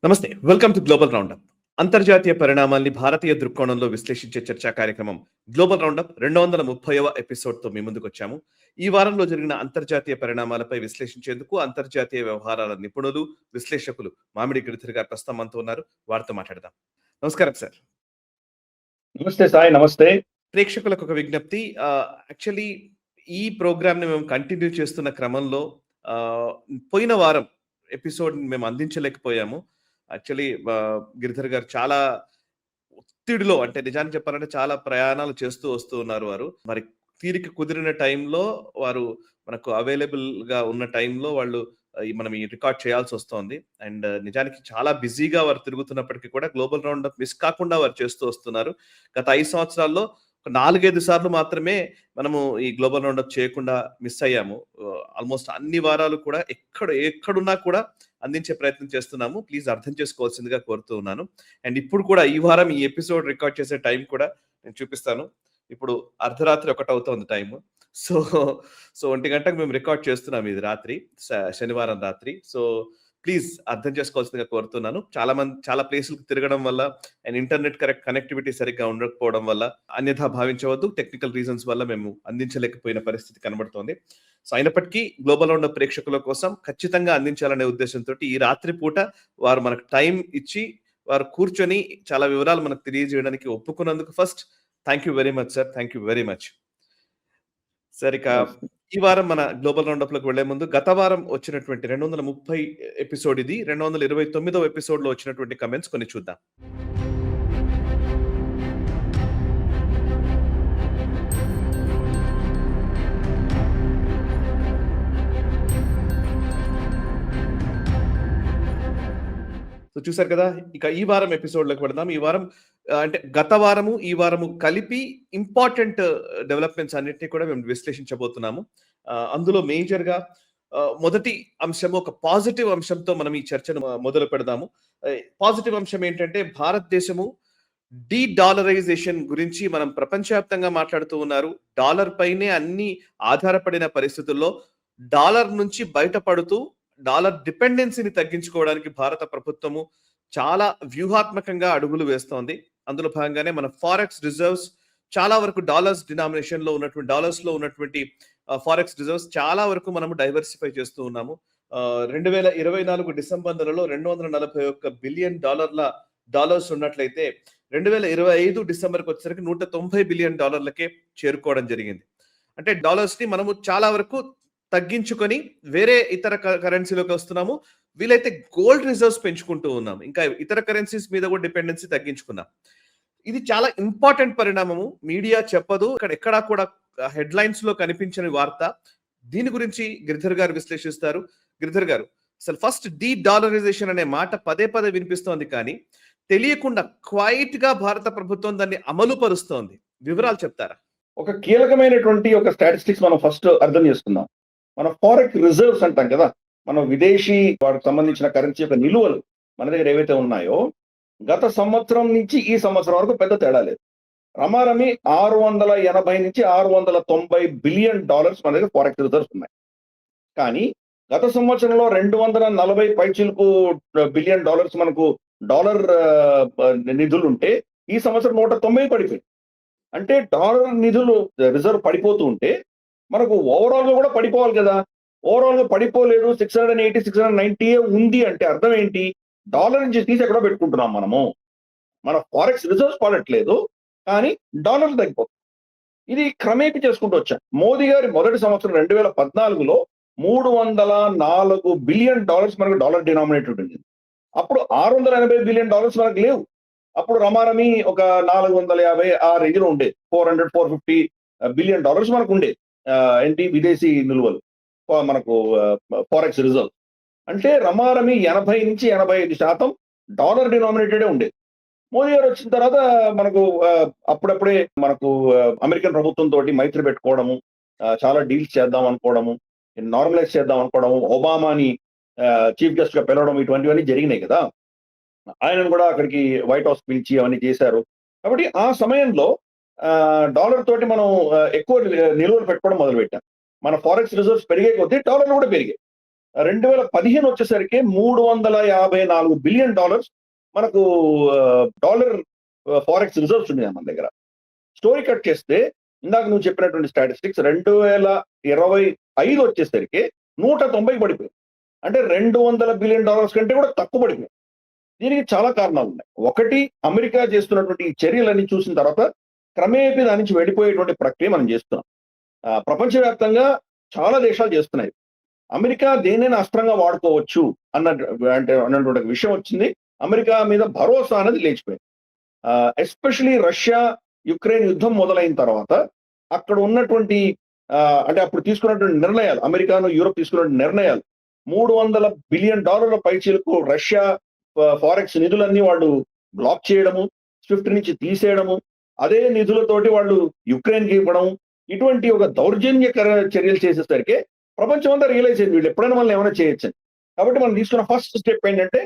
నమస్తే. Welcome to global roundup. అంతర్జాతీయ పరిణామాల్ని భారతీయ దృక్కోణంలో విశ్లేషించే చర్చా కార్యక్రమం గ్లోబల్ రౌండప్ 230వ ఎపిసోడ్‌తో మీ ముందుకొచ్చాము. ఈ వారంలో జరిగిన అంతర్జాతీయ పరిణామాలపై విశ్లేషించేందుకు అంతర్జాతీయ వ్యవహారాల నిపుణులు, విశ్లేషకులు మామిడి గిరిధర్ గారు ప్రస్తుతం మనతో ఉన్నారు. వారితో మాట్లాడదాం. నమస్కారం సార్. నమస్తే సాయి. నమస్తే. ప్రేక్షకులకు ఒక విజ్ఞప్తి. యాక్చువల్లీ ఈ ప్రోగ్రామ్‌ని మేము కంటిన్యూ చేస్తున్న క్రమంలో ఆహ్, పోయిన వారం ఎపిసోడ్‌ని మేము అందించలేకపోయాము. యాక్చువల్లీ గిరిధర్ గారు చాలా ఒత్తిడిలో, అంటే నిజానికి చెప్పాలంటే చాలా ప్రయాణాలు చేస్తూ వస్తూ ఉన్నారు వారు. మరి తీరిక కుదిరిన టైంలో వారు మనకు అవైలబుల్‌గా ఉన్న టైంలో వాళ్ళు మనం ఈ రికార్డ్ చేయాల్సొస్తోంది. అండ్ నిజానికి చాలా బిజీగా వారు తిరుగుతున్నప్పటికీ కూడా గ్లోబల్ రౌండప్ మిస్ కాకుండా వారు చేస్తూ వస్తున్నారు. గత 5 సంవత్సరాల్లో ఒక 4, 5 సార్లు మాత్రమే మనము ఈ గ్లోబల్ రౌండప్ చేయకుండా మిస్ అయ్యాము. ఆల్మోస్ట్ అన్ని వారాలు కూడా ఎక్కడున్నా కూడా అందించే ప్రయత్నం చేస్తున్నాము. ప్లీజ్ అర్థం చేసుకోవాల్సిందిగా కోరుతూ ఉన్నాను. అండ్ ఇప్పుడు కూడా ఈ వారం ఈ ఎపిసోడ్ రికార్డ్ చేసే టైం కూడా నేను చూపిస్తాను. ఇప్పుడు అర్ధరాత్రి 1 అవుతోంది టైము. సో, 1 గంటకు మేము రికార్డ్ చేస్తున్నాం ఇది రాత్రి. శనివారం రాత్రి. సో, ప్లీజ్ అర్థం చేసుకోవాల్సిందిగా కోరుతున్నాను. చాలా ప్లేసులకు తిరగడం వల్ల అండ్ ఇంటర్నెట్ కనెక్టివిటీ సరిగ్గా ఉండకపోవడం వల్ల అన్యథా భావించవద్దు. టెక్నికల్ రీజన్స్ వల్ల మేము అందించలేకపోయిన పరిస్థితి కనబడుతోంది. సో, అయినప్పటికీ గ్లోబల్ రౌండప్ ప్రేక్షకుల కోసం ఖచ్చితంగా అందించాలనే ఉద్దేశంతోటి ఈ రాత్రి పూట వారు మనకు టైం ఇచ్చి వారు కూర్చొని చాలా వివరాలు మనకు తెలియజేయడానికి ఒప్పుకున్నందుకు first thank you very much sir. Thank you very much. Sir, ఇక ఈ వారం మన గ్లోబల్ రౌండప్‌లోకి వెళ్లే ముందు గత వారం వచ్చినటువంటి 230 ఎపిసోడ్ ఇది. 229వ ఎపిసోడ్‌లో వచ్చినటువంటి కామెంట్స్ కొన్ని చూద్దాం. సో, చూసారు కదా! ఇక ఈ వారం ఎపిసోడ్‌లోకి వెళదాం. ఈ వారం అంటే గత వారము, ఈ వారము కలిపి ఇంపార్టెంట్ డెవలప్‌మెంట్స్ అన్నిటిని కూడా మేము విశ్లేషించబోతున్నాము. అందులో మేజర్‌గా మొదటి అంశము ఒక పాజిటివ్ అంశంతో మనం ఈ చర్చను మొదలు పెడదాము. పాజిటివ్ అంశం ఏంటంటే భారతదేశము డాలరైజేషన్ గురించి మనం ప్రపంచవ్యాప్తంగా మాట్లాడుతూ ఉన్నారు. డాలర్ పైనే అన్ని ఆధారపడిన పరిస్థితుల్లో డాలర్ నుంచి బయటపడుతూ డాలర్ డిపెండెన్సీని తగ్గించుకోవడానికి భారత ప్రభుత్వము చాలా వ్యూహాత్మకంగా అడుగులు వేస్తోంది. అందులో భాగంగానే మన ఫారెక్స్ రిజర్వ్స్ చాలా వరకు డాలర్స్ లో ఉన్నటువంటి ఫారెక్స్ రిజర్వ్స్ చాలా వరకు మనము డైవర్సిఫై చేస్తూ ఉన్నాము. 2024 డిసెంబర్ నెలలో $241 బిలియన్ డాలర్స్ ఉన్నట్లయితే 2025 డిసెంబర్కి వచ్చేసరికి $190 బిలియన్ చేరుకోవడం జరిగింది. అంటే డాలర్స్ ని మనము చాలా వరకు తగ్గించుకొని వేరే ఇతర కరెన్సీలోకి వస్తున్నాము. వీలైతే గోల్డ్ రిజర్వ్స్ పెంచుకుంటూ ఉన్నాం. ఇంకా ఇతర కరెన్సీస్ మీద కూడా డిపెండెన్సీ తగ్గించుకున్నాం. ఇది చాలా ఇంపార్టెంట్ పరిణామము. మీడియా చెప్పదు. ఎక్కడా కూడా హెడ్లైన్స్ లో కనిపించని వార్త. దీని గురించి గిరిధర్ గారు విశ్లేషిస్తారు. గిరిధర్ గారు, అసలు ఫస్ట్ డాలరైజేషన్ అనే మాట పదే పదే వినిపిస్తోంది, కానీ తెలియకుండా క్వైట్ గా భారత ప్రభుత్వం దాన్ని అమలు పరుస్తోంది. వివరాలు చెప్తారా? ఒక కీలకమైనటువంటి ఒక స్టాటిస్టిక్స్ మనం ఫస్ట్ అర్థం చేసుకుందాం. మన ఫారెక్స్ రిజర్వ్స్ అంటాం కదా, మనం విదేశీ వాటికి సంబంధించిన కరెన్సీ యొక్క నిలువలు మన దగ్గర ఏవైతే ఉన్నాయో గత సంవత్సరం నుంచి ఈ సంవత్సరం వరకు పెద్ద తేడా లేదు. రమారమి 680 నుంచి $690 బిలియన్ మన దగ్గర ఫారెక్స్ రిజర్వ్స్ ఉన్నాయి. కానీ గత సంవత్సరంలో 240 పైచిలకు బిలియన్ మనకు డాలర్ నిధులు ఉంటే ఈ సంవత్సరం 190 పడిపోయింది. అంటే డాలర్ నిధులు రిజర్వ్ పడిపోతూ ఉంటే మనకు ఓవరాల్ గా కూడా పడిపోవాలి కదా. ఓవరాల్ గా పడిపోలేదు, 680, 690 ఉంది అంటే అర్థం ఏంటి? డాలర్ నుంచి తీసి ఎక్కడో పెట్టుకుంటున్నాం మనము. మన ఫారెక్స్ రిజర్వ్స్ పడట్లేదు, కానీ డాలర్ తగ్గిపోతుంది. ఇది క్రమేపీ చేసుకుంటూ వచ్చాం. మోదీ గారి మొదటి సంవత్సరం 2014లో $304 బిలియన్ మనకు డాలర్ డినామినేటెడ్ ఉంది. అప్పుడు $680 బిలియన్ మనకు లేవు. అప్పుడు రమారమి ఒక 450 ఆ రేంజ్ లో ఉండే, 450 బిలియన్ మనకు ఉండే ఏంటి విదేశీ నిల్వలు, మనకు ఫారెక్స్ రిజర్వ్. అంటే రమారమి 80 నుంచి 85% డాలర్ డినామినేటెడే ఉండేది. మోదీ గారు వచ్చిన తర్వాత మనకు అప్పుడప్పుడే మనకు అమెరికన్ ప్రభుత్వంతో మైత్రి పెట్టుకోవడము, చాలా డీల్స్ చేద్దాం అనుకోవడము, నార్మలైజ్ చేద్దాం అనుకోవడము, ఒబామాని చీఫ్ గెస్ట్ గా పిలవడం, ఇటువంటివన్నీ జరిగినాయి కదా. ఆయనను కూడా అక్కడికి వైట్ హౌస్ పిలిచి అవన్నీ చేశారు. కాబట్టి ఆ సమయంలో డాలర్ తోటి మనం ఎక్కువ నిల్వలు పెట్టుకోవడం మొదలుపెట్టాం. మన ఫారెక్స్ రిజర్వ్స్ పెరిగే కొద్దీ డాలర్లు కూడా పెరిగాయి. 2015 వచ్చేసరికి $354 బిలియన్ మనకు డాలర్ ఫారెక్స్ రిజర్వ్స్ ఉన్నాయి మన దగ్గర. స్టోరీ కట్ చేస్తే ఇందాక నువ్వు చెప్పినటువంటి స్టాటిస్టిక్స్ 2025 వచ్చేసరికి 190 పడిపోయింది. అంటే $200 బిలియన్ కంటే కూడా తక్కువ పడిపోయింది. దీనికి చాలా కారణాలు ఉన్నాయి. ఒకటి, అమెరికా చేస్తున్నటువంటి ఈ చర్యలన్నీ చూసిన తర్వాత క్రమేపీ దాని నుంచి వెళ్ళిపోయేటువంటి ప్రక్రియ మనం చేస్తున్నాం. ప్రపంచవ్యాప్తంగా చాలా దేశాలు చేస్తున్నాయి. అమెరికా దేనైనా అస్త్రంగా వాడుకోవచ్చు అన్నటువంటి విషయం వచ్చింది. అమెరికా మీద భరోసా అనేది లేచిపోయింది. ఎస్పెషలీ రష్యా యుక్రెయిన్ యుద్ధం మొదలైన తర్వాత అక్కడ ఉన్నటువంటి అంటే అప్పుడు తీసుకున్నటువంటి నిర్ణయాలు, అమెరికాను యూరోప్ తీసుకున్న నిర్ణయాలు, $300 బిలియన్ పైచీలకు రష్యా ఫారెక్స్ నిధులన్నీ వాళ్ళు బ్లాక్ చేయడము, స్విఫ్ట్ నుంచి తీసేయడము, అదే నిధులతోటి వాళ్ళు యుక్రెయిన్ కి ఇవ్వడం, ఇటువంటి ఒక దౌర్జన్యకర చర్యలు చేసేసరికి ప్రపంచం అంతా రియలైజ్ అయింది వీళ్ళు ఎప్పుడైనా మనం ఏమైనా చేయొచ్చని. కాబట్టి మనం తీసుకున్న ఫస్ట్ స్టెప్ ఏంటంటే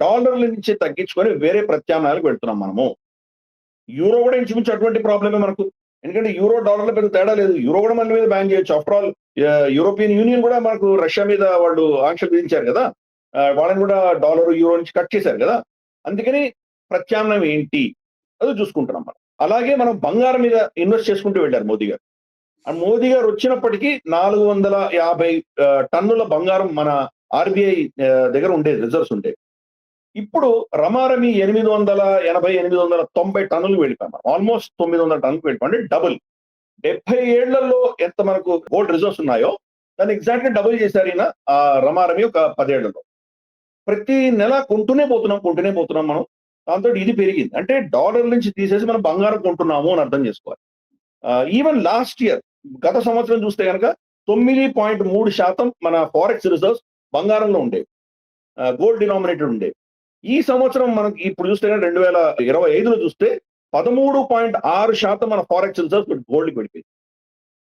డాలర్ల నుంచి తగ్గించుకొని వేరే ప్రత్యామ్నాయాలకు వెళ్తున్నాం మనము. యూరో కూడా ఇంచుమించు అటువంటి ప్రాబ్లమే మనకు. ఎందుకంటే యూరో డాలర్ల పెద్ద తేడా లేదు. యూరో కూడా మన మీద బ్యాన్ చేయొచ్చు. ఆఫ్టర్ ఆల్ యూరోపియన్ యూనియన్ కూడా మనకు రష్యా మీద వాళ్ళు ఆంక్షలు విధించారు కదా, వాళ్ళని కూడా డాలర్ యూరో నుంచి కట్ చేశారు కదా. అందుకని ప్రత్యామ్నాయం ఏంటి అది చూసుకుంటున్నాం మనం. అలాగే మనం బంగారం మీద ఇన్వెస్ట్ చేసుకుంటూ వెళ్ళారు మోదీ గారు. మోదీ గారు వచ్చినప్పటికీ 450 టన్నుల బంగారం మన ఆర్బీఐ దగ్గర ఉండేది, రిజర్వ్స్ ఉండేది. ఇప్పుడు రమారమి 880-890 టన్నులు వెళ్ళిపోయాం. ఆల్మోస్ట్ 900 టన్నులకు వెళ్ళిపోయాం. అంటే డబుల్. 70 ఏళ్లలో ఎంత మనకు గోల్డ్ రిజర్వ్స్ ఉన్నాయో దాన్ని ఎగ్జాక్ట్ గా డబుల్ చేశారు ఈయన రమారమి ఒక 10 ఏళ్లలో. ప్రతి నెల కొంటూనే పోతున్నాం మనం. దాంతో ఇది పెరిగింది. అంటే డాలర్ నుంచి తీసేసి మనం బంగారం కొంటున్నాము అని అర్థం చేసుకోవాలి. ఈవెన్ లాస్ట్ ఇయర్, గత సంవత్సరం చూస్తే కనుక 9.3% మన ఫారెక్స్ రిజర్వ్స్ బంగారంలో ఉండేవి, గోల్డ్ డినామినేటెడ్ ఉండేవి. ఈ సంవత్సరం మనకి ఇప్పుడు చూస్తే 2025లో చూస్తే 13.6% మన ఫారెక్స్ రిజర్వ్స్ గోల్డ్ పడిపోయింది.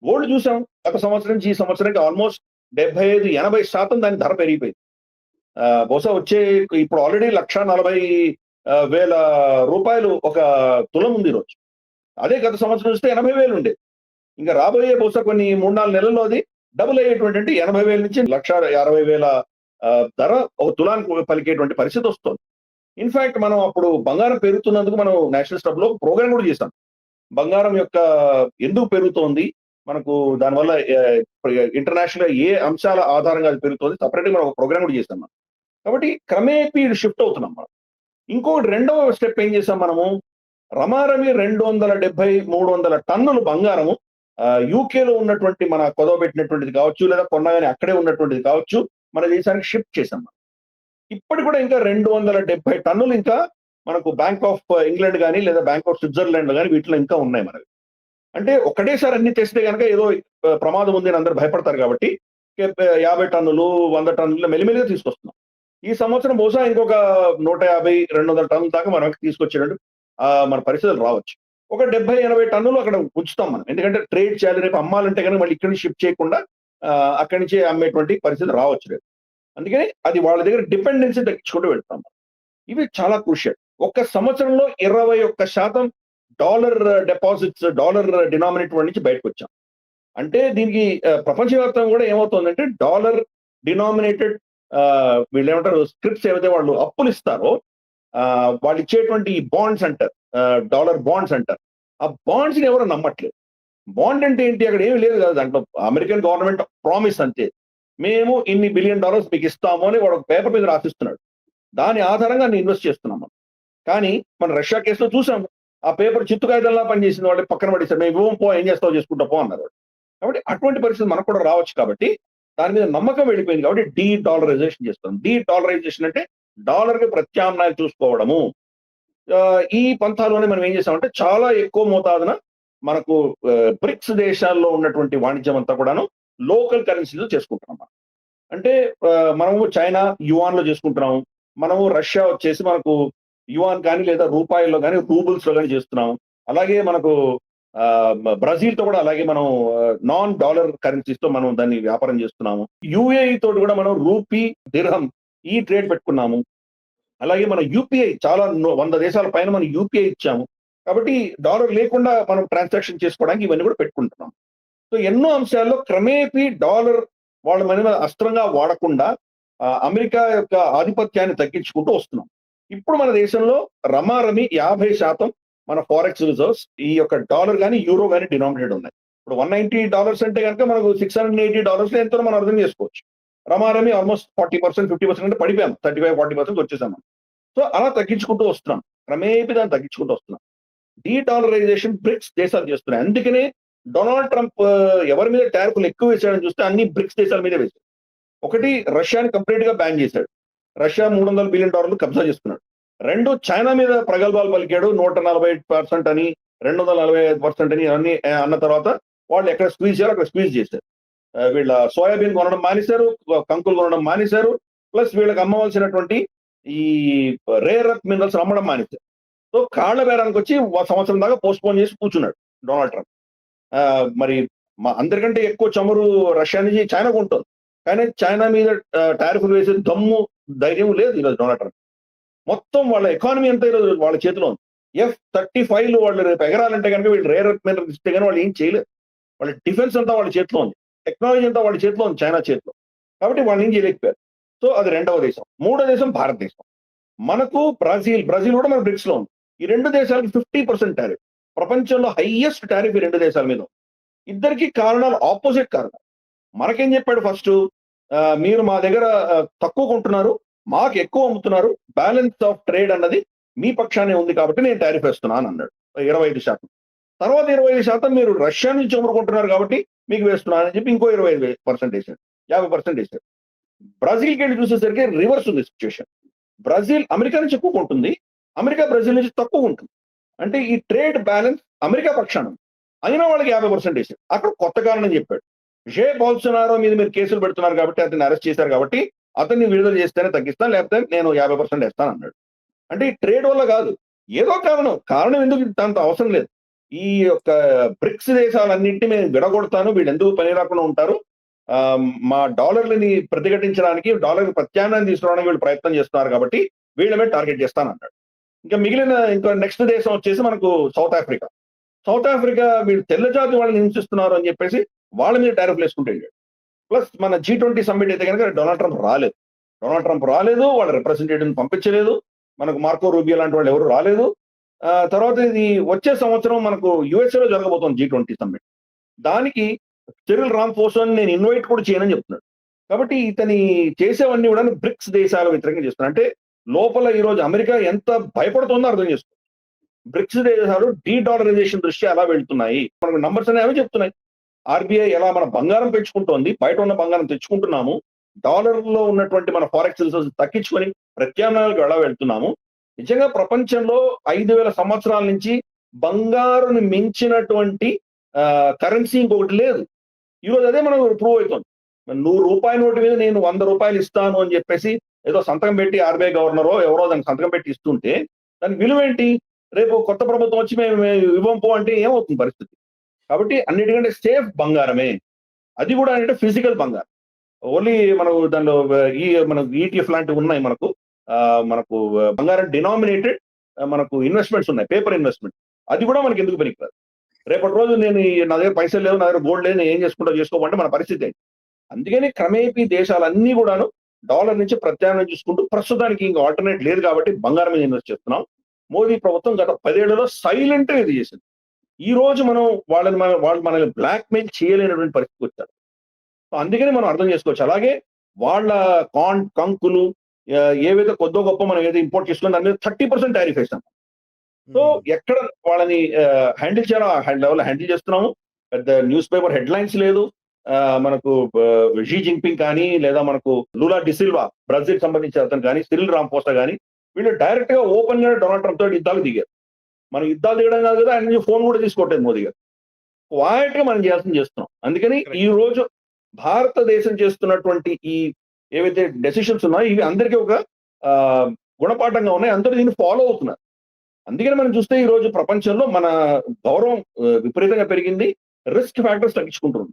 గోల్డ్ చూసాం గత సంవత్సరం నుంచి ఈ సంవత్సరానికి ఆల్మోస్ట్ 75-80% దాని ధర పెరిగిపోయింది. బహుశా వచ్చే ఇప్పుడు ఆల్రెడీ $140,000 ఒక తులం ఉంది ఈరోజు. అదే గత సంవత్సరం చూస్తే 80,000 ఉండేది. ఇంకా రాబోయే బహుశా కొన్ని 3-4 నెలల్లో అది డబుల్ అయ్యేటువంటి, అంటే 80,000 నుంచి 1,60,000 ధర ఒక తులానికి పలికేటువంటి పరిస్థితి వస్తుంది. ఇన్ఫాక్ట్ మనం అప్పుడు బంగారం పెరుగుతున్నందుకు మనం నేషనల్ స్టబ్ లో ప్రోగ్రామ్ కూడా చేశాం. బంగారం యొక్క ఎందుకు పెరుగుతోంది, మనకు దానివల్ల ఇంటర్నేషనల్ గా ఏ అంశాల ఆధారంగా అది పెరుగుతుంది, సపరేట్ గా మనం ఒక ప్రోగ్రామ్ కూడా చేశాం మనం. కాబట్టి క్రమేపీ షిఫ్ట్ అవుతున్నాం మనం. ఇంకొకటి రెండవ స్టెప్ ఏం చేసాం మనము, రమారమి 270-300 టన్నులు బంగారము యూకేలో ఉన్నటువంటి మన కొదవబెట్టినటువంటిది కావచ్చు, లేదా కొన్నగానే అక్కడే ఉన్నటువంటిది కావచ్చు, మన దేశానికి షిఫ్ట్ చేసాం మనం. ఇప్పటి కూడా ఇంకా 270 టన్నులు ఇంకా మనకు బ్యాంక్ ఆఫ్ ఇంగ్లాండ్ కానీ లేదా బ్యాంక్ ఆఫ్ స్విట్జర్లాండ్ కానీ వీటిలో ఇంకా ఉన్నాయి మనవి. అంటే ఒకటేసారి అన్ని తెస్తే కనుక ఏదో ప్రమాదం ఉంది అని అందరూ భయపడతారు. కాబట్టి 50 టన్నులు 100 టన్నులు మెల్లిమెల్లిగా తీసుకొస్తున్నాం. ఈ సంవత్సరం బహుశా ఇంకొక 150-200 టన్నుల దాకా మనం తీసుకొచ్చేటట్టు మన పరిస్థితులు రావచ్చు. ఒక 70-80 టన్నులు అక్కడ ఉంచుతాం మనం. ఎందుకంటే ట్రేడ్ చేయాలి, రేపు అమ్మాలంటే కనుక మళ్ళీ ఇక్కడి నుంచి షిఫ్ట్ చేయకుండా అక్కడి నుంచి అమ్మేటువంటి పరిస్థితి రావచ్చు రేపు. అందుకని అది వాళ్ళ దగ్గర డిపెండెన్సీ తగ్గించుకుంటూ వెళ్తాం. ఇవి చాలా క్రూషియల్. ఒక్క సంవత్సరంలో 21% డాలర్ డిపాజిట్స్, డాలర్ డినామినేటెడ్ నుంచి బయటకు వచ్చాం. అంటే దీనికి ప్రపంచవ్యాప్తంగా కూడా ఏమవుతుందంటే డాలర్ డినామినేటెడ్ వీళ్ళు ఏమంటారు స్క్రిప్ట్స్ ఏవైతే వాళ్ళు అప్పులు ఇస్తారో వాళ్ళు ఇచ్చేటువంటి బాండ్స్ అంటారు, డాలర్ బాండ్స్ అంటారు. ఆ బాండ్స్ ని ఎవరు నమ్మట్లేదు. బాండ్ అంటే ఏంటి, అక్కడ ఏమి లేదు కదా, దాంట్లో అమెరికన్ గవర్నమెంట్ ప్రామిస్ అంతే, మేము ఇన్ని $1 బిలియన్ మీకు ఇస్తాము అని వాడు ఒక పేపర్ మీద రాసిస్తున్నాడు. దాని ఆధారంగా నేను ఇన్వెస్ట్ చేస్తున్నాం మనం. కానీ మన రష్యా కేసులో చూసాము, ఆ పేపర్ చిత్తు కాగితంలా పనిచేసింది, వాళ్ళు పక్కన పడేసారు, మేము ఇవ్వం పో, ఏం చేస్తావు చేసుకుంటా పో అన్నారు. కాబట్టి అటువంటి పరిస్థితి మనకు కూడా రావచ్చు. కాబట్టి దాని మీద నమ్మకం వెళ్ళిపోయింది. కాబట్టి డీ డాలరైజేషన్ చేస్తాం. డీ డాలరైజేషన్ అంటే డాలర్ కి ప్రత్యామ్నాయాలు చూసుకోవడము. ఈ పంథాలోనే మనం ఏం చేసామంటే చాలా ఎక్కువ మోతాదున మనకు బ్రిక్స్ దేశాల్లో ఉన్నటువంటి వాణిజ్యం అంతా కూడాను లోకల్ కరెన్సీలో చేసుకుంటున్నాం. అంటే మనము చైనా యువాన్ లో చేసుకుంటున్నాము, మనము రష్యా వచ్చేసి మనకు యువాన్ కానీ లేదా రూపాయల్లో కానీ రూబుల్స్ లో కానీ చేస్తున్నాము. అలాగే మనకు బ్రెజిల్ తో కూడా అలాగే మనం నాన్ డాలర్ కరెన్సీస్ తో మనం దాన్ని వ్యాపారం చేస్తున్నాము. యుఏఈ తోటి కూడా మనం రూపీ, దిర్హం ఈ ట్రేడ్ పెట్టుకున్నాము. అలాగే మన యూపీఐ చాలా 100 దేశాల పైన మనం యూపీఐ ఇచ్చాము. కాబట్టి డాలర్ లేకుండా మనం ట్రాన్సాక్షన్ చేసుకోవడానికి ఇవన్నీ కూడా పెట్టుకుంటున్నాం. సో ఎన్నో అంశాల్లో క్రమేపీ డాలర్ వాళ్ళ మన మీద అస్త్రంగా వాడకుండా అమెరికా యొక్క ఆధిపత్యాన్ని తగ్గించుకుంటూ వస్తున్నాం. ఇప్పుడు మన దేశంలో రమారమి 50% మన ఫారెక్స్ రిజర్వ్స్ ఈ యొక్క డాలర్ గాని, యూరో గాని డినామినేటెడ్ ఉన్నాయి. ఇప్పుడు $190 అంటే గనుక మనకు $680 ఎంతో మనం అర్థం చేసుకోవచ్చు. రమారమి ఆల్మోస్ట్ 40%, 50% అంటే పడిపోయాం. 35-40% వచ్చేసాం మనం. సో అలా తగ్గించుకుంటూ వస్తున్నాం. క్రమేపీ దాన్ని తగ్గించుకుంటూ వస్తున్నాం. డీడాలరైజేషన్ బ్రిక్స్ దేశాలు చేస్తున్నాయి. అందుకనే డొనాల్డ్ ట్రంప్ ఎవరి మీద టారిఫ్లు ఎక్కువ వేసాడని చూస్తే అన్ని బ్రిక్స్ దేశాల మీదే వేశాడు. ఒకటి, రష్యాని కంప్లీట్ గా బ్యాన్ చేశాడు. రష్యా $300 బిలియన్ కబ్జా చేసుకున్నాడు. 2, చైనా మీద ప్రగల్భాలు పలికాడు. 140% అని, 245% అని అన్ని అన్న తర్వాత వాళ్ళు ఎక్కడ స్క్వీజ్ చేయాలో అక్కడ స్క్వీజ్ చేశారు. వీళ్ళ సోయాబీన్ కొనడం మానేశారు, కంకులు కొనడం మానేశారు, ప్లస్ వీళ్ళకి అమ్మవలసినటువంటి ఈ రేర్ ఎర్త్ మినరల్స్ అమ్మడం మానేశారు. సో కాళ్ల బేరానికి వచ్చి సంవత్సరం దాకా పోస్ట్ పోన్ చేసి కూర్చున్నాడు డొనాల్డ్ ట్రంప్. మరి అందరికంటే ఎక్కువ చమురు రష్యా నుంచి చైనా కొంటుంది. కానీ చైనా మీద టారిఫ్లు వేసే దమ్ము, ధైర్యం లేదు ఈరోజు డొనాల్డ్ ట్రంప్. మొత్తం వాళ్ళ ఎకానమీ అంతా ఈరోజు వాళ్ళ చేతిలో ఉంది. F-35 వాళ్ళు రేపు ఎగరాలంటే కనుక వీళ్ళు రేర్ ఎర్త్ మినరల్స్ ఇస్తే కానీ వాళ్ళు ఏం చేయలేరు. వాళ్ళ డిఫెన్స్ అంతా వాళ్ళ చేతిలో ఉంది, టెక్నాలజీ అంతా వాళ్ళ చేతిలో ఉంది, చైనా చేతిలో. కాబట్టి వాళ్ళు ఏం చేయలేకపోయారు. సో అది 2వ దేశం. 3వ దేశం భారతదేశం. మనకు బ్రెజిల్ కూడా మన బ్రిక్స్ లో ఉంది. ఈ 2 దేశాలకి 50% టారిఫ్. ప్రపంచంలో హైయెస్ట్ టారిఫ్ ఈ 2 దేశాల మీద ఉంది. ఇద్దరికి కారణాలు ఆపోజిట్ కారణాలు. మనకేం చెప్పాడు ఫస్ట్, మీరు మా దగ్గర తక్కువ కొంటున్నారు, మాకు ఎక్కువ అమ్ముతున్నారు, బ్యాలెన్స్ ఆఫ్ ట్రేడ్ అన్నది మీ పక్షానే ఉంది కాబట్టి నేను టారిఫ్ వేస్తున్నాను అన్నాడు 25%. తర్వాత 25% మీరు రష్యా నుంచి చమురుకుంటున్నారు కాబట్టి మీకు వేస్తున్నాను అని చెప్పి ఇంకో 25% వేశాడు, 50% వేశాడు. బ్రెజిల్కి వెళ్ళి చూసేసరికి రివర్స్ ఉంది సిచ్యువేషన్. బ్రెజిల్ అమెరికా నుంచి ఎక్కువ కొంటుంది, అమెరికా బ్రెజిల్ నుంచి తక్కువ ఉంటుంది. అంటే ఈ ట్రేడ్ బ్యాలెన్స్ అమెరికా పక్షాన అయినా వాళ్ళకి 50% వేశాడు. అక్కడ కొత్త కారణం చెప్పాడు. జే బోల్సోనారో మీద మీరు కేసులు పెడుతున్నారు కాబట్టి అతన్ని అరెస్ట్ చేశారు కాబట్టి అతన్ని విడుదల చేస్తేనే తగ్గిస్తాను, లేకపోతే నేను 50% వేస్తాను అన్నాడు. అంటే ఈ ట్రేడ్ వల్ల కాదు, ఏదో కారణం ఎందుకు దాంతో అవసరం లేదు. ఈ యొక్క బ్రిక్స్ దేశాలన్నింటినీ నేను విడగొడతాను, వీళ్ళు ఎందుకు పని రాకుండా ఉంటారు, మా డాలర్లని ప్రతిఘటించడానికి, డాలర్ ప్రత్యామ్నాయం తీసుకురావడానికి వీళ్ళు ప్రయత్నం చేస్తున్నారు కాబట్టి వీళ్ళ మీద టార్గెట్ చేస్తాను అన్నాడు. ఇంకా నెక్స్ట్ దేశం వచ్చేసి మనకు సౌత్ ఆఫ్రికా. సౌత్ ఆఫ్రికా వీళ్ళు తెల్ల జాతి వాళ్ళని హింసిస్తున్నారు అని చెప్పేసి వాళ్ళ మీద టారిఫ్లు వేసుకుంటూ వెళ్ళాడు. ప్లస్ మన G20 సమ్మిట్ అయితే కనుక డొనాల్డ్ ట్రంప్ రాలేదు, వాళ్ళ రిప్రజెంటేటివ్ పంపించలేదు, మనకు మార్కో రూబియో లాంటి వాళ్ళు ఎవరు రాలేదు. తర్వాత ఇది వచ్చే సంవత్సరం మనకు USA జరగబోతోంది G20 సమ్మిట్. దానికి సిరిల్ రామఫోసా నేను ఇన్వైట్ కూడా చేయనని చెప్తున్నాడు. కాబట్టి ఇతని చేసేవన్నీ కూడా బ్రిక్స్ దేశాల వ్యతిరేకంగా చేస్తున్నాడు. అంటే లోపల ఈరోజు అమెరికా ఎంత భయపడుతుందో అర్థం చేసుకో. బ్రిక్స్ దేశాలు డీడాలరైజేషన్ దృష్ట్యా ఎలా వెళ్తున్నాయి, మనకు నంబర్స్ అనేవి చెప్తున్నాయి. RBI ఎలా మన బంగారం పెంచుకుంటోంది, బయట ఉన్న బంగారం తెచ్చుకుంటున్నాము, డాలర్లో ఉన్నటువంటి మన ఫారెక్స్ రిజర్వ్స్ తగ్గించుకొని ప్రత్యామ్నాయాలకు ఎలా వెళ్తున్నాము. నిజంగా ప్రపంచంలో 5000 సంవత్సరాల నుంచి బంగారుని మించినటువంటి కరెన్సీ ఇంకొకటి లేదు. ఈరోజు అదే మనకు ప్రూవ్ అవుతుంది. ₹100 నోటు మీద నేను ₹100 ఇస్తాను అని చెప్పేసి ఏదో సంతకం పెట్టి RBI గవర్నరో ఎవరో దానికి సంతకం పెట్టి ఇస్తుంటే దానికి విలువ ఏంటి? రేపు కొత్త ప్రభుత్వం వచ్చి మేము ఇవ్వం పో అంటే ఏమవుతుంది పరిస్థితి? కాబట్టి అన్నిటికంటే సేఫ్ బంగారమే. అది కూడా అంటే ఫిజికల్ బంగారం. ఓన్లీ మనకు దానిలో మనకు ETF లాంటివి ఉన్నాయి. మనకు బంగారం డినామినేటెడ్ మనకు ఇన్వెస్ట్మెంట్స్ ఉన్నాయి, పేపర్ ఇన్వెస్ట్మెంట్. అది కూడా మనకి ఎందుకు పనికిరాదు. రేపటి రోజు నా దగ్గర పైసలు లేవు, నా దగ్గర గోల్డ్ లేదు, నేను ఏం చేసుకోమంటే మన పరిస్థితి ఏంటి? అందుకని క్రమేపీ దేశాలన్నీ కూడాను డాలర్ నుంచి ప్రత్యామ్నాయం చూసుకుంటూ ప్రస్తుతానికి ఇంకా ఆల్టర్నేట్ లేదు కాబట్టి బంగారం మీద ఇన్వెస్ట్ చేస్తున్నాం. మోదీ ప్రభుత్వం గత 10 ఏళ్లలో సైలెంట్ గా ఇది చేసింది. ఈ రోజు వాళ్ళు మనల్ని బ్లాక్ మెయిల్ చేయలేనటువంటి పరిస్థితి వచ్చారు. అందుకని మనం అర్థం చేసుకోవచ్చు. అలాగే వాళ్ళ కంకులు ఏవైతే కొద్దో గొప్ప మనం ఏదో ఇంపోర్ట్ చేసుకుని దాని మీద 30% టారిఫ్ వేస్తాం. సో ఎక్కడ వాళ్ళని హ్యాండిల్ చేయాలో ఆ లెవెల్ హ్యాండిల్ చేస్తున్నాము. పెద్ద న్యూస్ పేపర్ హెడ్లైన్స్ లేదు. మనకు షీ జిన్పింగ్ కానీ, లేదా మనకు లూలా డిసిల్వా బ్రెజిల్ సంబంధించిన అతను కానీ, సిరిల్ రామఫోసా కానీ వీళ్ళు డైరెక్ట్ గా ఓపెన్ గా డొనాల్డ్ ట్రంప్ తోటి యుద్ధాలు దిగారు. మనం యుద్ధాలు దిగడం కాదు కదా, ఆయన నుంచి ఫోన్ కూడా తీసుకోవట్లేదు మోదీ గారు. క్వైట్ గా మనం చేస్తున్నాం. అందుకని ఈ రోజు భారతదేశం చేస్తున్నటువంటి ఈ ఏవైతే డెసిషన్స్ ఉన్నాయో ఇవి అందరికీ ఒక గుణపాఠంగా ఉన్నాయి. అందరూ దీన్ని ఫాలో అవుతున్నారు. అందుకని మనం చూస్తే ఈ రోజు ప్రపంచంలో మన గౌరవం విపరీతంగా పెరిగింది. రిస్క్ ఫ్యాక్టర్స్ తగ్గించుకుంటున్నాం.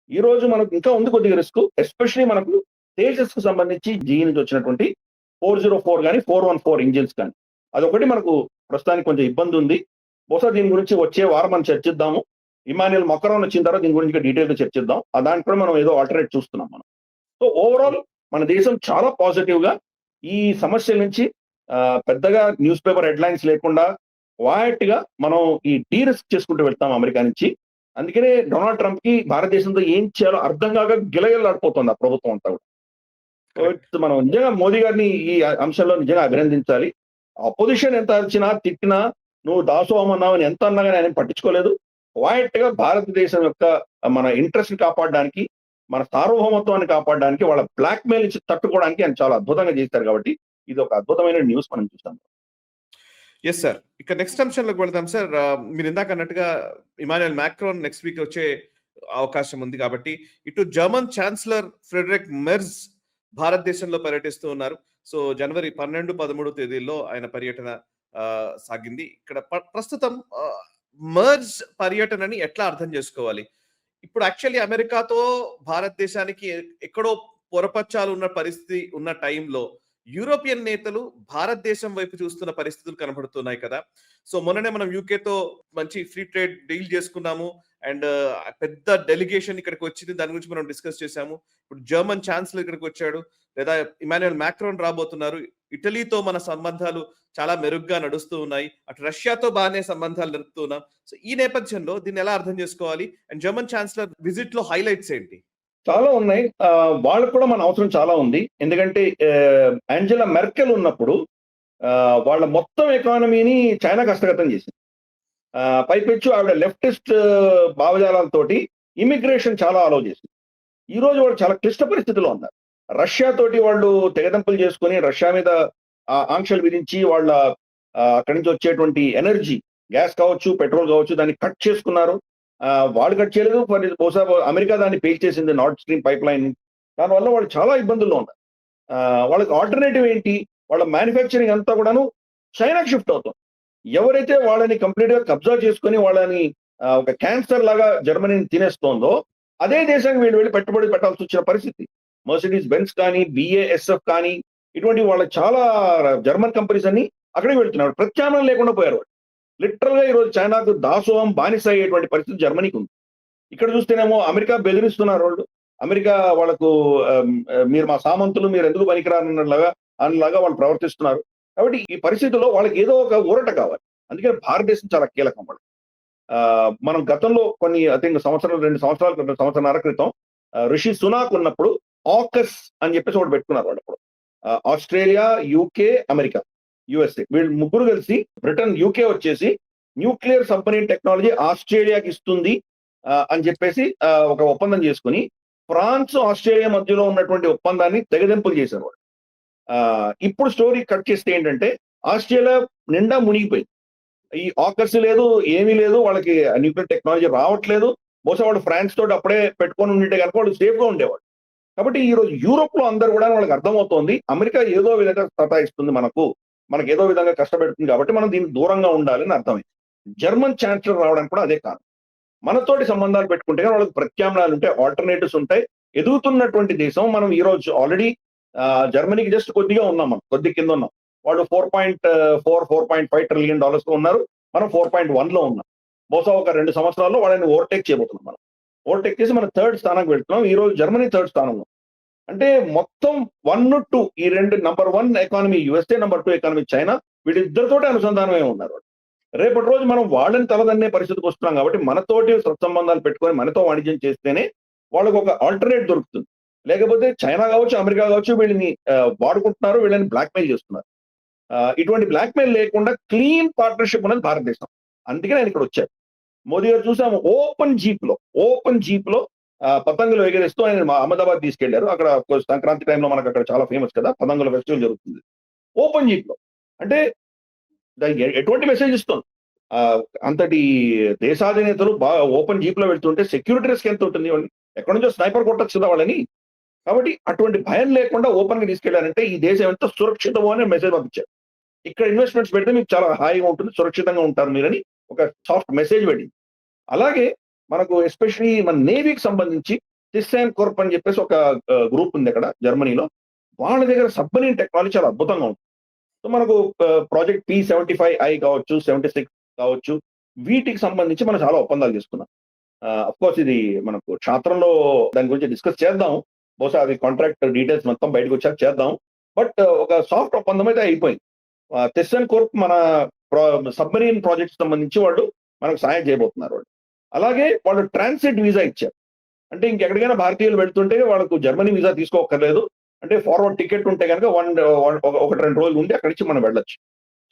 ఈ రోజు మనకు ఇంకా ఉంది కొద్దిగా రిస్క్. ఎస్పెషలీ మనకు తేజస్ కు సంబంధించి GE నుంచి వచ్చినటువంటి 404 కానీ 414 ఇంజిన్స్ కానీ అదొకటి మనకు ప్రస్తుతానికి కొంచెం ఇబ్బంది ఉంది. బహుశా దీని గురించి వచ్చే వారం మనం చర్చిద్దాము. ఇమాన్యుయల్ మక్రాన్ వచ్చిన తర్వాత దీని గురించి డీటెయిల్ గా చర్చిద్దాం. దానికి కూడా మనం ఏదో ఆల్టర్నేట్ చూస్తున్నాం మనం. సో ఓవరాల్ మన దేశం చాలా పాజిటివ్ గా ఈ సమస్యల నుంచి పెద్దగా న్యూస్ పేపర్ హెడ్లైన్స్ లేకుండా క్వైట్ గా మనం ఈ డీరిస్క్ చేసుకుంటూ వెళ్తాం అమెరికా నుంచి. అందుకనే డొనాల్డ్ ట్రంప్ కి భారతదేశంతో ఏం చేయాలో అర్థం కాక గిలగిల్లాడిపోతుంది ఆ ప్రభుత్వం అంతా కూడా. సో మనం నిజంగా మోదీ గారిని ఈ అంశంలో నిజంగా అభినందించాలి. అపోజిషన్ ఎంత అరిచినా తిట్టినా నువ్వు దాసోహం అన్నావు అని ఎంత అన్నా కానీ ఆయన పట్టించుకోలేదు. క్వైట్ గా భారతదేశం యొక్క మన ఇంట్రెస్ట్ కాపాడడానికి, మన సార్వభౌమత్వాన్ని కాపాడడానికి, వాళ్ళ బ్లాక్ మెయిల్ నుంచి తట్టుకోవడానికి ఆయన చాలా అద్భుతంగా చేశారు. కాబట్టి ఇది ఒక అద్భుతమైన న్యూస్ మనం చూస్తాం. Yes sir. ఇక నెక్స్ట్ అంశంలోకి వెళ్దాం సార్. మీరు ఇందాక అన్నట్టుగా ఇమాన్యుయల్ మాక్రోన్ నెక్స్ట్ వీక్ వచ్చే అవకాశం ఉంది కాబట్టి ఇటు జర్మన్ ఛాన్సలర్ ఫ్రెడరిక్ మెర్జ్ భారతదేశంలో పర్యటిస్తూ ఉన్నారు. సో జనవరి 12, 13 తేదీల్లో ఆయన పర్యటన సాగింది. ఇక్కడ ప్రస్తుతం మెర్జ్ పర్యటనని ఎట్లా అర్థం చేసుకోవాలి? ఇప్పుడు యాక్చువల్లీ అమెరికాతో భారతదేశానికి ఎక్కడో పొరపచ్చాలు ఉన్న పరిస్థితి ఉన్న టైంలో యూరోపియన్ నేతలు భారతదేశం వైపు చూస్తున్న పరిస్థితులు కనబడుతున్నాయి కదా. సో మొన్ననే మనం యూకేతో మంచి ఫ్రీ ట్రేడ్ డీల్ చేసుకున్నాము అండ్ పెద్ద డెలిగేషన్ ఇక్కడికి వచ్చింది. దాని గురించి మనం డిస్కస్ చేశాము. ఇప్పుడు జర్మన్ ఛాన్సలర్ ఇక్కడికి వచ్చాడు, లేదా ఇమాన్యుయల్ మాక్రోన్ రాబోతున్నారు. ఇటలీతో మన సంబంధాలు చాలా మెరుగ్గా నడుస్తూ ఉన్నాయి. అటు రష్యాతో బాగానే సంబంధాలు నడుపుతూ ఉన్నాం. సో ఈ నేపథ్యంలో దీన్ని ఎలా అర్థం చేసుకోవాలి? అండ్ జర్మన్ ఛాన్సలర్ విజిట్ లో హైలైట్స్ ఏంటి? చాలా ఉన్నాయి. వాళ్ళకు కూడా మన అవసరం చాలా ఉంది. ఎందుకంటే యాంజెలా మెర్కెల్ ఉన్నప్పుడు వాళ్ళ మొత్తం ఎకానమీని చైనాకి హస్తగతం చేసింది. పైపెచ్చు ఆవిడ లెఫ్టిస్ట్ భావజాలాలతోటి ఇమిగ్రేషన్ చాలా అలౌ చేసింది. ఈ రోజు వాళ్ళు చాలా క్లిష్ట పరిస్థితిలో ఉన్నారు. రష్యా తోటి వాళ్ళు తెగదంపులు చేసుకుని రష్యా మీద ఆంక్షలు విధించి వాళ్ళ అక్కడి నుంచి వచ్చేటువంటి ఎనర్జీ, గ్యాస్ కావచ్చు, పెట్రోల్ కావచ్చు, దాన్ని కట్ చేసుకున్నారు. వాళ్ళు కట్ చేయలేదు, బహుశా అమెరికా దాన్ని పే చేసింది నార్డ్ స్ట్రీమ్ పైప్ లైన్. దానివల్ల వాళ్ళు చాలా ఇబ్బందుల్లో ఉన్నారు. వాళ్ళకి ఆల్టర్నేటివ్ ఏంటి? వాళ్ళ మ్యానుఫ్యాక్చరింగ్ అంతా కూడాను చైనాకి షిఫ్ట్ అవుతుంది. ఎవరైతే వాళ్ళని కంప్లీట్ గా కబ్జా చేసుకుని వాళ్ళని ఒక క్యాన్సర్ లాగా జర్మనీని తినేస్తోందో అదే దేశానికి వీళ్ళు వెళ్ళి పెట్టుబడి పెట్టాల్సి వచ్చిన పరిస్థితి. మర్సిడీస్ బెన్స్ కానీ, BASF కానీ, ఇటువంటి వాళ్ళ చాలా జర్మన్ కంపెనీస్ అన్ని అక్కడికి వెళ్తున్నారు. ప్రత్యామ్నాయం లేకుండా పోయారు. లిటరల్ గా ఈరోజు చైనాకు దాసోహం బానిస అయ్యేటువంటి పరిస్థితి జర్మనీకి ఉంది. ఇక్కడ చూస్తేనేమో అమెరికా బెదిరిస్తున్నారు వాళ్ళు. అమెరికా వాళ్ళకు మీరు మా సామంతులు, మీరు ఎందుకు పనికిరానలాగా వాళ్ళు ప్రవర్తిస్తున్నారు. కాబట్టి ఈ పరిస్థితుల్లో వాళ్ళకి ఏదో ఒక ఊరట కావాలి. అందుకని భారతదేశం చాలా కీలకం వాళ్ళు. మనం గతంలో కొన్ని సంవత్సరాలు 2 సంవత్సరాల సంవత్సరాల క్రితం రిషి సునాక్ ఉన్నప్పుడు ఆకస్ అని చెప్పేసి ఒకటి పెట్టుకున్నారు వాళ్ళు. అప్పుడు ఆస్ట్రేలియా, UK, అమెరికా, USA వీళ్ళు ముగ్గురు కలిసి బ్రిటన్, UK వచ్చేసి న్యూక్లియర్ సబ్మరీన్ టెక్నాలజీ ఆస్ట్రేలియాకి ఇస్తుంది అని చెప్పేసి ఒక ఒప్పందం చేసుకుని ఫ్రాన్స్, ఆస్ట్రేలియా మధ్యలో ఉన్నటువంటి ఒప్పందాన్ని తెగదెంపులు చేశారు వాళ్ళు. ఇప్పుడు స్టోరీ కట్ చేస్తే ఏంటంటే ఆస్ట్రేలియా నిండా మునిగిపోయింది. ఈ ఆకర్స్ లేదు, ఏమీ లేదు, వాళ్ళకి న్యూక్లియర్ టెక్నాలజీ రావట్లేదు. బహుశా వాళ్ళు ఫ్రాన్స్ తోటి అప్పుడే పెట్టుకొని ఉంటే కనుక వాళ్ళు సేఫ్ గా ఉండేవాళ్ళు. కాబట్టి ఈ రోజు యూరోప్ లో అందరు కూడా వాళ్ళకి అర్థమవుతోంది అమెరికా ఏదో విధంగా సతాయిస్తుంది, మనకు ఏదో విధంగా కష్టపెడుతుంది, కాబట్టి మనం దీనికి దూరంగా ఉండాలని అర్థమైంది. జర్మన్ ఛాన్సలర్ రావడానికి కూడా అదే కారణం. మనతోటి సంబంధాలు పెట్టుకుంటే వాళ్ళకి ప్రత్యామ్నాయాలు ఉంటాయి, ఆల్టర్నేటివ్స్ ఉంటాయి. ఎదుగుతున్నటువంటి దేశం మనం ఈ రోజు ఆల్రెడీ జర్మనీకి జస్ట్ కొద్దిగా ఉన్నాం, మనం కొద్ది కింద ఉన్నాం. వాళ్ళు 4.5 ట్రిలియన్ డాలర్స్ ఉన్నారు, మనం 4.1 లో ఉన్నాం. బహుశా ఒక 2 సంవత్సరాల్లో వాళ్ళని ఓవర్టేక్ చేయబోతున్నాం. మనం ఓవర్టేక్ చేసి మనం 3rd స్థానానికి వెళ్తున్నాం. ఈ రోజు జర్మనీ 3rd స్థానంలో. అంటే మొత్తం 1, 2 ఈ రెండు number 1 economy USA, number 2 economy China, వీళ్ళిద్దరితోటి అనుసంధానమే ఉన్నారు. రేపటి రోజు మనం వాళ్ళని తలదన్నే పరిస్థితికి వస్తున్నాం. కాబట్టి మనతోటి సత్సంబంధాలు పెట్టుకొని మనతో వాణిజ్యం చేస్తేనే వాళ్ళకు ఒక ఆల్టర్నేట్ దొరుకుతుంది. లేకపోతే చైనా కావచ్చు, అమెరికా కావచ్చు, వీళ్ళని వాడుకుంటున్నారు, వీళ్ళని బ్లాక్మెయిల్ చేస్తున్నారు. ఇటువంటి బ్లాక్మెయిల్ లేకుండా క్లీన్ పార్ట్నర్షిప్ ఉన్నది భారతదేశం. అందుకే నేను ఇక్కడ వచ్చాను. మోదీ గారు చూసాము ఓపెన్ జీప్ లో పతంగులు ఎగరేస్తూ ఆయన అహ్మదాబాద్ తీసుకెళ్లారు. అక్కడ సంక్రాంతి టైంలో మనకు అక్కడ చాలా ఫేమస్ కదా, పతంగుల ఫెస్టివల్ జరుగుతుంది ఓపెన్ జీప్ లో. అంటే ఎటువంటి మెసేజ్ ఇస్తుంది? అంతటి దేశాధినేతలు బాగా ఓపెన్ జీప్ లో వెళ్తుంటే సెక్యూరిటీ రిస్క్ ఎంత ఉంటుంది? వాళ్ళని ఎక్కడి నుంచో స్నైపర్ కొట్టచ్చు కదా వాళ్ళని. కాబట్టి అటువంటి భయం లేకుండా ఓపెన్ గా తీసుకెళ్లారంటే ఈ దేశం ఎంత సురక్షితమో అనే మెసేజ్ పంపించారు. ఇక్కడ ఇన్వెస్ట్మెంట్స్ పెడితే మీకు చాలా హాయిగా ఉంటుంది, సురక్షితంగా ఉంటారు మీరని ఒక సాఫ్ట్ మెసేజ్ పెట్టింది. అలాగే మనకు ఎస్పెషలీ మన నేవీకి సంబంధించి టిస్సాన్ కార్ప్ అని చెప్పేసి ఒక గ్రూప్ ఉంది అక్కడ జర్మనీలో. వాళ్ళ దగ్గర సబ్మరీన్ టెక్నాలజీ చాలా అద్భుతంగా ఉంటుంది. సో మనకు ప్రాజెక్ట్ P-75I కావచ్చు, 76 కావచ్చు, వీటికి సంబంధించి మనం చాలా ఒప్పందాలు చేసుకున్నాం. అఫ్ కోర్స్ ఇది మనకు క్షేత్రంలో దాని గురించి డిస్కస్ చేద్దాం. బహుశా అది కాంట్రాక్ట్ డీటెయిల్స్ మొత్తం బయటకు వచ్చాక చేద్దాం. బట్ ఒక సాఫ్ట్ ఒప్పందం అయితే అయిపోయింది. తెస్సన్ కోర్ప్ మన సబ్‌మరీన్ ప్రాజెక్ట్ సంబంధించి వాళ్ళు మనకు సహాయం చేయబోతున్నారు వాళ్ళు. అలాగే వాళ్ళు ట్రాన్సిట్ వీసా ఇచ్చారు. అంటే ఇంకెక్కడికైనా భారతీయులు వెళ్తుంటే వాళ్ళకు జర్మనీ వీసా తీసుకోక్కర్లేదు. అంటే ఫార్వర్డ్ టికెట్ ఉంటే గనక 1, 2 రోజులు ఉండి అక్కడి నుంచి మనం వెళ్ళొచ్చు.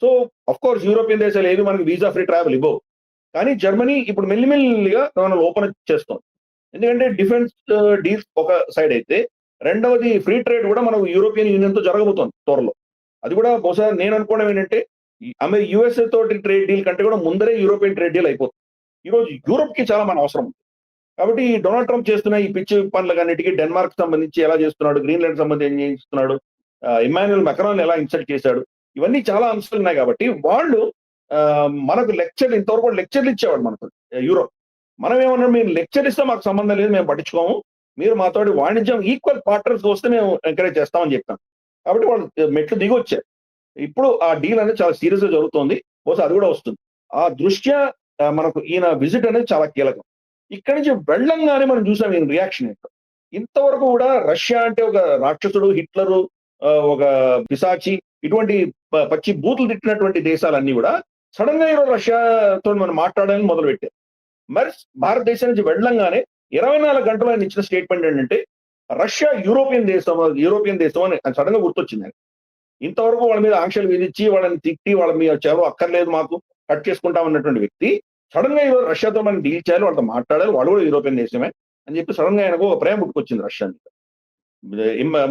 సో ఆఫ్‌కోర్స్ యూరోపియన్ దేశాలు ఏవి మనకు వీసా ఫ్రీ ట్రావెల్ ఇవ్వవు. కానీ జర్మనీ ఇప్పుడు మెల్లిమెల్లిగా మనల్ని ఓపెన్ చేస్తోంది. ఎందుకంటే డిఫెన్స్ డీల్స్ ఒక సైడ్ అయితే, రెండవది ఫ్రీ ట్రేడ్ కూడా మనకు యూరోపియన్ యూనియన్‌తో జరగబోతోంది త్వరలో. అది కూడా బహుశా నేను అనుకోవడం ఏంటంటే, యూఎస్ఏ తోటి ట్రేడ్ డీల్ కంటే కూడా ముందరే యూరోపియన్ ట్రేడ్ డీల్ అయిపోతుంది. ఈరోజు యూరోప్‌కి చాలా మన అవసరం ఉంది. కాబట్టి ఈ డొనాల్డ్ ట్రంప్ చేస్తున్న ఈ పిచ్చి పనులకన్నిటికి డెన్మార్క్ సంబంధించి ఎలా చేస్తున్నాడు, గ్రీన్లాండ్ సంబంధించి ఏం చేస్తున్నాడు, ఇమ్మాన్యుయల్ మెక్రాన్ ఎలా ఇన్సల్ట్ చేశాడు, ఇవన్నీ చాలా అంశాలు ఉన్నాయి కాబట్టి వాళ్ళు మనకు లెక్చర్ ఇంతవరకు లెక్చర్లు ఇచ్చేవాడు మనకు యూరోప్. మనం ఏమన్నా మీరు లెక్చర్ ఇస్తే మాకు సంబంధం లేదు, మేము పట్టించుకోము, మీరు మాతోటి వాణిజ్యం ఈక్వల్ పార్ట్నర్స్ వస్తే మేము ఎంకరేజ్ చేస్తామని చెప్పాం. కాబట్టి వాళ్ళు మెట్లు దిగి వచ్చారు. ఇప్పుడు ఆ డీల్ అనేది చాలా సీరియస్ గా జరుగుతోంది. బహుశా అది కూడా వస్తుంది. ఆ దృష్ట్యా మనకు ఈయన విజిట్ అనేది చాలా కీలకం. ఇక్కడి నుంచి వెళ్ళంగానే మనం చూసాం ఈయన రియాక్షన్ ఏంటో. ఇంతవరకు కూడా రష్యా అంటే ఒక రాక్షసుడు, హిట్లరు, ఒక పిశాచి, ఇటువంటి పచ్చి బూతులు తిట్టినటువంటి దేశాలన్నీ కూడా సడన్ గా ఈరోజు రష్యాతో మనం మాట్లాడాలని మొదలు పెట్టారు. మరి భారతదేశం నుంచి వెళ్ళంగానే 24 గంటలు ఆయన ఇచ్చిన స్టేట్మెంట్ ఏంటంటే రష్యా యూరోపియన్ దేశం అని సడన్ గా గుర్తొచ్చింది. ఇంతవరకు వాళ్ళ మీద ఆంక్షలు విధించి వాళ్ళని తిట్టి వాళ్ళ మీద చెరవ అక్కర్లేదు మాకు కట్ చేసుకుంటాం అన్నటువంటి వ్యక్తి సడన్ గా ఈరోజు రష్యాతో మనం డీల్ చేయాలి, వాళ్ళతో మాట్లాడాలి, వాళ్ళు కూడా యూరోపియన్ దేశమే అని చెప్పి సడన్ గా ఆయనకు ఒక ప్రేమ పుట్టుకొచ్చింది రష్యా మీద.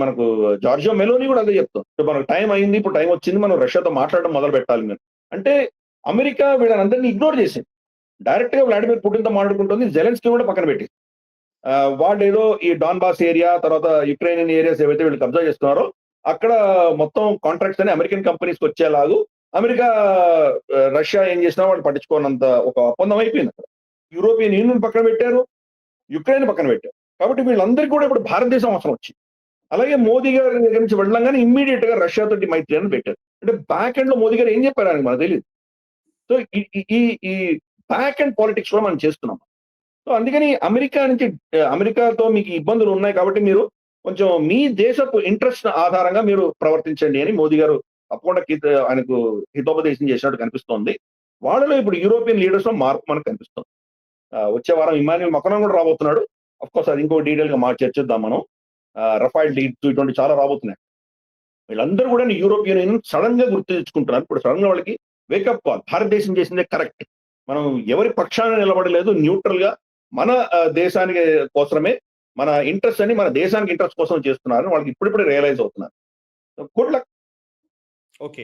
మనకు జార్జియో మెలోని కూడా అదే చెప్తాం, మనకు టైం అయింది, ఇప్పుడు టైం వచ్చింది, మనం రష్యాతో మాట్లాడడం మొదలు పెట్టాలి మేము అంటే. అమెరికా వీళ్ళందరినీ ఇగ్నోర్ చేసింది. డైరెక్ట్ గా వ్లాడిమిర్ పుటిన్ తో మాట్లాడుకుంటుంది, జెలెన్స్కీ కూడా పక్కన పెట్టి వాళ్ళు ఏదో ఈ డాన్బాస్ ఏరియా తర్వాత యుక్రెయిన్ ఏరియాస్ ఏవైతే వీళ్ళు కబ్జా చేస్తున్నారో అక్కడ మొత్తం కాంట్రాక్ట్స్ అని అమెరికన్ కంపెనీస్కి వచ్చేలాగు అమెరికా రష్యా ఏం చేసినా వాళ్ళు పట్టించుకోనంత ఒక ఒప్పందం అయిపోయింది. అక్కడ యూరోపియన్ యూనియన్ పక్కన పెట్టారు, యుక్రెయిన్ పక్కన పెట్టారు. కాబట్టి వీళ్ళందరికీ కూడా ఇప్పుడు భారతదేశం అవసరం వచ్చింది. అలాగే మోదీ గారి దగ్గర నుంచి వెళ్ళంగానే ఇమ్మీడియట్ గా రష్యా తోటి మైత్రి అని పెట్టారు. అంటే బ్యాక్ ఎండ్ లో మోదీ గారు ఏం చెప్పారు అని మనకు తెలియదు. సో ఈ బ్యాక్ ఎండ్ పాలిటిక్స్ కూడా మనం చేస్తున్నాం. సో అందుకని అమెరికాతో మీకు ఇబ్బందులు ఉన్నాయి కాబట్టి మీరు కొంచెం మీ దేశపు ఇంట్రెస్ట్ ఆధారంగా మీరు ప్రవర్తించండి అని మోదీ గారు తప్పకుండా ఆయనకు హితోపదేశం చేసినట్టు కనిపిస్తోంది. వాళ్ళలో ఇప్పుడు యూరోపియన్ లీడర్స్ లో మార్పు మనకు కనిపిస్తుంది. వచ్చే వారం ఇమ్మాన్యుయల్ మక్రాన్ కూడా రాబోతున్నాడు. అఫ్కోర్స్ అది ఇంకో డీటెయిల్ గా చర్చిద్దాం మనం. రఫైల్ డీల్స్ ఇటువంటి చాలా రాబోతున్నాయి. వీళ్ళందరూ కూడా యూరోపియన్ యూనియన్ సడన్ గా గుర్తు తెచ్చుకుంటున్నారు. ఇప్పుడు సడన్ గా వాళ్ళకి వేకప్ కాల్, భారతదేశం చేసిందే కరెక్ట్, మనం ఎవరి పక్షాన నిలబడలేదు, న్యూట్రల్ గా మన దేశానికి కోసమే, మన ఇంట్రెస్ట్ అని మన దేశానికి ఇంట్రెస్ట్ కోసం చేస్తున్నారు, వాళ్ళకి ఇప్పుడిప్పుడే రియలైజ్ అవుతున్నారు. Good luck. ఓకే,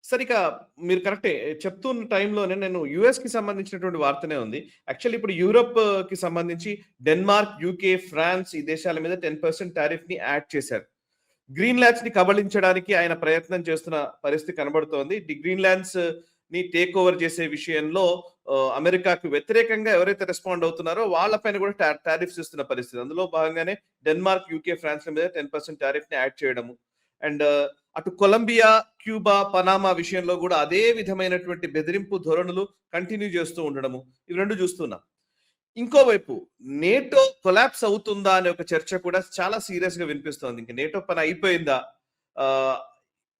సరిగా మీరు కరెక్టే చెప్తున్న టైంలోనే నేను యుఎస్ కి సంబంధించినటువంటి వార్తనే ఉంది. యాక్చువల్లీ ఇప్పుడు యూరోప్ కి సంబంధించి డెన్మార్క్, యూకే, ఫ్రాన్స్ ఈ దేశాల మీద 10% టారిఫ్ ని యాడ్ చేశారు. గ్రీన్ ల్యాండ్స్ ని కబళించడానికి ఆయన ప్రయత్నం చేస్తున్న పరిస్థితి కనబడుతోంది. ది గ్రీన్ ల్యాండ్స్ ని టేక్ ఓవర్ చేసే విషయంలో అమెరికాకు వ్యతిరేకంగా ఎవరైతే రెస్పాండ్ అవుతున్నారో వాళ్ళపైన కూడా టారిఫ్స్ ఇస్తున్న పరిస్థితి. అందులో భాగంగానే డెన్మార్క్, యూకే, ఫ్రాన్స్ మీద 10% టారిఫ్ ని యాడ్ చేయడము. అండ్ అటు కొలంబియా, క్యూబా, పనామా విషయంలో కూడా అదే విధమైనటువంటి బెదిరింపు ధోరణులు కంటిన్యూ చేస్తూ ఉండడము, ఇవి రెండు చూస్తున్నాం. ఇంకోవైపు నేటో కొలాప్స్ అవుతుందా అనే ఒక చర్చ కూడా చాలా సీరియస్ గా వినిపిస్తోంది. ఇంక నేటో పని అయిపోయిందా,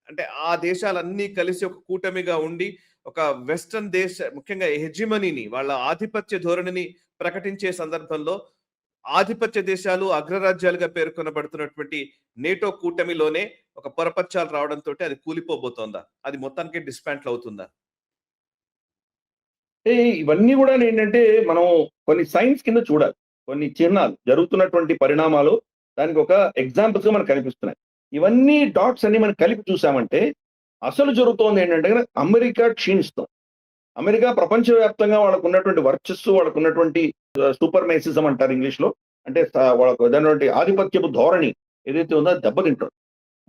అంటే ఆ దేశాలన్నీ కలిసి ఒక కూటమిగా ఉండి ఒక వెస్టర్న్ దేశ ముఖ్యంగా హెజిమనీని, వాళ్ళ ఆధిపత్య ధోరణిని ప్రకటించే సందర్భంలో ఆధిపత్య దేశాలు అగ్రరాజ్యాలుగా పేర్కొనబడుతున్నటువంటి నేటో కూటమిలోనే ఒక పొరపచ్చాలు రావడంతో అది కూలిపోబోతోందా, అది మొత్తానికి డిస్పాంట్లు అవుతుందా? ఇవన్నీ కూడా ఏంటంటే మనం కొన్ని సైన్స్ కింద చూడాలి. కొన్ని చిహ్నాలు జరుగుతున్నటువంటి పరిణామాలు దానికి ఒక ఎగ్జాంపుల్స్ గా మనకు కనిపిస్తున్నాయి. ఇవన్నీ డాట్స్ అన్ని మనం కలిపి చూసామంటే అసలు జరుగుతోంది ఏంటంటే అమెరికా క్షీణిస్తాం. అమెరికా ప్రపంచవ్యాప్తంగా వాళ్ళకు ఉన్నటువంటి వర్చస్సు, వాళ్ళకు ఉన్నటువంటి సూపర్ మేసిజం అంటారు ఇంగ్లీష్ లో, అంటే వాళ్ళకు ఏదైనటువంటి ఆధిపత్యపు ధోరణి ఏదైతే ఉందో దెబ్బతింటారు.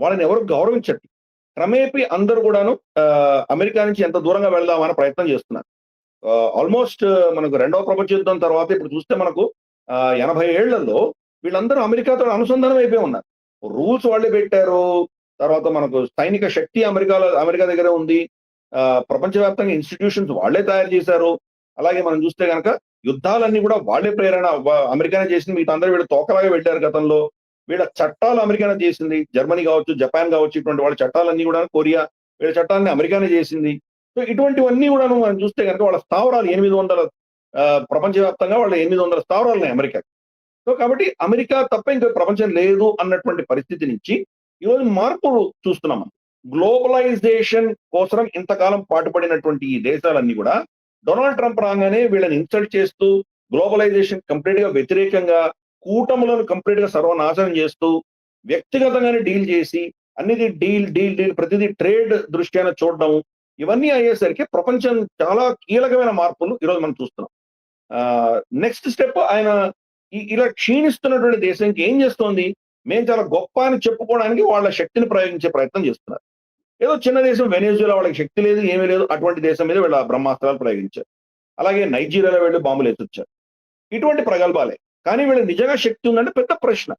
వాళ్ళని ఎవరు గౌరవించట్టు. క్రమేపీ అందరూ కూడాను అమెరికా నుంచి ఎంత దూరంగా వెళ్దామని ప్రయత్నం చేస్తున్నారు. ఆల్మోస్ట్ మనకు రెండవ ప్రపంచ యుద్ధం తర్వాత ఇప్పుడు చూస్తే మనకు 80 ఏళ్లలో వీళ్ళందరూ అమెరికాతో అనుసంధానం అయిపోయి ఉన్నారు. రూల్స్ వాళ్ళే పెట్టారు. తర్వాత మనకు సైనిక శక్తి అమెరికా దగ్గర ఉంది. ప్రపంచవ్యాప్తంగా ఇన్స్టిట్యూషన్స్ వాళ్లే తయారు చేశారు. అలాగే మనం చూస్తే కనుక యుద్ధాలన్నీ కూడా వాళ్లే ప్రేరణ, అమెరికానే చేసింది. మిగతా అందరూ వీళ్ళు తోకలాగా వెళ్ళారు గతంలో. వీళ్ళ చట్టాలు అమెరికానే చేసింది. జర్మనీ కావచ్చు, జపాన్ కావచ్చు, ఇటువంటి వాళ్ళ చట్టాలన్నీ కూడా కొరియా వీళ్ళ చట్టాలని అమెరికానే చేసింది. సో ఇటువంటివన్నీ కూడాను మనం చూస్తే కనుక వాళ్ళ స్థావరాలు 800 ప్రపంచవ్యాప్తంగా వాళ్ళ 800 స్థావరాలు ఉన్నాయి అమెరికా. సో కాబట్టి అమెరికా తప్ప ఇంకా ప్రపంచం లేదు అన్నటువంటి పరిస్థితి నుంచి ఈరోజు మార్పులు చూస్తున్నాం మనం. గ్లోబలైజేషన్ కోసం ఇంతకాలం పాటుపడినటువంటి ఈ దేశాలన్నీ కూడా డొనాల్డ్ ట్రంప్ రాగానే వీళ్ళని ఇన్సల్ట్ చేస్తూ గ్లోబలైజేషన్ కంప్లీట్ గా వ్యతిరేకంగా కూటములను కంప్లీట్ గా సర్వనాశనం చేస్తూ వ్యక్తిగతంగానే డీల్ చేసి అన్నిది డీల్ డీల్ డీల్ ప్రతిదీ ట్రేడ్ దృష్ట్యాన చూడడం ఇవన్నీ అయ్యేసరికి ప్రపంచం చాలా కీలకమైన మార్పులు ఈరోజు మనం చూస్తున్నాం. నెక్స్ట్ స్టెప్ ఆయన ఇలా క్షీణిస్తున్నటువంటి దేశానికి ఏం చేస్తోంది, మేము చాలా గొప్ప అని చెప్పుకోవడానికి వాళ్ళ శక్తిని ప్రయోగించే ప్రయత్నం చేస్తున్నారు. ఏదో చిన్న దేశం వెనెజులా వాళ్ళకి శక్తి లేదు, ఏమీ లేదు, అటువంటి దేశం మీద వీళ్ళ బ్రహ్మాస్త్రాలు ప్రయోగించారు. అలాగే నైజీరియాలో వెళ్ళి బాంబులు ఎత్తుచ్చారు. ఇటువంటి ప్రగల్భాలే. కానీ వీళ్ళకి నిజంగా శక్తి ఉందంటే పెద్ద ప్రశ్న.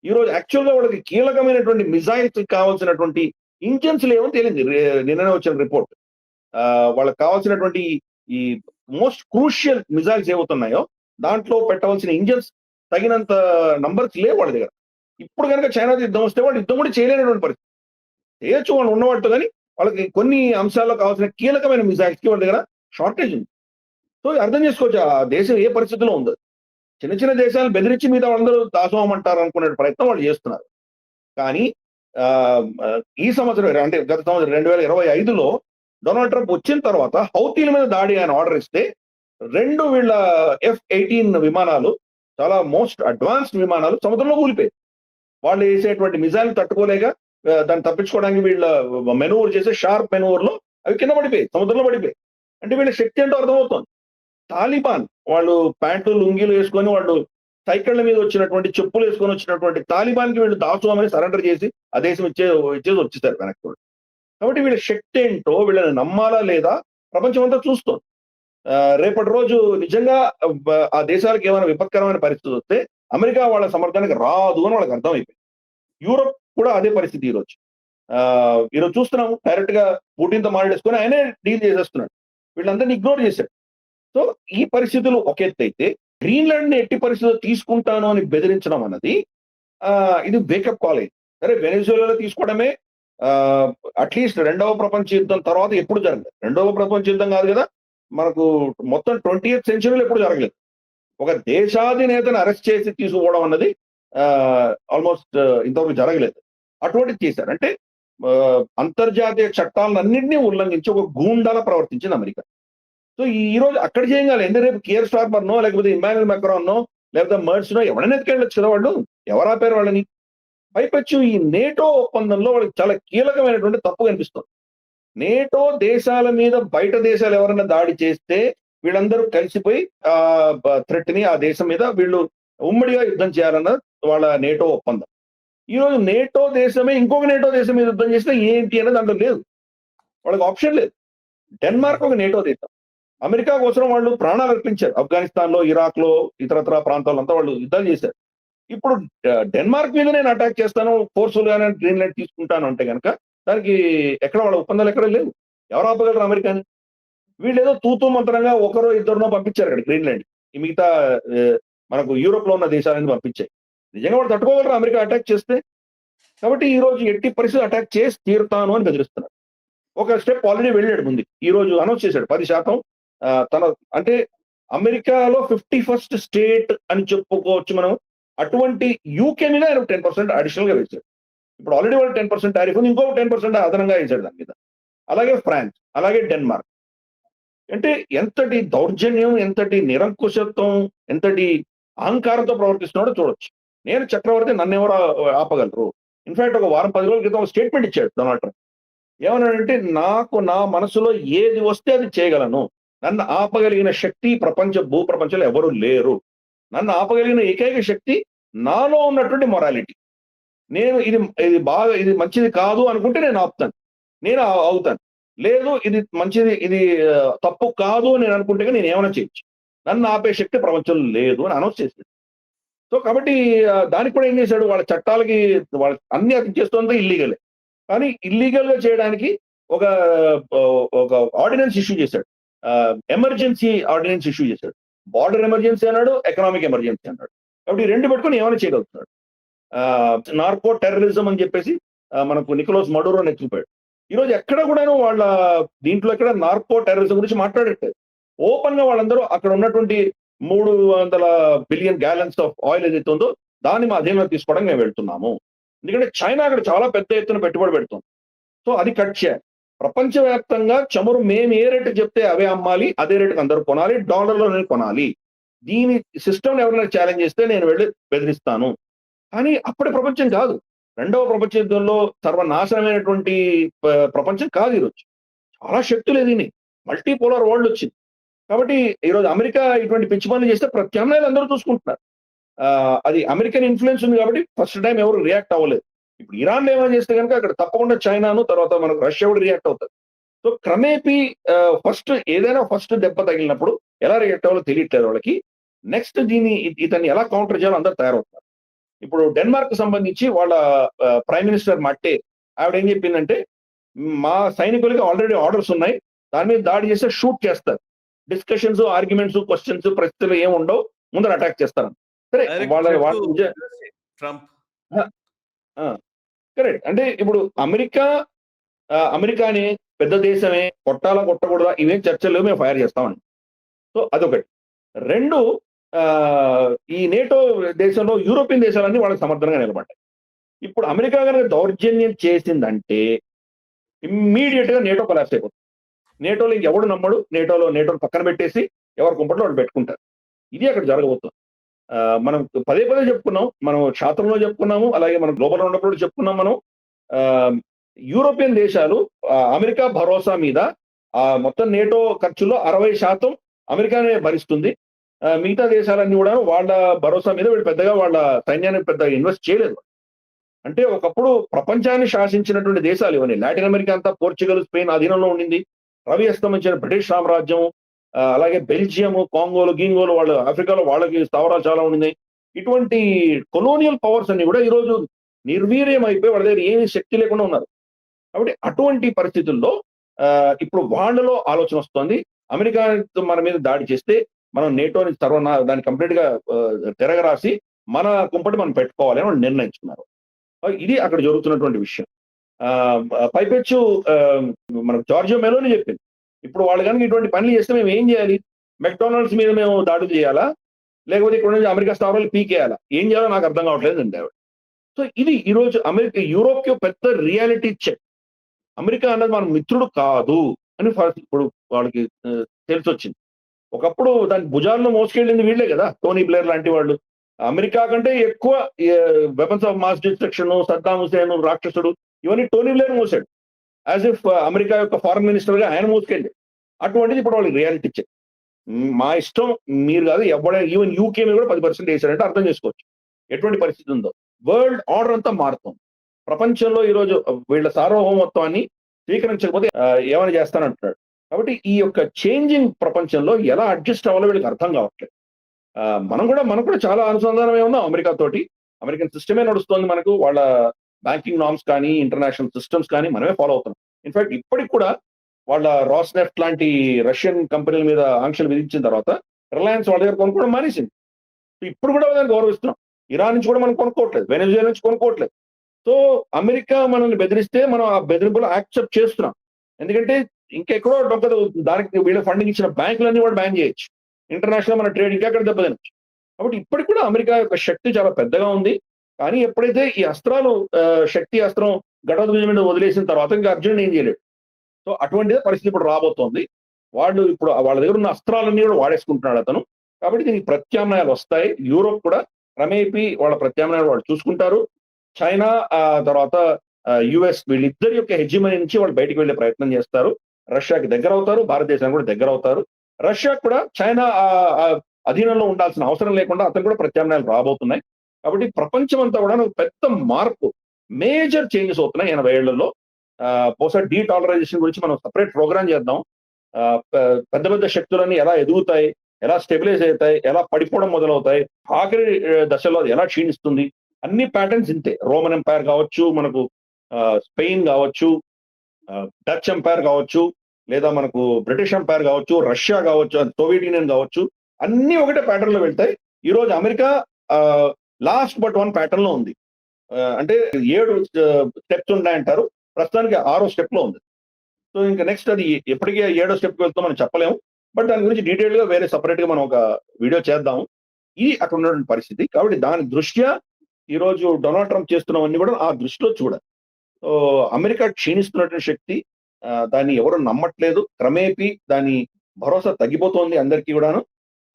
ఈ రోజు యాక్చువల్ గా వాళ్ళకి కీలకమైనటువంటి మిజైల్స్ కావాల్సినటువంటి ఇంజన్స్ లేవని తేలింది నిన్ననే వచ్చిన రిపోర్ట్. వాళ్ళకి కావాల్సినటువంటి ఈ మోస్ట్ క్రూషియల్ మిజైల్స్ ఏవవుతున్నాయో దాంట్లో పెట్టవలసిన ఇంజన్స్ తగినంత నంబర్స్ లేవు వాళ్ళ దగ్గర. ఇప్పుడు కనుక చైనాతో యుద్ధం వస్తే వాళ్ళు యుద్ధం కూడా చేయలేనటువంటి పరిస్థితి. చేయొచ్చు వాళ్ళు ఉన్నవాళ్ళు, కానీ వాళ్ళకి కొన్ని అంశాల్లో కావాల్సిన కీలకమైన మిజైల్స్ కి వాళ్ళ దగ్గర షార్టేజ్ ఉంది. సో అర్థం చేసుకోవచ్చు ఆ దేశం ఏ పరిస్థితిలో ఉందో. చిన్న చిన్న దేశాలను బెదిరించి మీద వాళ్ళందరూ దాసోహమంటారు అనుకునే ప్రయత్నం వాళ్ళు చేస్తున్నారు. కానీ ఈ సంవత్సరం అంటే గత సంవత్సరం 2025లో డొనాల్డ్ ట్రంప్ వచ్చిన తర్వాత హౌతీల మీద దాడి ఆయన ఆర్డర్ ఇస్తే 2 వీళ్ళ F-18 విమానాలు, చాలా మోస్ట్ అడ్వాన్స్డ్ విమానాలు సముద్రంలో కూలిపోయాయి. వాళ్ళు వేసేటువంటి మిజైల్ తట్టుకోలేక దాన్ని తప్పించుకోవడానికి వీళ్ళ మెనూవర్ చేసే షార్ప్ మెనూవర్ లో అవి కింద పడిపోయాయి, సముద్రంలో పడిపోయాయి. అంటే వీళ్ళ శక్తి ఏంటో అర్థమవుతోంది. తాలిబాన్ వాళ్ళు ప్యాంట్లు లుంగీలు వేసుకొని వాళ్ళు సైకిళ్ల మీద వచ్చినటువంటి చెప్పులు వేసుకొని వచ్చినటువంటి తాలిబాన్ కి వీళ్ళు దాసోమని సరెండర్ చేసి ఆ దేశం ఇచ్చేసి వచ్చేసారు వెనక్కి. కాబట్టి వీళ్ళ శక్తి ఏంటో వీళ్ళని నమ్మాలా లేదా ప్రపంచం అంతా చూస్తోంది. రేపటి రోజు నిజంగా ఆ దేశాలకు ఏమైనా విపత్కరమైన పరిస్థితి వస్తే అమెరికా వాళ్ళ సమర్థానికి రాదు అని వాళ్ళకి అర్థమైపోయింది. యూరోప్ కూడా అదే పరిస్థితి ఈరోజు. ఈరోజు చూస్తున్నాము డైరెక్ట్ గా పుటిన్తో మాట్లాడేసుకొని ఆయనే డీల్ చేసేస్తున్నాడు. వీళ్ళందరినీ ఇగ్నోర్ చేశాడు. సో ఈ పరిస్థితులు ఒక ఎత్తు అయితే గ్రీన్లాండ్ ని ఎట్టి పరిస్థితుల్లో తీసుకుంటాను అని బెదిరించడం అన్నది ఇది వేకప్ కాల్ అయింది. సరే వెనెజులాలో తీసుకోవడమే అట్లీస్ట్ 2వ ప్రపంచ యుద్ధం తర్వాత ఎప్పుడు జరగలేదు. 2వ ప్రపంచ యుద్ధం కాదు కదా, మనకు మొత్తం 20th సెంచరీలో ఎప్పుడు జరగలేదు. ఒక దేశాధినేతను అరెస్ట్ చేసి తీసుకోవడం అన్నది ఆల్మోస్ట్ ఇంతవరకు జరగలేదు. అటువంటిది చేశారు. అంటే అంతర్జాతీయ చట్టాలన్నింటినీ ఉల్లంఘించి ఒక గూండాలా ప్రవర్తించింది అమెరికా. సో ఈ రోజు అక్కడ చేయగలి ఎందుకంటే రేపు కియర్ స్టార్మర్నో లేకపోతే ఇమాన్యుయల్ మెక్రాన్నో లేకపోతే మర్స్నో ఎవరైనా ఎత్తుకెళ్ళొచ్చు కదా వాళ్ళు. ఎవరు ఆపారు వాళ్ళని? పైపెచ్చు ఈ నేటో ఒప్పందంలో వాళ్ళకి చాలా కీలకమైనటువంటి తప్పు కనిపిస్తుంది. నేటో దేశాల మీద బయట దేశాలు ఎవరైనా దాడి చేస్తే వీళ్ళందరూ కలిసిపోయి థ్రెట్ ని ఆ దేశం మీద వీళ్ళు ఉమ్మడిగా యుద్ధం చేయాలన్న వాళ్ళ నేటో ఒప్పందం. ఈ రోజు నేటో దేశమే ఇంకొక నేటో దేశం మీద యుద్ధం చేస్తే ఏంటి అనేది దాంట్లో లేదు. వాళ్ళకి ఆప్షన్ లేదు. డెన్మార్క్ ఒక నేటో దేశం. అమెరికా కోసం వాళ్ళు ప్రాణాలు అర్పించారు. ఆఫ్ఘనిస్తాన్ లో, ఇరాక్ లో, ఇతరత్ర ప్రాంతాలంతా వాళ్ళు యుద్ధాలు చేశారు. ఇప్పుడు డెన్మార్క్ మీద నేను అటాక్ చేస్తాను, ఫోర్స్ఫుల్ గానే గ్రీన్లాండ్ తీసుకుంటాను అంటే కనుక దానికి ఎక్కడ వాళ్ళ ఒప్పందాలు ఎక్కడ లేవు. ఎవరు ఆపగలరు అమెరికాని? వీళ్ళు ఏదో తూతూ మంత్రంగా ఒకరో ఇద్దరునో పంపించారు అక్కడ గ్రీన్లాండ్. ఈ మిగతా మనకు యూరోప్ లో ఉన్న దేశాలని పంపించాయి. నిజంగా వాళ్ళు తట్టుకోగలరు అమెరికా అటాక్ చేస్తే? కాబట్టి ఈ రోజు ఎట్టి పరిస్థితి అటాక్ చేసి తీరుతాను అని బెదిరిస్తున్నారు. ఒక స్టెప్ ఆల్రెడీ వెళ్ళాడు ముందు. ఈ రోజు అనౌన్స్ చేశాడు 10% తన అంటే అమెరికాలో 51st స్టేట్ అని చెప్పుకోవచ్చు మనం. అటువంటి యూకే మీద ఆయన 10% అడిషనల్ గా వేశాడు. ఇప్పుడు ఆల్రెడీ వాళ్ళు 10% టారిఫ్ ఉంది, ఇంకొక 10% అదనంగా వేశాడు దాని మీద. అలాగే ఫ్రాన్స్, అలాగే డెన్మార్క్. అంటే ఎంతటి దౌర్జన్యం, ఎంతటి నిరంకుశత్వం, ఎంతటి అహంకారంతో ప్రవర్తిస్తున్నాడో చూడొచ్చు. నేను చక్రవర్తి, నన్ను ఎవరు ఆపగలరు? ఇన్ఫాక్ట్ ఒక వారం 10 రోజుల క్రితం ఒక స్టేట్మెంట్ ఇచ్చాడు డొనాల్డ్ ట్రంప్. ఏమన్నాడంటే, నాకు నా మనసులో ఏది వస్తే అది చేయగలను, నన్ను ఆపగలిగిన శక్తి భూప్రపంచంలో ఎవరు లేరు. నన్ను ఆపగలిగిన ఏకైక శక్తి నాలో ఉన్నటువంటి మొరాలిటీ. నేను ఇది మంచిది కాదు అనుకుంటే నేను ఆపుతాను, నేను అవుతాను. లేదు ఇది మంచిది, ఇది తప్పు కాదు అని నేను అనుకుంటే నేను ఏమైనా చేయొచ్చు. నన్ను ఆపే శక్తి ప్రపంచంలో లేదు అని అనౌన్స్ చేశాడు. సో కాబట్టి దానికి కూడా ఏం చేశాడు, వాళ్ళ చట్టాలకి వాళ్ళ అన్ని అది చేస్తుంటే ఇల్లీగలే. కానీ ఇల్లీగల్ గా చేయడానికి ఒక ఆర్డినెన్స్ ఇష్యూ చేశాడు. ఎమర్జెన్సీ ఆర్డినెన్స్ ఇష్యూ చేశాడు. బార్డర్ ఎమర్జెన్సీ అన్నాడు, ఎకనామిక్ ఎమర్జెన్సీ అన్నాడు. కాబట్టి ఈ రెండు పెట్టుకొని ఏమైనా చేయగలుగుతున్నాడు. నార్కో టెర్రరిజం అని చెప్పేసి మనకు నికోలస్ మడూరో నెచ్చిపోయాడు. ఈరోజు ఎక్కడ కూడాను వాళ్ళ దీంట్లో ఎక్కడ నార్కో టెర్రరిజం గురించి మాట్లాడట్లేదు. ఓపెన్ గా వాళ్ళందరూ అక్కడ ఉన్నటువంటి 300 బిలియన్ గ్యాలన్స్ ఆఫ్ ఆయిల్ ఏదైతే ఉందో దాన్ని మా అధీనంలో తీసుకోవడానికి మేము వెళ్తున్నాము. ఎందుకంటే చైనా అక్కడ చాలా పెద్ద ఎత్తున పెట్టుబడి పెడుతుంది. సో అది కట్ చేయాలి. ప్రపంచవ్యాప్తంగా చమురు మేము ఏ రేటు చెప్తే అవే అమ్మాలి, అదే రేటుకి అందరూ కొనాలి, డాలర్లోనే కొనాలి. దీని సిస్టమ్ ఎవరైనా ఛాలెంజ్ చేస్తే నేను వెళ్ళి బెదిరిస్తాను. కానీ అప్పటి ప్రపంచం కాదు. రెండవ ప్రపంచ యుద్ధంలో సర్వనాశనమైనటువంటి ప్రపంచం కాదు ఈరోజు. చాలా శక్తులు ఎదిగినాయి. మల్టీపోలార్ వరల్డ్ వచ్చింది. కాబట్టి ఈరోజు అమెరికా ఇటువంటి పిచ్చి పనులు చేస్తే ప్రత్యామ్నాయాలు అందరూ చూసుకుంటున్నారు. అది అమెరికన్ ఇన్ఫ్లుయెన్స్ ఉంది కాబట్టి ఫస్ట్ టైం ఎవరు రియాక్ట్ అవ్వలేదు. ఇప్పుడు ఇరాన్ ఏమైనా చేస్తే కనుక అక్కడ తప్పకుండా చైనాను, తర్వాత మనకు రష్యా కూడా రియాక్ట్ అవుతుంది. సో క్రమేపీ ఫస్ట్ దెబ్బ తగిలినప్పుడు ఎలా రియాక్ట్ అవ్వాలో తెలియట్లేదు వాళ్ళకి. నెక్స్ట్ ఇతన్ని ఎలా కౌంటర్ చేయాలో అందరూ తయారవుతారు. ఇప్పుడు డెన్మార్క్ సంబంధించి వాళ్ళ ప్రైమ్ మినిస్టర్ మట్టే ఆవిడ ఏం చెప్పిందంటే, మా సైనికులకి ఆల్రెడీ ఆర్డర్స్ ఉన్నాయి, దాని మీద దాడి చేస్తే షూట్ చేస్తారు, డిస్కషన్స్, ఆర్గ్యుమెంట్స్, క్వశ్చన్స్, ప్రశ్నలు ఏమి ఉండవు, ముందర అటాక్ చేస్తారు. సరే ట్రంప్ కరెక్ట్. అంటే ఇప్పుడు అమెరికాని పెద్ద దేశమే, కొట్టాలా కొట్టకూడదా ఇవేం చర్చలు మేము ఫైర్ చేస్తామండి. సో అదొకటి. రెండు, ఈ నేటో దేశంలో యూరోపియన్ దేశాలన్నీ వాళ్ళకి సమర్థనంగా నిలబడ్డాయి. ఇప్పుడు అమెరికా కనుక దౌర్జన్యం చేసిందంటే ఇమ్మీడియట్ గా నేటో కొలాప్స్ అయిపోతుంది. నేటోలో ఇంకెవడు నమ్మడు. నేటోని పక్కన పెట్టేసి ఎవరి కుంపట్లో వాళ్ళు పెట్టుకుంటారు. ఇది అక్కడ జరగబోతుంది. మనం పదే చెప్పుకున్నాం, మనం శాతంలో చెప్పుకున్నాము, అలాగే మనం గ్లోబల్ ఉన్నప్పుడు చెప్పుకున్నాం. మనం యూరోపియన్ దేశాలు అమెరికా భరోసా మీద మొత్తం నేటో ఖర్చులో 60% అమెరికానే భరిస్తుంది. మిగతా దేశాలన్నీ కూడా వాళ్ళ భరోసా మీద వీళ్ళు పెద్దగా వాళ్ళ సైన్యాన్ని పెద్దగా ఇన్వెస్ట్ చేయలేదు. అంటే ఒకప్పుడు ప్రపంచాన్ని శాసించినటువంటి దేశాలు ఇవన్నీ. లాటిన్ అమెరికా అంతా పోర్చుగల్, స్పెయిన్ అధీనంలో ఉండింది. రవి అస్తమించిన బ్రిటిష్ సామ్రాజ్యం, అలాగే బెల్జియం, కాంగోలు, గీంగోలు, వాళ్ళు ఆఫ్రికాలో వాళ్ళకి స్థావరాలు చాలా ఉన్నాయి. ఇటువంటి కొలోనియల్ పవర్స్ అన్ని కూడా ఈరోజు నిర్వీర్యం అయిపోయి వాళ్ళ దగ్గర ఏమీ శక్తి లేకుండా ఉన్నారు. కాబట్టి అటువంటి పరిస్థితుల్లో ఇప్పుడు వాళ్ళలో ఆలోచన వస్తుంది, అమెరికా మన మీద దాడి చేస్తే మనం నేటోని దాన్ని కంప్లీట్ గా తిరగరాసి మన కుంపటి మనం పెట్టుకోవాలి అని వాళ్ళు నిర్ణయించుకున్నారు. ఇది అక్కడ జరుగుతున్నటువంటి విషయం. పైపెచ్చు మనకు జార్జియో మెలోని చెప్పింది, ఇప్పుడు వాళ్ళు కనుక ఇటువంటి పనులు చేస్తే మేము ఏం చేయాలి? మెక్డానల్డ్స్ మీద మేము దాడులు చేయాలా, లేకపోతే ఇక్కడ నుంచి అమెరికా స్థావరాలు పీకేయాలా? ఏం చేయాలో నాకు అర్థం కావట్లేదు అండి ఆవిడ. సో ఇది ఈరోజు యూరోప్ కి పెద్ద రియాలిటీ చెక్. అమెరికా అన్నది మన మిత్రుడు కాదు అని ఇప్పుడు వాళ్ళకి తెలిసి వచ్చింది. ఒకప్పుడు దాని భుజాలను మోసుకెళ్ళింది వీళ్ళే కదా, టోనీ బ్లేర్ లాంటి వాళ్ళు. అమెరికా కంటే ఎక్కువ weapons of mass destruction, Saddam Hussein, రాక్షసుడు, ఇవన్నీ టోనీ బ్లేర్ మోసాడు. యాజ్ ఇఫ్ అమెరికా యొక్క ఫారెన్ మినిస్టర్ గా ఆయన మోసుకెళ్ళి. అటువంటిది ఇప్పుడు వాళ్ళకి రియాలిటీ చెక్. మా ఇష్టం మీరు కాదు, ఈవెన్ యూకే కూడా 10% వేశారంటే అర్థం చేసుకోవచ్చు ఎటువంటి పరిస్థితి ఉందో. వరల్డ్ ఆర్డర్ అంతా మారుతుంది. ప్రపంచంలో ఈరోజు వీళ్ళ సార్వభౌమత్వాన్ని స్వీకరించకపోతే ఏమైనా చేస్తానంటున్నాడు. కాబట్టి ఈ యొక్క చేంజింగ్ ప్రపంచంలో ఎలా అడ్జస్ట్ అవ్వాలో వీళ్ళకి అర్థం కావట్లేదు. మనం కూడా చాలా అనుసంధానమే ఉన్నాం అమెరికా తోటి. అమెరికన్ సిస్టమే నడుస్తుంది మనకు. వాళ్ళ బ్యాంకింగ్ నార్మ్స్ కానీ, ఇంటర్నేషనల్ సిస్టమ్స్ కానీ మనమే ఫాలో అవుతున్నాం. ఇన్ఫాక్ట్ ఇప్పటికి కూడా వాళ్ళ రాస్నెఫ్ట్ లాంటి రష్యన్ కంపెనీల మీద ఆంక్షలు విధించిన తర్వాత రిలయన్స్ వాళ్ళ దగ్గర కొనుక్కోవడం మానేసింది. ఇప్పుడు కూడా దాన్ని గౌరవిస్తున్నాం. ఇరాన్ నుంచి కూడా మనం కొనుక్కోవట్లేదు, వెనెజులా నుంచి కొనుక్కోవట్లేదు. సో అమెరికా మనల్ని బెదిరిస్తే మనం ఆ బెదిరింపులు యాక్సెప్ట్ చేస్తున్నాం. ఎందుకంటే ఇంకెక్కడో డొక్కదు, దానికి వీళ్ళ ఫండింగ్ ఇచ్చిన బ్యాంకులన్నీ కూడా బ్యాన్ చేయొచ్చు. ఇంటర్నేషనల్ మన ట్రేడ్ ఇంకా అక్కడ దెబ్బతినచ్చు. కాబట్టి ఇప్పటికి కూడా అమెరికా యొక్క శక్తి చాలా పెద్దగా ఉంది. కానీ ఎప్పుడైతే ఈ అస్త్రాలు శక్తి అస్త్రం ఘటోద్గజ మీద వదిలేసిన తర్వాత ఇంకా అర్జున్ ఏం చేయలేడు. సో అటువంటిదే పరిస్థితి ఇప్పుడు రాబోతోంది. వాళ్ళు ఇప్పుడు వాళ్ళ దగ్గర ఉన్న అస్త్రాలన్నీ కూడా వాడేసుకుంటున్నాడు అతను. కాబట్టి దీనికి ప్రత్యామ్నాయాలు వస్తాయి. యూరోప్ కూడా క్రమేపీ వాళ్ళ ప్రత్యామ్నాయాలు వాళ్ళు చూసుకుంటారు. చైనా తర్వాత యుఎస్ వీళ్ళిద్దరి యొక్క హెజిమనీ నుంచి వాళ్ళు బయటకు వెళ్లే ప్రయత్నం చేస్తారు. రష్యాకి దగ్గర అవుతారు, భారతదేశానికి కూడా దగ్గర అవుతారు. రష్యా కూడా చైనా అధీనంలో ఉండాల్సిన అవసరం లేకుండా అతను కూడా ప్రత్యామ్నాయాలు రాబోతున్నాయి. కాబట్టి ప్రపంచం అంతా కూడా పెద్ద మార్పు, మేజర్ చేంజెస్ అవుతున్నాయి 80 ఏళ్లలో. బహుశా డీటాలరైజేషన్ గురించి మనం సపరేట్ ప్రోగ్రామ్ చేద్దాం. పెద్ద పెద్ద శక్తులన్నీ ఎలా ఎదుగుతాయి, ఎలా స్టెబిలైజ్ అవుతాయి, ఎలా పడిపోవడం మొదలవుతాయి, ఆఖరి దశలో అది ఎలా క్షీణిస్తుంది, అన్ని ప్యాటర్న్స్ ఇంతే. రోమన్ ఎంపైర్ కావచ్చు, మనకు స్పెయిన్ కావచ్చు, డచ్ ఎంపైర్ కావచ్చు, లేదా మనకు బ్రిటిష్ ఎంపైర్ కావచ్చు, రష్యా కావచ్చు, సోవియట్ యూనియన్ కావచ్చు, అన్ని ఒకటే ప్యాటర్న్ లో వెళ్తాయి. ఈ రోజు America last but one pattern లో ఉంది. అంటే 7 స్టెప్స్ ఉన్నాయంటారు. ప్రస్తుతానికి 6వ స్టెప్‌లో ఉంది. సో ఇంకా నెక్స్ట్ అది ఎప్పటికి 7వ స్టెప్‌కి వెళ్తుందో మనం చెప్పలేము. బట్ దాని గురించి డీటెయిల్‌గా వేరే సెపరేట్‌గా మనం ఒక వీడియో చేద్దాం. ఇది అక్కడ ఉన్నటువంటి పరిస్థితి. కాబట్టి దాని దృష్ట్యా ఈరోజు డొనాల్డ్ ట్రంప్ చేస్తున్నవన్నీ కూడా ఆ దృష్టిలో చూడాలి. సో అమెరికా క్షీణిస్తున్నటువంటి శక్తి దాన్ని ఎవరు నమ్మట్లేదు. క్రమేపీ దాని భరోసా తగ్గిపోతోంది అందరికీ గూడాను.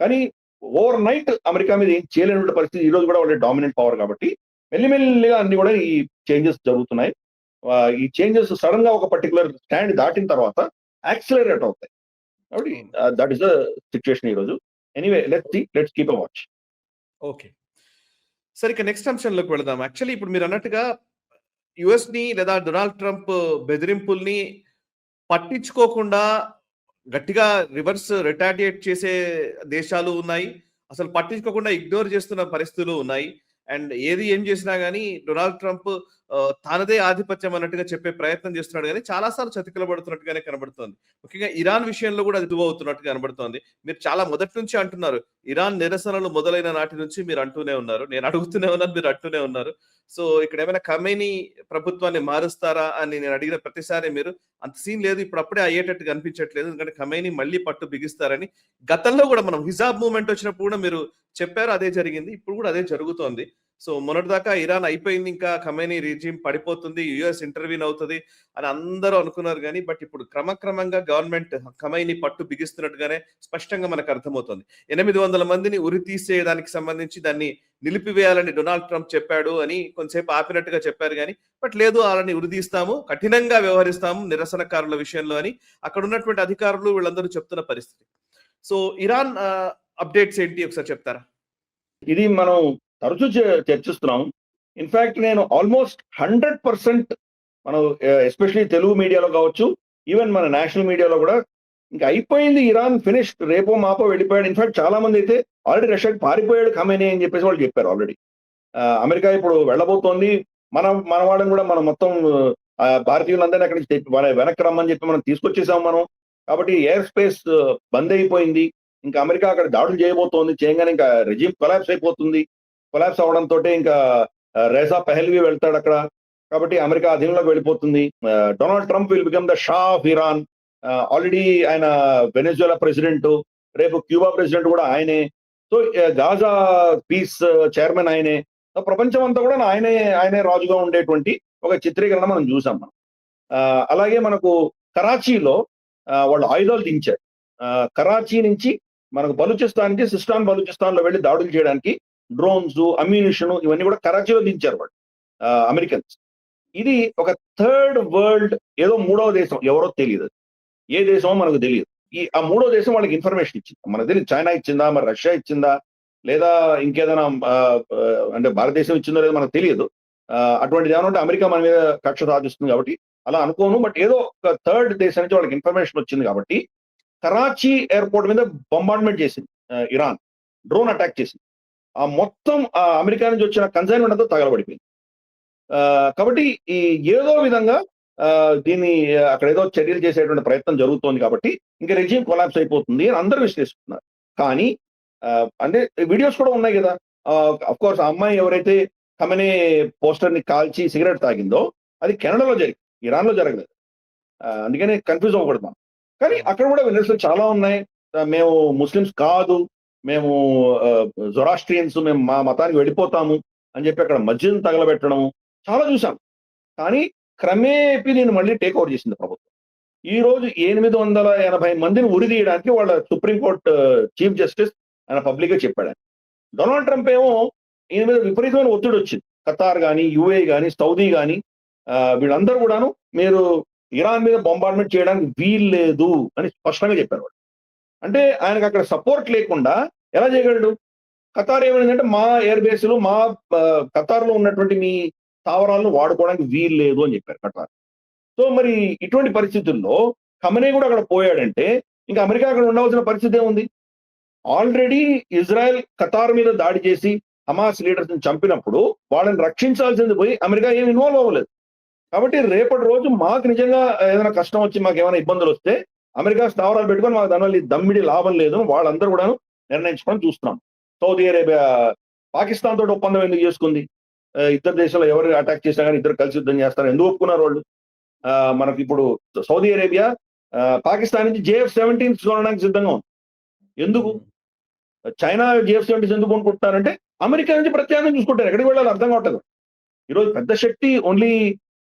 కానీ ఓవర్ నైట్ అమెరికా మీద ఏం చేయలేనటువంటి పరిస్థితి. ఈరోజు కూడా వాళ్ళే డామినెంట్ పవర్ కాబట్టి మెల్లిమెల్లిగా అన్ని కూడా ఈ చేంజెస్ జరుగుతున్నాయి. ఈ చేంజెస్ సడెన్ గా ఒక పర్టిక్యులర్ స్టాండ్ దాటిన తర్వాత యాక్సిలరేట్ అవుతాయి. కాబట్టి దట్ ఈస్ ద సిట్యుయేషన్ ఈరోజు. Anyway let's keep a watch. Okay. సరే, ఇక నెక్స్ట్ అంశంలోకి వెళదాం. యాక్చువల్లీ ఇప్పుడు మీరన్నట్టుగా యూఎస్‌ని లేదా డొనాల్డ్ ట్రంప్ బెదిరింపుల్ని పట్టించుకోకుండా గట్టిగా రివర్స్ రిటాలియేట్ చేసే దేశాలు ఉన్నాయి. అసలు పట్టించుకోకుండా ఇగ్నోర్ చేస్తున్న పరిస్థితులు ఉన్నాయి. అండ్ ఏది ఏం చేసినా గానీ డొనాల్డ్ ట్రంప్ తానదే ఆధిపత్యం అన్నట్టుగా చెప్పే ప్రయత్నం చేస్తున్నాడు గానీ చాలా సార్లు చతికిలబడుతున్నట్టుగానే కనబడుతోంది. ముఖ్యంగా ఇరాన్ విషయంలో కూడా అది అవుతున్నట్టుగా కనబడుతోంది. మీరు చాలా మొదటి నుంచి అంటున్నారు. ఇరాన్ నిరసనలు మొదలైన నాటి నుంచి మీరు అంటూనే ఉన్నారు. నేను అడుగుతూనే ఉన్నాను, మీరు అంటూనే ఉన్నారు. సో ఇక్కడ ఏమైనా ఖమేనీ ప్రభుత్వాన్ని మారుస్తారా అని నేను అడిగిన ప్రతిసారి మీరు అంత సీన్ లేదు, ఇప్పుడు అప్పుడే అయ్యేటట్టు కనిపించట్లేదు, ఎందుకంటే ఖమేనీ మళ్ళీ పట్టు బిగిస్తారని గతంలో కూడా మనం హిజాబ్ మూవ్‌మెంట్ వచ్చినప్పుడు కూడా మీరు చెప్పారు. అదే జరిగింది. ఇప్పుడు కూడా అదే జరుగుతోంది. సో మొన్నటిదాకా ఇరాన్ అయిపోయింది, ఇంకా ఖమేనీ రిజిమ్ పడిపోతుంది, యూఎస్ ఇంటర్వ్యూన్ అవుతది అని అందరూ అనుకున్నారు గానీ, బట్ ఇప్పుడు క్రమక్రమంగా గవర్నమెంట్ ఖమేనీ పట్టు బిగిస్తున్నట్టుగానే స్పష్టంగా మనకు అర్థమవుతోంది. 800 మందిని ఉరి తీసేయడానికి సంబంధించి దాన్ని నిలిపివేయాలని డొనాల్డ్ ట్రంప్ చెప్పాడు అని కొంతసేపు ఆపినట్టుగా చెప్పారు గానీ, బట్ లేదు, వాళ్ళని ఉరిదీస్తాము, కఠినంగా వ్యవహరిస్తాము నిరసనకారుల విషయంలో అని అక్కడ ఉన్నటువంటి అధికారులు వీళ్ళందరూ చెప్తున్న పరిస్థితి. సో ఇరాన్ అప్డేట్స్ ఏంటి ఒకసారి చెప్తారా? ఇది మనం తరచూ చర్చిస్తున్నాం. ఇన్‌ఫాక్ట్ నేను ఆల్‌మోస్ట్ 100% మనం ఎస్పెషల్లీ తెలుగు మీడియాలో కావచ్చు, ఈవెన్ మన నేషనల్ మీడియాలో కూడా ఇంక అయిపోయింది, ఇరాన్ ఫినిష్డ్, రేపో మాపో వెళ్ళిపోయాడు. ఇన్‌ఫాక్ట్ చాలా మంది అయితే ఆల్రెడీ రష్యాకి పారిపోయాడు ఖమేనీ అని చెప్పేసి వాళ్ళు చెప్పారు ఆల్రెడీ. అమెరికా ఇప్పుడు వెళ్ళబోతోంది. మన వాళ్ళని కూడా మనం మొత్తం భారతీయులందరినీ అక్కడి నుంచి వెనక్కి రమ్మని చెప్పి మనం తీసుకొచ్చేసాం మనం. కాబట్టి ఎయిర్ స్పేస్ బంద్ అయిపోయింది. ఇంకా అమెరికా అక్కడ దాడులు చేయబోతోంది. చేయంగానే ఇంకా రెజిమ్ కొలాప్స్ అయిపోతుంది. కొలాప్స్ అవ్వడంతోటే ఇంకా రేజా పెహల్వి వెళ్తాడు అక్కడ. కాబట్టి అమెరికా అధీనంలోకి వెళ్ళిపోతుంది. Donald Trump will become the Shah of Iran. Already ఆయన వెనెజులా ప్రెసిడెంట్, రేపు క్యూబా ప్రెసిడెంట్ కూడా ఆయనే. సో గాజా పీస్ చైర్మన్ ఆయనే. సో ప్రపంచం అంతా కూడా ఆయనే రాజుగా ఉండేటువంటి ఒక చిత్రీకరణ మనం చూసాం మనం. అలాగే మనకు కరాచీలో వాళ్ళు ఆయుధాలు దించారు. కరాచీ నుంచి మనకు బలూచిస్తాన్‌కి, సిస్టాన్ బలూచిస్తాన్‌లో వెళ్లి దాడులు చేయడానికి డ్రోన్స్, అమ్యునిషన్ ఇవన్నీ కూడా కరాచీలో దించారు వాళ్ళు అమెరికన్స్. ఇది ఒక థర్డ్ వరల్డ్ ఏదో మూడవ దేశం, ఎవరో తెలీదు. ఏ దేశమో మనకు తెలియదు. ఆ మూడో దేశం వాళ్ళకి ఇన్ఫర్మేషన్ ఇచ్చింది. మనకు తెలియదు చైనా ఇచ్చిందా, మరి రష్యా ఇచ్చిందా, లేదా ఇంకేదైనా అంటే భారతదేశం ఇచ్చిందో లేదో మనకు తెలియదు. అటువంటిది ఏమైనా ఉంటే అమెరికా మన మీద కక్ష సాధిస్తుంది కాబట్టి అలా అనుకోను. బట్ ఏదో ఒక థర్డ్ దేశం నుంచి వాళ్ళకి ఇన్ఫర్మేషన్ వచ్చింది కాబట్టి కరాచీ ఎయిర్‌పోర్ట్ మీద బొంబార్డ్‌మెంట్ చేసింది ఇరాన్. డ్రోన్ అటాక్ చేసింది. ఆ మొత్తం అమెరికా నుంచి వచ్చిన కన్సైన్‌మెంట్ అంతా తగలబడిపోయింది. కాబట్టి ఏదో విధంగా దీన్ని అక్కడ ఏదో చర్యలు చేసేటువంటి ప్రయత్నం జరుగుతోంది కాబట్టి ఇంకా రెజిమ్ కొలాప్స్ అయిపోతుంది అని అందరూ విశ్లేషిస్తున్నారు. కానీ అంటే వీడియోస్ కూడా ఉన్నాయి కదా. అఫ్‌కోర్స్ ఆ అమ్మాయి ఎవరైతే ఖమేనీ పోస్టర్‌ని కాల్చి సిగరెట్ తాగిందో అది కెనడాలో జరిగింది. ఇరాన్‌లో జరగలేదు. అందుకని కన్‌ఫ్యూజ్ అవ్వకూడదు మనం. కానీ అక్కడ కూడా నిరసనలు చాలా ఉన్నాయి. మేము ముస్లిమ్స్ కాదు, మేము జొరాస్ట్రియన్స్, మేము మా మతానికి వెళ్ళిపోతాము అని చెప్పి అక్కడ మస్జిద్‌ని తగలబెట్టడం చాలా చూసాం. కానీ క్రమేపీ దీన్ని మళ్ళీ టేక్ ఓవర్ చేసింది ప్రభుత్వం. ఈరోజు 880 మందిని ఉరితీయడానికి వాళ్ళ సుప్రీంకోర్టు చీఫ్ జస్టిస్ ఆయన పబ్లిక్‌గా చెప్పాడు. డొనాల్డ్ ట్రంప్ ఏమో ఈయన మీద విపరీతమైన ఒత్తిడి వచ్చింది. ఖతార్ గాని, యూఏఈ గాని, సౌదీ గాని వీళ్ళందరూ కూడాను మీరు ఇరాన్ మీద బొంబార్డ్‌మెంట్ చేయడానికి వీల్లేదు అని స్పష్టంగా చెప్పారు వాళ్ళు. అంటే ఆయనకు అక్కడ సపోర్ట్ లేకుండా ఎలా చేయగలడు? ఖతార్ ఏమైందంటే మా ఎయిర్ బేస్‌లు, మా ఖతార్‌లో ఉన్నటువంటి మీ స్థావరాలను వాడుకోవడానికి వీల్లేదు అని చెప్పారు ఖతార్. సో మరి ఇటువంటి పరిస్థితుల్లో ఖమేనీ కూడా అక్కడ పోయాడంటే ఇంకా అమెరికా అక్కడ ఉండవలసిన పరిస్థితి ఏముంది? ఆల్రెడీ ఇజ్రాయెల్ ఖతార్ మీద దాడి చేసి హమాస్ లీడర్స్‌ని చంపినప్పుడు వాళ్ళని రక్షించాల్సింది పోయి అమెరికా ఏమి ఇన్వాల్వ్ అవ్వలేదు. కాబట్టి రేపటి రోజు మాకు నిజంగా ఏదైనా కష్టం వచ్చి మాకేమైనా ఇబ్బందులు వస్తే అమెరికా స్థావరాలు పెట్టుకొని మాకు దానివల్ల దమ్మిడి లాభం లేదు వాళ్ళందరూ కూడా నిర్ణయించుకొని చూస్తున్నాం. సౌదీ అరేబియా పాకిస్తాన్ తోటి ఒప్పందం ఎందుకు చేసుకుంది? ఇద్దరు దేశాలు ఎవరు అటాక్ చేసినా కానీ ఇద్దరు కలిసి యుద్ధం చేస్తారు. ఎందుకు ఒప్పుకున్నారు వాళ్ళు? మనకి ఇప్పుడు సౌదీ అరేబియా పాకిస్తాన్ నుంచి JF-17 కొనడానికి సిద్ధంగా ఉంది. ఎందుకు? చైనా JF-17 ఎందుకు కొనుక్కుంటున్నారంటే అమెరికా నుంచి ప్రత్యామ్నాయం చూసుకుంటారు. ఎక్కడికి వెళ్ళాలి అర్థం కావట్లేదు. ఈరోజు పెద్ద శక్తి ఓన్లీ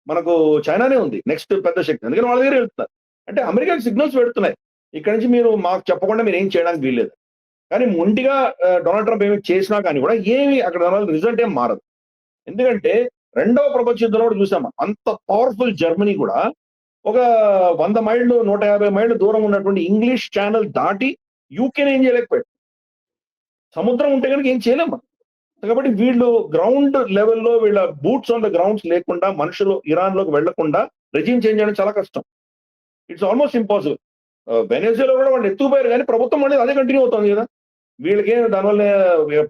మనకు చైనానే ఉంది, నెక్స్ట్ పెద్ద శక్తి. అందుకని వాళ్ళ దగ్గర వెళ్తున్నారు. అంటే అమెరికాకి సిగ్నల్స్ పెడుతున్నాయి, ఇక్కడ నుంచి మీరు మాకు చెప్పకుండా మీరు ఏం చేయడానికి వీల్లేదు. కానీ మొండిగా డొనాల్డ్ ట్రంప్ ఏమి చేసినా కానీ కూడా ఏమి అక్కడ రిజల్ట్ ఏం మారదు. ఎందుకంటే రెండవ ప్రపంచ యుద్ధంలో కూడా చూసాము, అంత పవర్ఫుల్ జర్మనీ కూడా ఒక 100 మైళ్ళు 150 మైళ్ళు దూరం ఉన్నటువంటి ఇంగ్లీష్ ఛానల్ దాటి యూకేని ఏం చేయలేకపోయాడు. సముద్రం ఉంటే కనుక ఏం చేయలేము. కాబట్టి వీళ్ళు గ్రౌండ్ లెవెల్లో వీళ్ళ బూట్స్ ఆన్ ద గ్రౌండ్స్ లేకుండా, మనుషులు ఇరాన్ లోకి వెళ్లకుండా రెజ్యూమ్ చేంజ్ చేయడం చాలా కష్టం. It's almost impossible. వెనెజులా కూడా వాళ్ళు ఎత్తుకుపోయారు కానీ ప్రభుత్వం అనేది అదే కంటిన్యూ అవుతుంది కదా. వీళ్ళకి దానివల్ల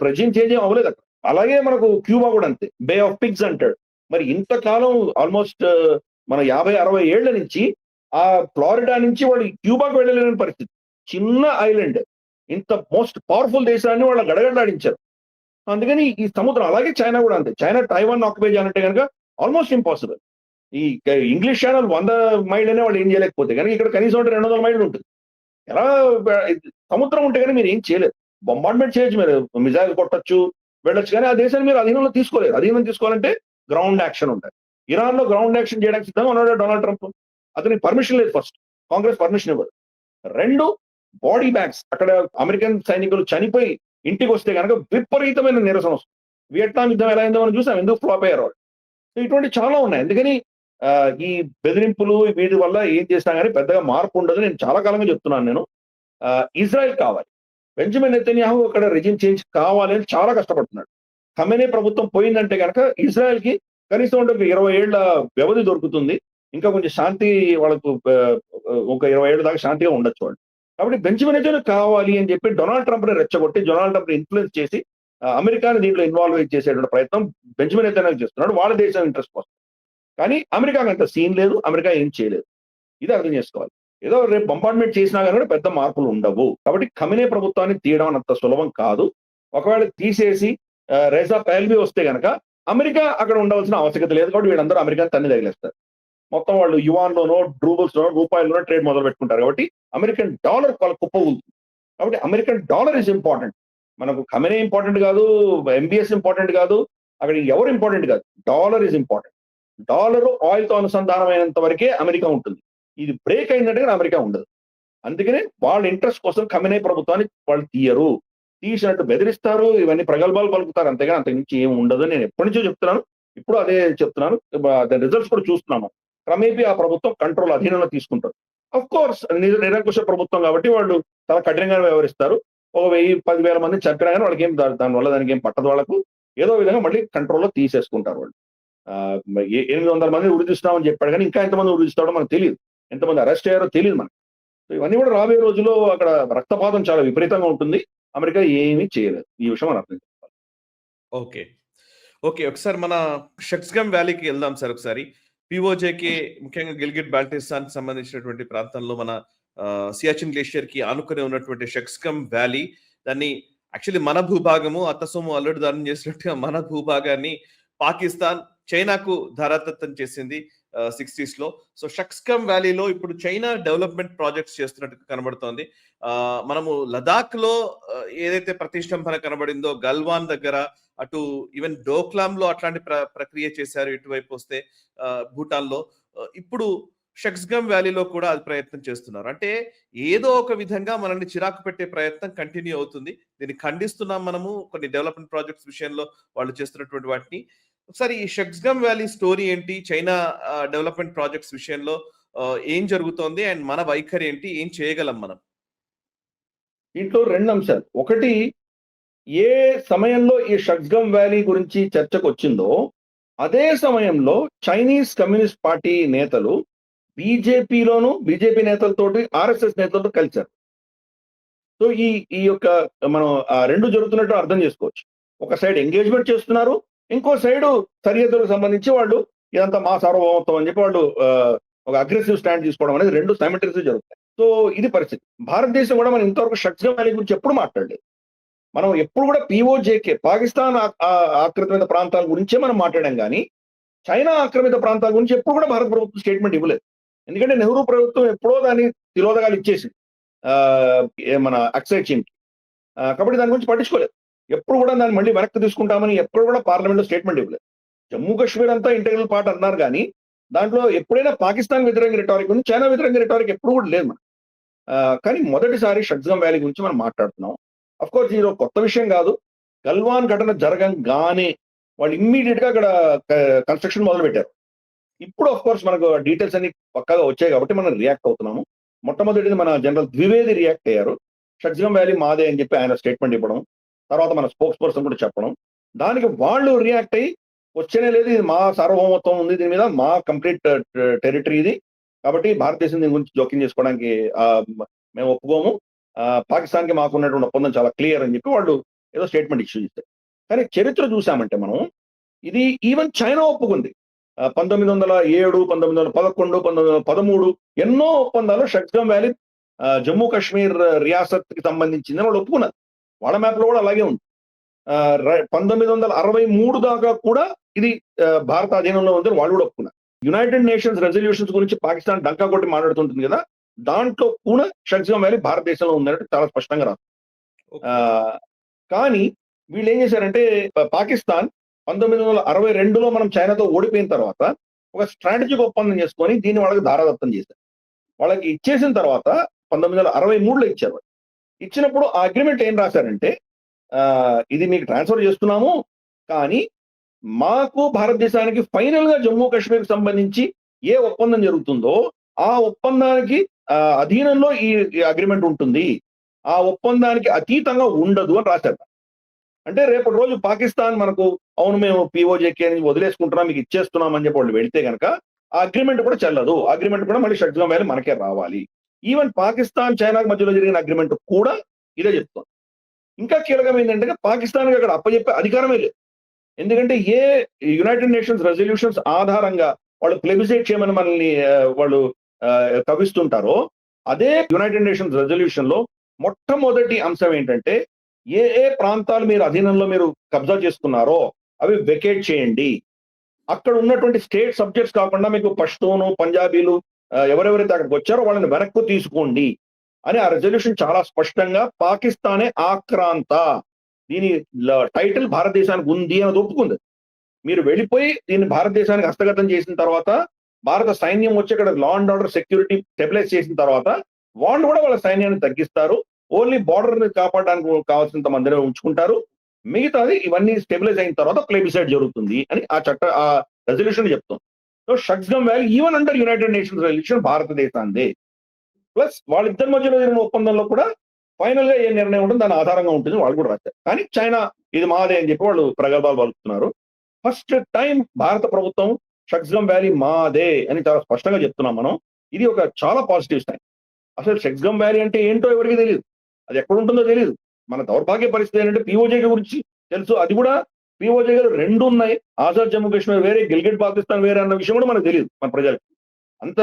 రెజ్యూమ్ చేంజ్ అవ్వలేదు అక్కడ. అలాగే మనకు క్యూబా కూడా అంతే, బే ఆఫ్ పిగ్స్ అంటాడు. మరి ఇంతకాలం ఆల్మోస్ట్ మన 50-60 ఏళ్ల నుంచి ఆ ఫ్లోరిడా నుంచి వాళ్ళు క్యూబాకు వెళ్ళలేని పరిస్థితి. చిన్న ఐలాండ్, ఇంత మోస్ట్ పవర్ఫుల్ దేశాన్ని వాళ్ళు గడగడలాడించారు. అందుకని ఈ సముద్రం, అలాగే చైనా కూడా అంతే. చైనా టైవాన్ ఆక్యుపై చేయాలంటే కనుక ఆల్మోస్ట్ ఇంపాసిబుల్. ఈ ఇంగ్లీష్ ఛానల్ 100 మైళ్ళు అనే వాళ్ళు ఏం చేయలేకపోతే కనుక ఇక్కడ కనీసం 200 మైళ్ళు ఉంటుంది. ఎలా సముద్రం ఉంటే కానీ మీరు ఏం చేయలేదు. బొంబార్డ్మెంట్ చేయొచ్చు, మీరు మిజైల్ కొట్టచ్చు, వెళ్ళొచ్చు, కానీ ఆ దేశాన్ని మీరు అధీనంలో తీసుకోలేదు. అధీనం తీసుకోవాలంటే గ్రౌండ్ యాక్షన్ ఉంటాయి. ఇరాన్ లో గ్రౌండ్ యాక్షన్ చేయడానికి సిద్ధంగా ఉన్నాడు డొనాల్డ్ ట్రంప్. అతనికి పర్మిషన్ లేదు, ఫస్ట్ కాంగ్రెస్ పర్మిషన్ ఇవ్వదు. 2 బాడీ బ్యాగ్స్, అక్కడ అమెరికన్ సైనికులు చనిపోయి ఇంటికి వస్తే కనుక విపరీతమైన నిరసన వస్తుంది. వియట్నాం యుద్ధం ఎలా అయిందో మనం చూసాం, ఎందుకు ఫ్లాప్ అయ్యారు వాళ్ళు. ఇటువంటి చాలా ఉన్నాయి. అందుకని ఈ బెదిరింపులు వీటి వల్ల ఏం చేసినా కానీ పెద్దగా మార్పు ఉండదు. నేను చాలా కాలంగా చెప్తున్నాను. నేను ఇజ్రాయెల్ కావాలి, బెంజమిన్ నెతన్యాహు అక్కడ రెజిమ్ చేంజ్ కావాలి అని చాలా కష్టపడుతున్నాడు. ఖమేనీ ప్రభుత్వం పోయిందంటే కనుక ఇజ్రాయెల్ కి కనీసం ఒక 20 ఏళ్ల వ్యవధి దొరుకుతుంది. ఇంకా కొంచెం శాంతి వాళ్ళకు, ఒక 20 ఏళ్ళ దాకా శాంతిగా ఉండొచ్చు వాళ్ళు. కాబట్టి బెంజమిన్ నెతన్యాహు కావాలి అని చెప్పి డొనాల్డ్ ట్రంప్ ని రెచ్చగొట్టి, డొనాల్డ్ ట్రంప్ ని ఇన్ఫ్లుయెన్స్ చేసి అమెరికాని దీంట్లో ఇన్వాల్వ్ చేసేటువంటి ప్రయత్నం బెంజమిన్ నెతన్యాహు చేస్తున్నాడు, వాళ్ళ దేశం ఇంట్రెస్ట్ కోసం. కానీ అమెరికాకి అంత సీన్ లేదు, అమెరికా ఏం చేయలేదు. ఇది అర్థం చేసుకోవాలి. ఏదో రేపు బొంబార్డ్మెంట్ చేసినా కానీ కూడా పెద్ద మార్పులు ఉండవు. కాబట్టి ఖమేనీ ప్రభుత్వాన్ని తీయడం అంత సులభం కాదు. ఒకవేళ తీసేసి రేజా పహల్వీ వస్తే కనుక అమెరికా అక్కడ ఉండవలసిన ఆవశ్యకత లేదు. కాబట్టి వీళ్ళందరూ అమెరికాని తన్ని తగిలేస్తారు. మొత్తం వాళ్ళు యువాన్ లోనో, రూబుల్స్ లోనో, రూపాయల్లోనో ట్రేడ్ మొదలు పెట్టుకుంటారు. కాబట్టి అమెరికన్ డాలర్ కుప్ప ఊలుతుంది. కాబట్టి అమెరికన్ డాలర్ ఇస్ ఇంపార్టెంట్. మనకు ఖమేనీ ఇంపార్టెంట్ కాదు, MBS ఇంపార్టెంట్ కాదు, అక్కడ ఎవరు ఇంపార్టెంట్ కాదు. Dollar is important. Dollar oil తో అనుసంధానమైనంత వరకే అమెరికా ఉంటుంది. ఇది బ్రేక్ అయిందంటే అమెరికా ఉండదు. అందుకనే వాళ్ళ ఇంట్రెస్ట్ కోసం ఖమేనీ ప్రభుత్వాన్ని వాళ్ళు తీయరు. తీసినట్టు బెదిరిస్తారు, ఇవన్నీ ప్రగల్భాలు పలుకుతారు, అంతేగా అంతకు మించి ఏమి ఉండదు. నేను ఎప్పటి నుంచో చెప్తున్నాను, ఇప్పుడు అదే చెప్తున్నాను. దాని రిజల్ట్స్ కూడా చూస్తున్నాము. క్రమేపీ ఆ ప్రభుత్వం కంట్రోల్ అధీనంలో తీసుకుంటారు. అఫ్ కోర్స్ నిరంకుశ ప్రభుత్వం కాబట్టి వాళ్ళు చాలా కఠినంగా వ్యవహరిస్తారు. ఒక 1000-10,000 మంది చంపినా కానీ వాళ్ళకి ఏం దానివల్ల దానికి ఏం పట్టదు. వాళ్ళకు ఏదో విధంగా మళ్ళీ కంట్రోల్లో తీసేసుకుంటారు వాళ్ళు. 800 మంది ఉరిదిస్తున్నామని చెప్పాడు, కానీ ఇంకా ఎంతమంది ఉరిదిస్తాడో మనకు తెలియదు, ఎంతమంది అరెస్ట్ అయ్యారో తెలియదు మనకు. ఇవన్నీ కూడా రాబోయే రోజుల్లో అక్కడ రక్తపాతం చాలా విపరీతంగా ఉంటుంది. అమెరికా ఏమీ చేయలేదు. ఈ విషయం మనం అర్థం చేసుకోవాలి. ఓకే. ఒకసారి మన షక్స్గమ్ వ్యాలీకి వెళ్దాం సార్. ఒకసారి పిఓజేకి, ముఖ్యంగా గిల్గిట్ బాల్టిస్తాన్ సంబంధించినటువంటి ప్రాంతంలో మన సియాచిన్ గ్లేషియర్ కి ఆనుకుని ఉన్నటువంటి షక్స్గమ్ వ్యాలీ, దాన్ని యాక్చువల్లీ మన భూభాగము అత్తసొమ్ము అల్లుడు దానం చేసినట్టుగా మన భూభాగాన్ని పాకిస్తాన్ చైనాకు ధారాదత్తం చేసింది 60s లో. సో షక్స్గమ్ వ్యాలీలో ఇప్పుడు చైనా డెవలప్మెంట్ ప్రాజెక్ట్స్ చేస్తున్నట్టు కనబడుతోంది. మనము లదాఖ్ లో ఏదైతే ప్రతిష్టంభన కనబడిందో, గల్వాన్ దగ్గర, అటు ఈవెన్ డోక్లాం లో అట్లాంటి ప్రక్రియ చేశారు. ఇటువైపు వస్తే భూటాన్ లో, ఇప్పుడు షక్స్గమ్ వ్యాలీలో కూడా అది ప్రయత్నం చేస్తున్నారు. అంటే ఏదో ఒక విధంగా మనల్ని చిరాకు పెట్టే ప్రయత్నం కంటిన్యూ అవుతుంది. దీన్ని ఖండిస్తున్నాం మనము, కొన్ని డెవలప్మెంట్ ప్రాజెక్ట్స్ విషయంలో వాళ్ళు చేస్తున్నటువంటి వాటిని. ఒకసారి ఈ షక్స్గమ్ వ్యాలీ స్టోరీ ఏంటి, చైనా డెవలప్మెంట్ ప్రాజెక్ట్స్ విషయంలో ఏం జరుగుతోంది, అండ్ మన వైఖరి ఏంటి, ఏం చేయగలం మనం? దీంట్లో 2 అంశాలు. ఒకటి, ఏ సమయంలో ఈ షక్స్గమ్ వ్యాలీ గురించి చర్చకు వచ్చిందో అదే సమయంలో చైనీస్ కమ్యూనిస్ట్ పార్టీ నేతలు బీజేపీ నేతలతోటి, RSS నేతలతో కలిశారు. సో ఈ యొక్క మనం 2 జరుగుతున్నట్టు అర్థం చేసుకోవచ్చు. ఒక సైడ్ ఎంగేజ్మెంట్ చేస్తున్నారు, ఇంకో సైడు సరిహద్దులకు సంబంధించి వాళ్ళు ఇదంతా మా సార్వభౌమత్వం అని చెప్పి వాళ్ళు ఒక అగ్రెసివ్ స్టాండ్ తీసుకోవడం అనేది 2 సైమల్టేనియస్‌గా జరుగుతాయి. సో ఇది పరిస్థితి. భారతదేశం కూడా మనం ఇంతవరకు షక్స్గమ్ వ్యాలీ గురించి ఎప్పుడు మాట్లాడలేదు. మనం ఎప్పుడు కూడా పిఓజేకే పాకిస్తాన్ ఆక్రమిత ప్రాంతాల గురించే మనం మాట్లాడాం కానీ చైనా ఆక్రమిత ప్రాంతాల గురించి ఎప్పుడు కూడా భారత ప్రభుత్వం స్టేట్మెంట్ ఇవ్వలేదు. ఎందుకంటే నెహ్రూ ప్రభుత్వం ఎప్పుడో దాన్ని తిలోదగాలు ఇచ్చేసింది మన అక్సై చీన్కి. కాబట్టి దాని గురించి పట్టించుకోలేదు. ఎప్పుడు కూడా దాన్ని మళ్ళీ వెనక్కి తీసుకుంటామని ఎప్పుడు కూడా పార్లమెంట్లో స్టేట్మెంట్ ఇవ్వలేదు. జమ్మూ కాశ్మీర్ అంతా ఇంటెగ్రల్ పార్ట్ అన్నారు కానీ దాంట్లో ఎప్పుడైనా పాకిస్తాన్ వ్యతిరేక రిటారిక్ ఉంది, చైనా వ్యతిరేక రిటారిక్ ఎప్పుడు కూడా లేదు మనం. కానీ మొదటిసారి షట్జం వ్యాలీ గురించి మనం మాట్లాడుతున్నాం. అఫ్ కోర్స్ ఇది ఒక కొత్త విషయం కాదు. గల్వాన్ ఘటన జరగంగానే వాళ్ళు ఇమ్మీడియట్ గా అక్కడ కన్స్ట్రక్షన్ మొదలు పెట్టారు. ఇప్పుడు అఫ్ కోర్స్ మనకు డీటెయిల్స్ అన్ని పక్కాగా వచ్చాయి కాబట్టి మనం రియాక్ట్ అవుతున్నాము. మొట్టమొదటిది మన జనరల్ ద్వివేది రియాక్ట్ అయ్యారు. షట్జం వ్యాలీ మాదే అని చెప్పి ఆయన స్టేట్మెంట్ ఇవ్వడం, తర్వాత మన స్పోక్స్ పర్సన్ కూడా చెప్పడం, దానికి వాళ్ళు రియాక్ట్ అయ్యి వచ్చేనే లేదు, ఇది మా సార్వభౌమత్వం ఉంది, దీని మీద మా కంప్లీట్ టెరిటరీ ఇది, కాబట్టి భారతదేశం దీని గురించి జోక్యం చేసుకోవడానికి మేము ఒప్పుకోము, పాకిస్తాన్కి మాకు ఉన్నటువంటి ఒప్పందం చాలా క్లియర్ అని చెప్పి వాళ్ళు ఏదో స్టేట్మెంట్ ఇష్యూ చేస్తారు. కానీ చరిత్ర చూసామంటే మనం ఇది ఈవెన్ చైనా ఒప్పుకుంది. 1907, 1911, 1913 ఎన్నో ఒప్పందాలు షట్జం వ్యాలీ జమ్మూ కాశ్మీర్ రియాసత్ కి సంబంధించిందని వాళ్ళు ఒప్పుకున్నారు. వాళ్ళ మ్యాప్ లో కూడా అలాగే ఉంది. 1963 దాకా కూడా ఇది భారత అధీనంలో ఉందని వాళ్ళు కూడా ఒప్పుకున్నారు. యునైటెడ్ నేషన్స్ రెజల్యూషన్స్ గురించి పాకిస్తాన్ డంకా కొట్టి మాట్లాడుతుంటుంది కదా, దాంట్లో కూడా షట్జం వ్యాలీ భారతదేశంలో ఉందన్నట్టు చాలా స్పష్టంగా రాదు. కానీ వీళ్ళు ఏం చేశారంటే పాకిస్తాన్ 1962లో మనం చైనాతో ఓడిపోయిన తర్వాత ఒక స్ట్రాటజిక్ ఒప్పందం చేసుకొని దీన్ని వాళ్ళకి దారాదత్తం చేశారు. వాళ్ళకి ఇచ్చేసిన తర్వాత 1963లో ఇచ్చారు. ఇచ్చినప్పుడు ఆ అగ్రిమెంట్ ఏం రాశారంటే ఇది మీకు ట్రాన్స్ఫర్ చేస్తున్నాము, కానీ మాకు భారతదేశానికి ఫైనల్ గా జమ్మూ కాశ్మీర్కి సంబంధించి ఏ ఒప్పందం జరుగుతుందో ఆ ఒప్పందానికి అధీనంలో ఈ అగ్రిమెంట్ ఉంటుంది, ఆ ఒప్పందానికి అతీతంగా ఉండదు అని రాశారు. అంటే రేపటి రోజు పాకిస్తాన్ మనకు అవును మేము పిఓజేకే అని వదిలేసుకుంటున్నాం, మీకు ఇచ్చేస్తున్నాం అని చెప్పి వాళ్ళు వెళితే కనుక ఆ అగ్రిమెంట్ కూడా చెల్లదు. అగ్రిమెంట్ కూడా మళ్ళీ షట్జం వ్యాలీ మనకే రావాలి. ఈవెన్ పాకిస్తాన్ చైనాకు మధ్యలో జరిగిన అగ్రిమెంట్ కూడా ఇదే చెప్తుంది. ఇంకా కీలకం ఏంటంటే పాకిస్తాన్కి అక్కడ అప్పచెప్పే అధికారమే లేదు. ఎందుకంటే ఏ యునైటెడ్ నేషన్స్ రెజల్యూషన్స్ ఆధారంగా వాళ్ళు ప్లెబిసైట్ చేయమని మనల్ని వాళ్ళు కవిస్తుంటారో అదే యునైటెడ్ నేషన్స్ రెజల్యూషన్ లో మొట్టమొదటి అంశం ఏంటంటే ఏ ప్రాంతాలు మీరు అధీనంలో మీరు కబ్జా చేసుకున్నారో అవి వెకేట్ చేయండి, అక్కడ ఉన్నటువంటి స్టేట్ సబ్జెక్ట్స్ కాకుండా మీకు పష్తూను, పంజాబీలు ఎవరెవరైతే అక్కడికి వచ్చారో వాళ్ళని వెనక్కు తీసుకోండి అని ఆ రెజల్యూషన్ చాలా స్పష్టంగా పాకిస్తానే ఆక్రాంత, దీని టైటిల్ భారతదేశానికి ఉంది అని ఒప్పుకుంది. మీరు వెళ్ళిపోయి దీన్ని భారతదేశానికి హస్తగతం చేసిన తర్వాత భారత సైన్యం వచ్చి ఇక్కడ law and order security stabilise చేసిన తర్వాత వాళ్ళు కూడా వాళ్ళ సైన్యాన్ని తగ్గిస్తారు, ఓన్లీ బార్డర్ ని కాపాడడానికి కావాల్సినంత మందిని ఉంచుకుంటారు, మిగతాది ఇవన్నీ స్టెబిలైజ్ అయిన తర్వాత ప్లేబిసైడ్ జరుగుతుంది అని ఆ రెజల్యూషన్ చెప్తుంది. So Shaksgam valley even under United Nations resolution భారతదేశాందే. ప్లస్ వాళ్ళిద్దరి మధ్యలో జరిగిన ఒప్పందంలో కూడా ఫైనల్ గా ఏ నిర్ణయం ఉంటుంది దాని ఆధారంగా ఉంటుంది వాళ్ళు కూడా రాశారు. కానీ చైనా ఇది మాదే అని చెప్పి వాళ్ళు ప్రగల్భాలు పలుకుతున్నారు. ఫస్ట్ టైం భారత ప్రభుత్వం షట్జం వ్యాలీ మాదే అని చాలా స్పష్టంగా చెప్తున్నాం మనం. ఇది ఒక చాలా పాజిటివ్ సైన్. అసలు షట్జం వ్యాలీ అంటే ఏంటో ఎవరికి తెలియదు, అది ఎక్కడ ఉంటుందో తెలియదు. మన దౌర్భాగ్య పరిస్థితి ఏంటంటే పిఓజే గురించి తెలుసు, అది కూడా పిఓజే రెండు ఉన్నాయి, ఆజాద్ జమ్మూ కాశ్మీర్ వేరే, గిల్గిట్ పాకిస్తాన్ వేరే అన్న విషయం కూడా మనకు తెలియదు. మన ప్రజలకు అంత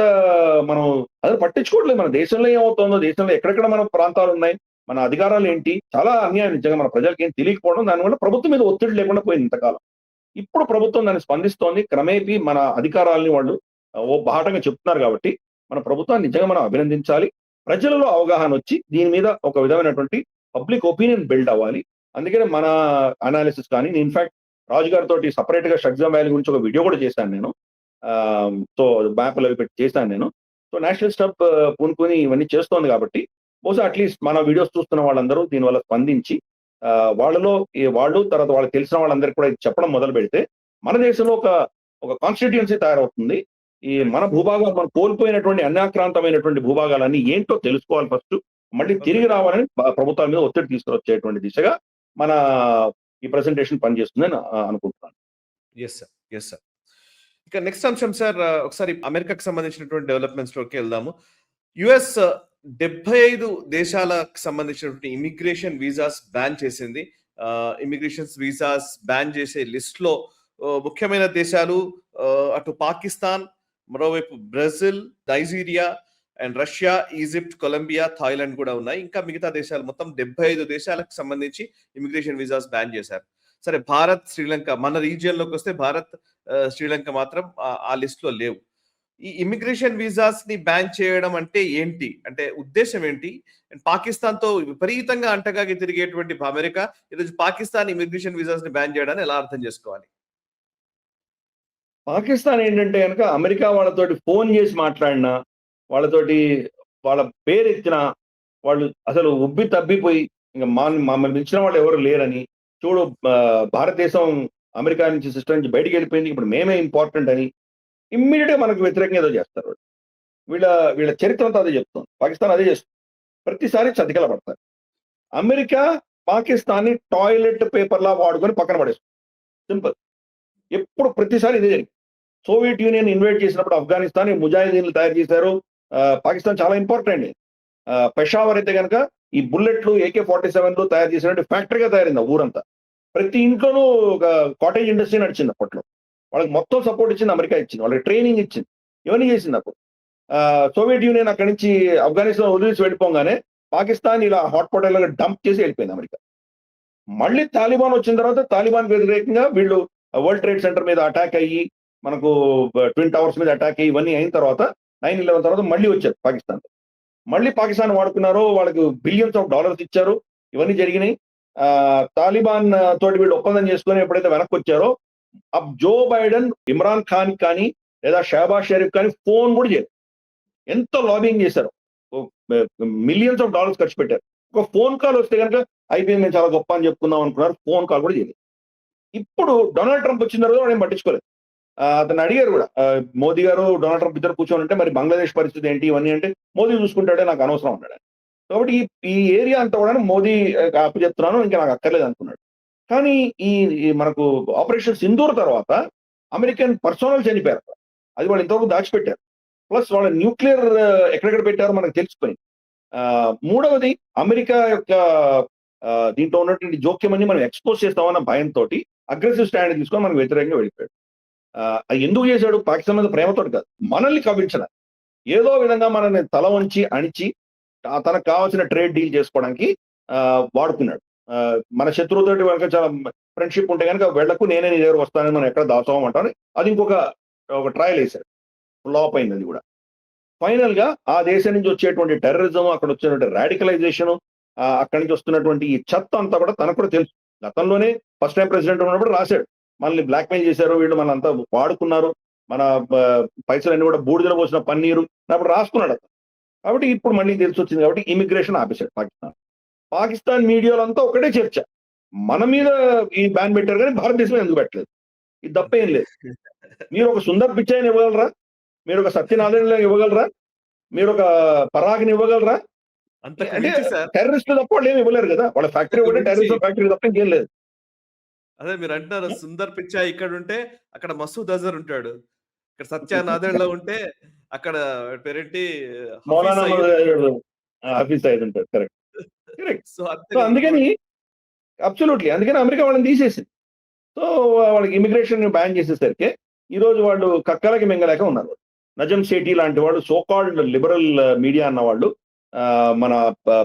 మనం అది పట్టించుకోవట్లేదు. మన దేశంలో ఏమవుతుందో, దేశంలో ఎక్కడెక్కడ మన ప్రాంతాలు ఉన్నాయి, మన అధికారాలు ఏంటి, చాలా అన్యాయం నిజంగా మన ప్రజలకు ఏం తెలియకపోవడం, దానివల్ల ప్రభుత్వం మీద ఒత్తిడి లేకుండా పోయింది ఇంతకాలం. ఇప్పుడు ప్రభుత్వం దాన్ని స్పందిస్తోంది, క్రమేపీ మన అధికారాలని వాళ్ళు ఓ బాటంగా చెప్తున్నారు. కాబట్టి మన ప్రభుత్వాన్ని నిజంగా మనం అభినందించాలి. ప్రజలలో అవగాహన వచ్చి దీని మీద ఒక విధమైనటువంటి పబ్లిక్ ఒపీనియన్ బిల్డ్ అవ్వాలి. అందుకనే మన అనాలిసిస్ కానీ ఇన్ఫాక్ట్ రాజు గారితో సపరేట్ గా షట్జం వ్యాలీ గురించి ఒక వీడియో కూడా చేశాను నేను. సో మ్యాప్లు అవి పెట్టి చేశాను నేను. సో నేషనల్ స్టాప్ పూనుకొని ఇవన్నీ చేస్తోంది కాబట్టి బహుశా అట్లీస్ట్ మన వీడియోస్ చూస్తున్న వాళ్ళందరూ దీనివల్ల స్పందించి వాళ్ళు తర్వాత వాళ్ళకి తెలిసిన వాళ్ళందరికీ కూడా ఇది చెప్పడం మొదలు పెడితే మన దేశంలో ఒక కాన్స్టిట్యుయెన్సీ తయారవుతుంది. ఈ మన భూభాగాలు మనం కోల్పోయినటువంటి అన్యాక్రాంతమైనటువంటి భూభాగాలన్నీ ఏంటో తెలుసుకోవాలి ఫస్ట్, మళ్ళీ తిరిగి రావాలని ప్రభుత్వాల మీద ఒత్తిడి తీసుకొచ్చేటువంటి దిశగా మన ఈ ప్రెజెంటేషన్ పనిచేస్తుందని అనుకుంటున్నాను. Yes sir, yes sir. ఇక నెక్స్ట్ అంశం సార్, ఒకసారి అమెరికాకి సంబంధించినటువంటి డెవలప్మెంట్స్ లోకి వెళ్దాము. యుఎస్ 75 దేశాలకు సంబంధించినటువంటి ఇమిగ్రేషన్ వీసాస్ బ్యాన్ చేసింది. ఇమిగ్రేషన్ వీసాస్ బ్యాన్ చేసే లిస్ట్ లో ముఖ్యమైన దేశాలు అటు పాకిస్తాన్, మరోవైపు Brazil, Nigeria and Russia, Egypt, Colombia, Thailand కూడా ఉన్నాయి. ఇంకా మిగతా దేశాలు మొత్తం 75 దేశాలకు సంబంధించి ఇమిగ్రేషన్ వీసాస్ బ్యాన్ చేశారు. సరే, భారత్, శ్రీలంక మన రీజియన్‌లోకి వస్తే భారత్, శ్రీలంక మాత్రం ఆ లిస్ట్‌లో లేవు. ఈ ఇమిగ్రేషన్ వీసాస్‌ని బ్యాన్ చేయడం అంటే ఏంటి? అంటే ఉద్దేశ్యం ఏంటి? అండ్ పాకిస్తాన్‌తో విపరీతంగా అంటగాగి తిరిగేటువంటి అమెరికా ఈరోజు పాకిస్తాన్ ఇమిగ్రేషన్ వీసాస్‌ని బ్యాన్ చేయడాన్ని ఎలా అర్థం చేసుకోవాలి? పాకిస్తాన్ ఏంటంటే గనక అమెరికా వాళ్ళతోటి ఫోన్ చేసి మాట్లాడినా, వాళ్ళతోటి వాళ్ళ పేరెత్తినా, వాళ్ళు అసలు ఉబ్బి తబ్బిపోయి ఇంక మమ్మల్ని పిలిచిన వాళ్ళు ఎవరు లేరని, చూడు భారతదేశం అమెరికా నుంచి సిస్టమ్ నుంచి బయటికెళ్ళిపోయింది. ఇప్పుడు మేమే ఇంపార్టెంట్ అని ఇమ్మీడియేట్‌గా మనకు వ్యతిరేకంగా ఏదో చేస్తారు వాళ్ళు. వీళ్ళ వీళ్ళ చరిత్ర అంతా అదే చెప్తుంది. పాకిస్తాన్ అదే చేస్తుంది. ప్రతిసారి చతికిల పడతారు. అమెరికా పాకిస్తాన్‌ని టాయిలెట్ పేపర్‌లా వాడుకొని పక్కన పడేస్తుంది. సింపుల్. ఎప్పుడు ప్రతిసారి ఇదే జరిగింది. సోవియట్ యూనియన్ ఇన్వైట్ చేసినప్పుడు ఆఫ్ఘనిస్తాన్ ముజాహిదీన్లు తయారు చేశారు. పాకిస్తాన్ చాలా ఇంపార్టెంట్. పెషావర్ అయితే గనక ఈ బుల్లెట్లు, AK-47లు తయారు చేసినట్టు ఫ్యాక్టరీగా తయారైంది ఆ ఊరంతా. ప్రతి ఇంట్లోనూ ఒక కాటేజ్ ఇండస్ట్రీ నడిచింది అప్పట్లో. వాళ్ళకి మొత్తం సపోర్ట్ ఇచ్చింది అమెరికా ఇచ్చింది. వాళ్ళకి ట్రైనింగ్ ఇచ్చింది. ఇవన్నీ చేసింది అప్పుడు. సోవియట్ యూనియన్ అక్కడి నుంచి ఆఫ్ఘనిస్తాన్ వదిలేసి వెళ్ళిపోగానే పాకిస్తాన్ ఇలా హాట్ పొటాటోగా డంప్ చేసి వెళ్ళిపోయింది అమెరికా. మళ్ళీ తాలిబాన్ వచ్చిన తర్వాత తాలిబాన్ వ్యతిరేకంగా వీళ్ళు వరల్డ్ ట్రేడ్ సెంటర్ మీద అటాక్ అయ్యి, మనకు ట్విన్ టవర్స్ మీద అటాక్ అయ్యి ఇవన్నీ అయిన తర్వాత 9/11 తర్వాత మళ్ళీ వచ్చారు పాకిస్తాన్. మళ్ళీ పాకిస్తాన్ వాడుకున్నారు. వాళ్ళకి బిలియన్స్ ఆఫ్ డాలర్స్ ఇచ్చారు. ఇవన్నీ జరిగినాయి. తాలిబాన్ తోటి వీళ్ళు ఒప్పందం చేసుకొని ఎప్పుడైతే వెనక్కి వచ్చారో జో బైడెన్ ఇమ్రాన్ ఖాన్ కానీ లేదా షహబాజ్ షరీఫ్ కానీ ఫోన్ కూడా చేయరు. ఎంత లాబింగ్ చేశారు. మిలియన్స్ ఆఫ్ డాలర్స్ ఖర్చు పెట్టారు. ఒక ఫోన్ కాల్ వస్తే కనుక అయిపోయింది, మేము చాలా గొప్ప అని చెప్పుకుందాం అనుకున్నారు. ఫోన్ కాల్ కూడా చేయలేదు. ఇప్పుడు డొనాల్డ్ ట్రంప్ వచ్చిన తర్వాత నేను పట్టించుకోలేదు. అతను అడిగారు కూడా, మోదీ గారు డొనాల్డ్ ట్రంప్ ఇద్దరు కూర్చొని ఉంటే మరి బంగ్లాదేశ్ పరిస్థితి ఏంటి ఇవన్నీ అంటే, మోదీ చూసుకుంటాడే, నాకు అనవసరం అన్నాడు. కాబట్టి ఈ ఏరియా అంతా కూడా మోదీ అప్పచెప్తున్నాను, ఇంకా నాకు అక్కర్లేదు అనుకున్నాడు. కానీ ఈ మనకు ఆపరేషన్ సింధూర్ తర్వాత అమెరికన్ పర్సనల్ చనిపోయారు. అది వాళ్ళు ఇంతవరకు దాచిపెట్టారు. ప్లస్ వాళ్ళ న్యూక్లియర్ ఎక్కడెక్కడ పెట్టారో మనకు తెలిసిపోయింది. మూడవది అమెరికా యొక్క దీంట్లో ఉన్నటువంటి జోక్యం అని మనం ఎక్స్పోజ్ చేస్తామన్న భయంతో అగ్రెసివ్ స్టాండ్ తీసుకొని మనకు వ్యతిరేకంగా వెళ్ళిపోయాడు. ఎందుకు చేశాడు? పాకిస్తాన్ మీద ప్రేమతో కాదు, మనల్ని కవించడానికి. ఏదో విధంగా మనల్ని తల వంచి అణిచి తనకు కావాల్సిన ట్రేడ్ డీల్ చేసుకోవడానికి వాడుకున్నాడు. మన శత్రువుతోటి కనుక చాలా ఫ్రెండ్షిప్ ఉంటే కనుక వెళ్లకు, నేనే నీ దగ్గర వస్తానని మనం ఎక్కడ దాచాం అంటాను. అది ఇంకొక ట్రయల్ వేశాడు. ఫ్లాప్ అయింది అది కూడా. ఫైనల్ గా ఆ దేశం నుంచి వచ్చేటువంటి టెర్రరిజం, అక్కడ వచ్చినటువంటి రాడికలైజేషన్, అక్కడి నుంచి వస్తున్నటువంటి ఈ చెత్త అంతా కూడా తనకు కూడా తెలుసు. గతంలోనే ఫస్ట్ టైం ప్రెసిడెంట్ ఉన్నప్పుడు రాశాడు, మనల్ని బ్లాక్మెయిల్ చేశారు వీళ్ళు, మన అంతా వాడుకున్నారు, మన పైసలన్నీ కూడా బూడిదలో పోసిన పన్నీరు అప్పుడు రాసుకున్నాడు అతను. కాబట్టి ఇప్పుడు మళ్ళీ తెలిసి వచ్చింది కాబట్టి ఇమిగ్రేషన్ ఆపేశాడు పాకిస్తాన్. పాకిస్తాన్ మీడియాలో అంతా ఒకటే చర్చ, మన మీద ఈ బ్యాన్ పెట్టారు కానీ భారతదేశం ఎందుకు పెట్టలేదు. ఇది తప్పేం లేదు. మీరు ఒక సుందర్ పిచ్చాయిని ఇవ్వగలరా? మీరు ఒక సత్యనారాయణ ఇవ్వగలరా? మీరు ఒక పరాగ్ని ఇవ్వగలరా? అంటే టెర్రరిస్టులు తప్ప వాళ్ళు ఏమి ఇవ్వలేరు కదా. వాళ్ళ ఫ్యాక్టరీ ఒకటే టెర్రరిస్ట్ ఫ్యాక్టరీ తప్ప ఇంకేం లేదు. అదే మీరు అంటారు, సుందర్ పిచాయ్ ఇక్కడ ఉంటే అక్కడ మసూద్ అజర్ ఉంటాడు, ఇక్కడ సత్యనారాయణలో ఉంటే అక్కడ పేరేంటి హఫీజ్ సయీద్ ఉంటాడు. Correct correct. సో అందుకని అబ్సల్యూట్లీ అందుకని అమెరికా వాళ్ళని తీసేసింది. సో వాళ్ళకి ఇమిగ్రేషన్ బ్యాన్ చేసేసరికి ఈ రోజు వాళ్ళు కక్కలకి మింగలేక ఉన్నారు. నజం సేఠీ లాంటి వాళ్ళు, సోకాల్డ్ లిబరల్ మీడియా అన్న వాళ్ళు, మన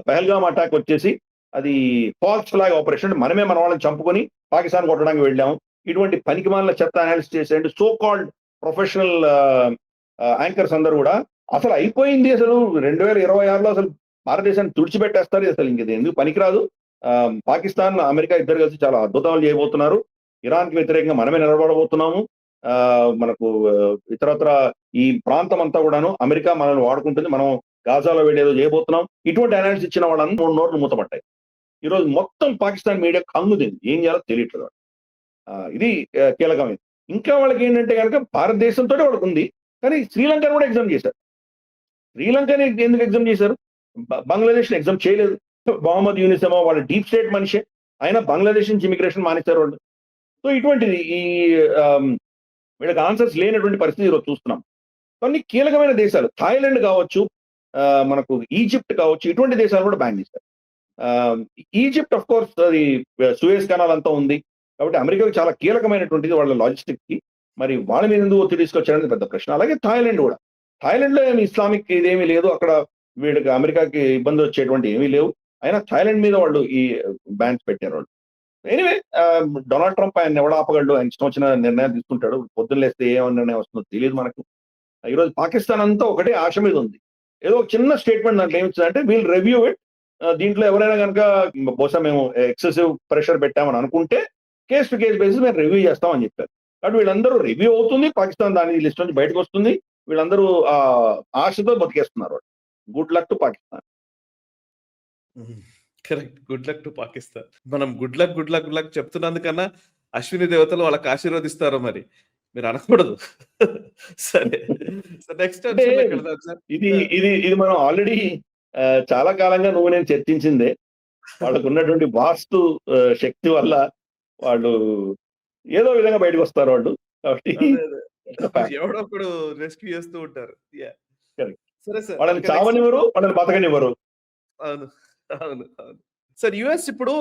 పహల్గామ్ అటాక్ వచ్చేసి అది ఫాల్స్ ఫ్లాగ్ ఆపరేషన్, మనమే మన వాళ్ళని చంపుకొని పాకిస్తాన్ కొట్టడానికి వెళ్ళాము, ఇటువంటి పనికిమాలిన చెత్త అనాలిసిస్ చేసేయండి సో కాల్డ్ ప్రొఫెషనల్ యాంకర్స్ అందరూ కూడా అసలు అయిపోయింది. అసలు 2026లో అసలు భారతదేశాన్ని తుడిచిపెట్టేస్తారు, అసలు ఇంక ఎందుకు పనికిరాదు. పాకిస్తాన్, అమెరికా ఇద్దరు కలిసి చాలా అద్భుతాలు చేయబోతున్నారు. ఇరాన్కి వ్యతిరేకంగా మనమే నిలబడబోతున్నాము. మనకు ఇతరత్ర ఈ ప్రాంతం అంతా కూడాను అమెరికా మనల్ని వాడుకుంటుంది, మనం గాజాలో వెళ్ళేదో చేయబోతున్నాం. ఇటువంటి అనాలిసిస్ ఇచ్చిన వాళ్ళందరూ 3 నోట్లు మూతపడ్డాయి. ఈరోజు మొత్తం పాకిస్తాన్ మీడియా కంగుదింది, ఏం చేయాలో తెలియట్లేదు. ఇది కీలకమైంది. ఇంకా వాళ్ళకి ఏంటంటే కనుక భారతదేశంతో వాళ్ళకి ఉంది, కానీ శ్రీలంకను కూడా ఎగ్జామ్ చేశారు. శ్రీలంకని ఎందుకు ఎగ్జామ్ చేశారు? బంగ్లాదేశ్ని ఎగ్జామ్ చేయలేదు. మొహమ్మద్ యూనిస్ ఏమో వాళ్ళ డీప్ స్టేట్ మనిషి, అయినా బంగ్లాదేశ్ నుంచి ఇమిగ్రేషన్ మానేశారు వాళ్ళు. సో ఇటువంటిది ఈ వీళ్ళకి ఆన్సర్స్ లేనటువంటి పరిస్థితి ఈరోజు చూస్తున్నాం. కొన్ని కీలకమైన దేశాలు, థాయిలాండ్ కావచ్చు, మనకు ఈజిప్ట్ కావచ్చు, ఇటువంటి దేశాలు కూడా బ్యాన్ చేశారు. ఈజిప్ట్ ఆఫ్ కోర్స్ అది సూయజ్ కెనాల్ అంతా ఉంది కాబట్టి అమెరికాకి చాలా కీలకమైనటువంటిది వాళ్ళ లాజిస్టిక్స్ కి. మరి వాళ్ళ మీద ఎందుకు ఒత్తిడి తీసుకొచ్చారనేది పెద్ద ప్రశ్న. అలాగే థాయిలాండ్ కూడా థాయిలాండ్ లో ఏమి ఇస్లామిక్ ఇదేమీ లేదు. అక్కడ వీళ్ళకి అమెరికాకి ఇబ్బందులు వచ్చేటువంటి ఏమీ లేవు. అయినా థాయిలాండ్ మీద వాళ్ళు ఈ బ్యాన్స్ పెట్టారు వాళ్ళు. ఎనీవే డొనాల్డ్ ట్రంప్ ఆయన ఎవడు ఆపగలడు? ఆయన ఇష్టం వచ్చిన నిర్ణయాలు తీసుకుంటాడు. పొద్దున్న లేస్తే ఏ నిర్ణయం వస్తుందో తెలియదు మనకు. ఈరోజు పాకిస్తాన్ అంతా ఒకటే ఆశ మీద ఉంది. ఏదో ఒక చిన్న స్టేట్మెంట్ దాంట్లో ఏమిచ్చిందంటే వీల్ రివ్యూ ఇట్. దీంట్లో ఎవరైనా గనుక బహుశా మేము ఎక్సెసివ్ ప్రెషర్ పెట్టామని అనుకుంటే కేస్ టు కేస్ బేసిస్ మేము రివ్యూ చేస్తామని చెప్పారు. కాబట్టి వీళ్ళందరూ రివ్యూ అవుతుంది. పాకిస్తాన్ దాని లిస్ట్ నుంచి బయటకు వస్తుంది. వీళ్ళందరూ ఆశతో బతికేస్తున్నారు. Good luck to Pakistan. Correct. Good luck to Pakistan. మనం good luck, good luck, good luck చెప్తున్నందుకన్నా అశ్విని దేవతలు వాళ్ళకి ఆశీర్వదిస్తారో మరి. మీరు అనకూడదు. సరే. సో నెక్స్ట్ అంటే అంశంలోకి వెళ్దాం సార్. ఇది ఇది ఇది మనం ఆల్రెడీ చాలా కాలంగా నువ్వు నేను చర్చించిందే. వాళ్ళకున్నటువంటి వాస్తు శక్తి వల్ల వాళ్ళు ఏదో విధంగా బయటకు వస్తారు వాళ్ళు. కాబట్టి అదే. అదే. ఫ్యాక్ట్. ఎవడో ఒకడు రెస్క్యూ చేస్తూ ఉంటారు. యాహ్! కరెక్ట్. సరే సార్. వాళ్ళని ఇక నెక్స్ట్ చావనివ్వరు, వాళ్ళని బతకనివ్వరు. అవును. అవును. అవును. సార్ యూఎస్ ఇప్పుడు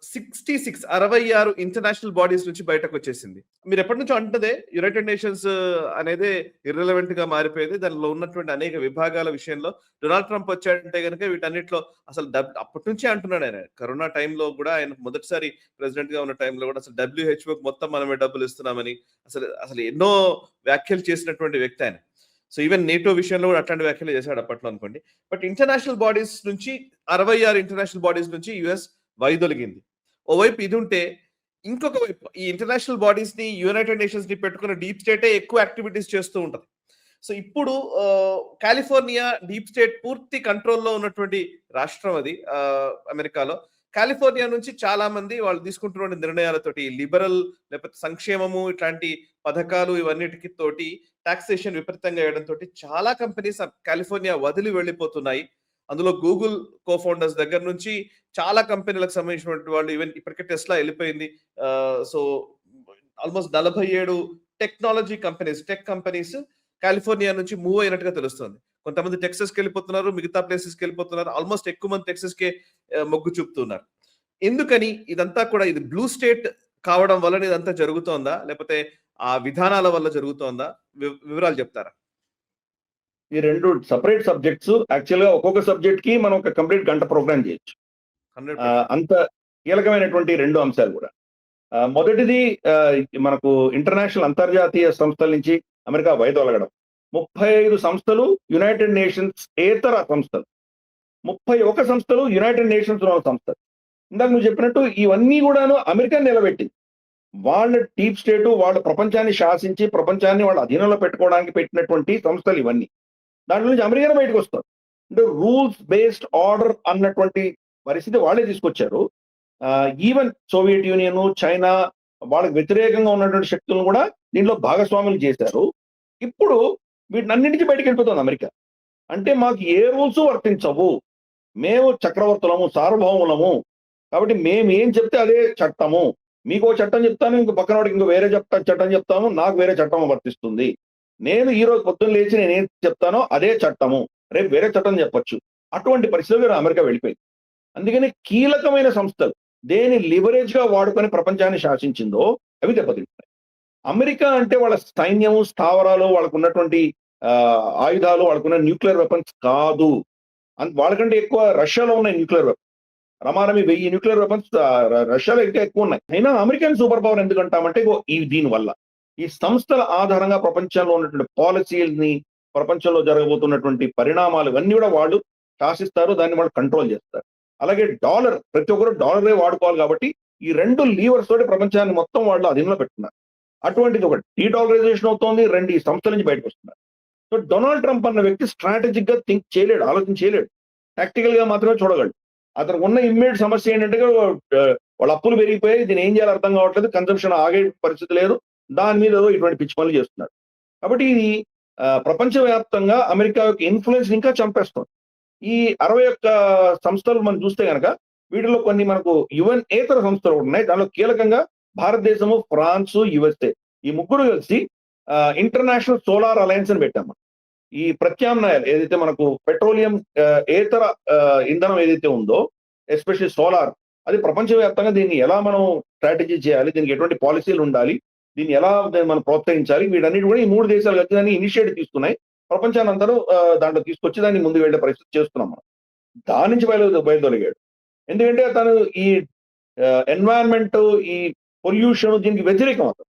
66 ఇంటర్నేషనల్ బాడీస్ నుంచి బయటకొచ్చేసింది. మీరెప్పటి నుంచో అంటున్నదే యునైటెడ్ నేషన్స్ అనేదే ఇర్రెలవెంట్ గా మారిపోయేది. దానిలో ఉన్నటువంటి అనేక విభాగాల విషయంలో డొనాల్డ్ ట్రంప్ వచ్చాడంటే గనుక వీటన్నిటిలో అసలు అప్పటి నుంచే అంటున్నాడు ఆయన. కరోనా టైంలో కూడా ఆయన మొదటిసారి ప్రెసిడెంట్ గా ఉన్న టైంలో కూడా అసలు WHOకి మొత్తం మనమే డబ్బులు ఇస్తున్నామని అసలు ఎన్నో వ్యాఖ్యలు చేసినటువంటి వ్యక్తి ఆయన. సో ఈవెన్ నేటో విషయంలో కూడా అట్లాంటి వ్యాఖ్యలు చేశాడు అప్పట్లో అనుకోండి. బట్ ఇంటర్నేషనల్ బాడీస్ నుంచి 66 ఇంటర్నేషనల్ బాడీస్ నుంచి యుఎస్ వైదొలిగింది. ఓవైపు ఇది ఉంటే ఇంకొక వైపు ఈ ఇంటర్నేషనల్ బాడీస్ ని యునైటెడ్ నేషన్స్ ని పెట్టుకున్న డీప్ స్టేటే ఎక్కువ యాక్టివిటీస్ చేస్తూ ఉంటది. సో ఇప్పుడు కాలిఫోర్నియా డీప్ స్టేట్ పూర్తి కంట్రోల్లో ఉన్నటువంటి రాష్ట్రం అది అమెరికాలో. కాలిఫోర్నియా నుంచి చాలా మంది వాళ్ళు తీసుకుంటున్న నిర్ణయాలతోటి లిబరల్ లేకపోతే సంక్షేమము ఇట్లాంటి పథకాలు ఇవన్నిటికి తోటి టాక్సేషన్ విపరీతంగా వేయడంతో చాలా కంపెనీస్ కాలిఫోర్నియా వదిలి వెళ్ళిపోతున్నాయి. అందులో గూగుల్ కోఫౌండర్స్ దగ్గర నుంచి చాలా కంపెనీలకు సంబంధించినటువంటి వాళ్ళు ఈవెన్ ఇప్పటికే టెస్లా వెళ్ళిపోయింది. So almost 47 technology companies, tech companies California నుంచి మూవ్ అయినట్టుగా తెలుస్తుంది. కొంతమంది టెక్సస్కి వెళ్ళిపోతున్నారు, మిగతా ప్లేసెస్కి వెళ్ళిపోతున్నారు. ఆల్మోస్ట్ ఎక్కువ మంది టెక్సస్కే మొగ్గు చూపుతున్నారు. ఎందుకని ఇదంతా కూడా ఇది బ్లూ స్టేట్ కావడం వల్ల ఇదంతా జరుగుతోందా, లేకపోతే ఆ విధానాల వల్ల జరుగుతోందా? వివరాలు చెప్తారా? ఈ 2 సెపరేట్ సబ్జెక్ట్స్. యాక్చువల్ గా ఒక్కొక్క సబ్జెక్ట్ కి మనం ఒక కంప్లీట్ గంట ప్రోగ్రామ్ చేయొచ్చు. 100% అంత కీలకమైనటువంటి 2 అంశాలు కూడా. మొదటిది మనకు ఇంటర్నేషనల్ అంతర్జాతీయ సంస్థల నుంచి అమెరికా వైదొలగడం. 35 సంస్థలు యునైటెడ్ నేషన్స్ ఏతర సంస్థలు, 31 సంస్థలు యునైటెడ్ నేషన్స్ సంస్థలు. ఇందాక నువ్వు చెప్పినట్టు ఇవన్నీ కూడాను అమెరికా నిలబెట్టింది. వాళ్ళ డీప్ స్టేట్ వాళ్ళ ప్రపంచాన్ని శాసించి ప్రపంచాన్ని వాళ్ళ అధీనంలో పెట్టుకోవడానికి పెట్టినటువంటి సంస్థలు ఇవన్నీ. దాంట్లో నుంచి అమెరికా బయటకు వస్తారు. అంటే రూల్స్ బేస్డ్ ఆర్డర్ అన్నటువంటి పరిస్థితి వాళ్ళే తీసుకొచ్చారు. ఈవెన్ సోవియట్ యూనియన్, చైనా వాళ్ళకి వ్యతిరేకంగా ఉన్నటువంటి శక్తులను కూడా దీంట్లో భాగస్వాములు చేశారు. ఇప్పుడు వీటినన్నిటి నుంచి బయటకు వెళ్ళిపోతుంది అమెరికా. అంటే మాకు ఏ రూల్స్ వర్తించవు, మేము చక్రవర్తులము, సార్వభౌములము, కాబట్టి మేము ఏం చెప్తే అదే చట్టము. మీకు చట్టం చెప్తాను, ఇంకో పక్కన వాడికి ఇంకో వేరే చట్టం చెప్తాము, నాకు వేరే చట్టం వర్తిస్తుంది. నేను ఈ రోజు పొద్దున్న లేచి నేనేం చెప్తానో అదే చట్టము, రేపు వేరే చట్టం చెప్పొచ్చు. అటువంటి పరిస్థితుల్లో అమెరికా వెళ్ళిపోయింది. అందుకని కీలకమైన సంస్థలు దేని లివరేజ్ గా వాడుకొని ప్రపంచాన్ని శాసించిందో అవి దెబ్బతింటాయి. అమెరికా అంటే వాళ్ళ సైన్యము, స్థావరాలు, వాళ్ళకు ఉన్నటువంటి ఆయుధాలు, వాళ్ళకున్న న్యూక్లియర్ వెపన్స్ కాదు. వాళ్ళకంటే ఎక్కువ రష్యాలో ఉన్నాయి న్యూక్లియర్ వెపన్స్. రమారమి 1000 న్యూక్లియర్ వెపన్స్ రష్యాలో ఇంకా ఎక్కువ ఉన్నాయి. అయినా అమెరికన్ సూపర్ పవర్ ఎందుకంటామంటే దీని వల్ల ఈ సంస్థల ఆధారంగా ప్రపంచంలో ఉన్నటువంటి పాలసీల్ని, ప్రపంచంలో జరగబోతున్నటువంటి పరిణామాలు ఇవన్నీ కూడా వాళ్ళు శాసిస్తారు, దాన్ని వాళ్ళు కంట్రోల్ చేస్తారు. అలాగే డాలర్, ప్రతి ఒక్కరు డాలరే వాడుకోవాలి కాబట్టి ఈ 2 లీవర్స్ తోటి ప్రపంచాన్ని మొత్తం వాళ్ళు అధీనంలో పెట్టుకున్నారు. అటువంటిది ఒకటి డీడాలరైజేషన్ అవుతోంది, 2 ఈ సంస్థల నుంచి బయటకు వస్తున్నారు. సో డొనాల్డ్ ట్రంప్ అన్న వ్యక్తి స్ట్రాటజిక్ గా థింక్ చేయలేడు, ఆలోచన చేయలేడు, టాక్టికల్ గా మాత్రమే చూడగలడు. అతనికి ఉన్న ఇమ్మీడియట్ సమస్య ఏంటంటే వాళ్ళ అప్పులు పెరిగిపోయి దీన్ని ఏం చేయాలో అర్థం కావట్లేదు, కన్సంప్షన్ ఆగే పరిస్థితి లేదు, దాని మీద ఇటువంటి పిచ్చి పనులు చేస్తున్నాడు. కాబట్టి ఇది ప్రపంచవ్యాప్తంగా అమెరికా యొక్క ఇన్ఫ్లుయెన్స్ ఇంకా చంపేస్తుంది. ఈ 61 సంస్థలు మనం చూస్తే కనుక వీటిలో కొన్ని మనకు యుఎన్ ఏతర సంస్థలు ఉన్నాయి. దానిలో కీలకంగా భారతదేశము, ఫ్రాన్స్, యుఎస్ఏ ఈ ముగ్గురు కలిసి ఇంటర్నేషనల్ సోలార్ అలయన్స్ అని పెట్టాము. ఈ ప్రత్యామ్నాయాలు ఏదైతే మనకు పెట్రోలియం ఏతర ఇంధనం ఏదైతే ఉందో, ఎస్పెషల్లీ సోలార్, అది ప్రపంచవ్యాప్తంగా దీన్ని ఎలా మనం స్ట్రాటజీ చేయాలి, దీనికి ఎటువంటి పాలసీలు ఉండాలి, దీన్ని ఎలా మనం ప్రోత్సహించాలి, వీటన్నిటి కూడా ఈ 3 దేశాలు కలిసి దాన్ని ఇనిషియేటివ్ తీసుకున్నాయి. ప్రపంచాన్ని అందరూ దాంట్లో తీసుకొచ్చి దాన్ని ముందుకు వెళ్ళే పరిస్థితి చేస్తున్నాం మనం. దాని నుంచి బయలుదొలిగాడు. ఎందుకంటే తను ఈ ఎన్వైరన్మెంట్, ఈ పొల్యూషన్ దీనికి వ్యతిరేకం అతను.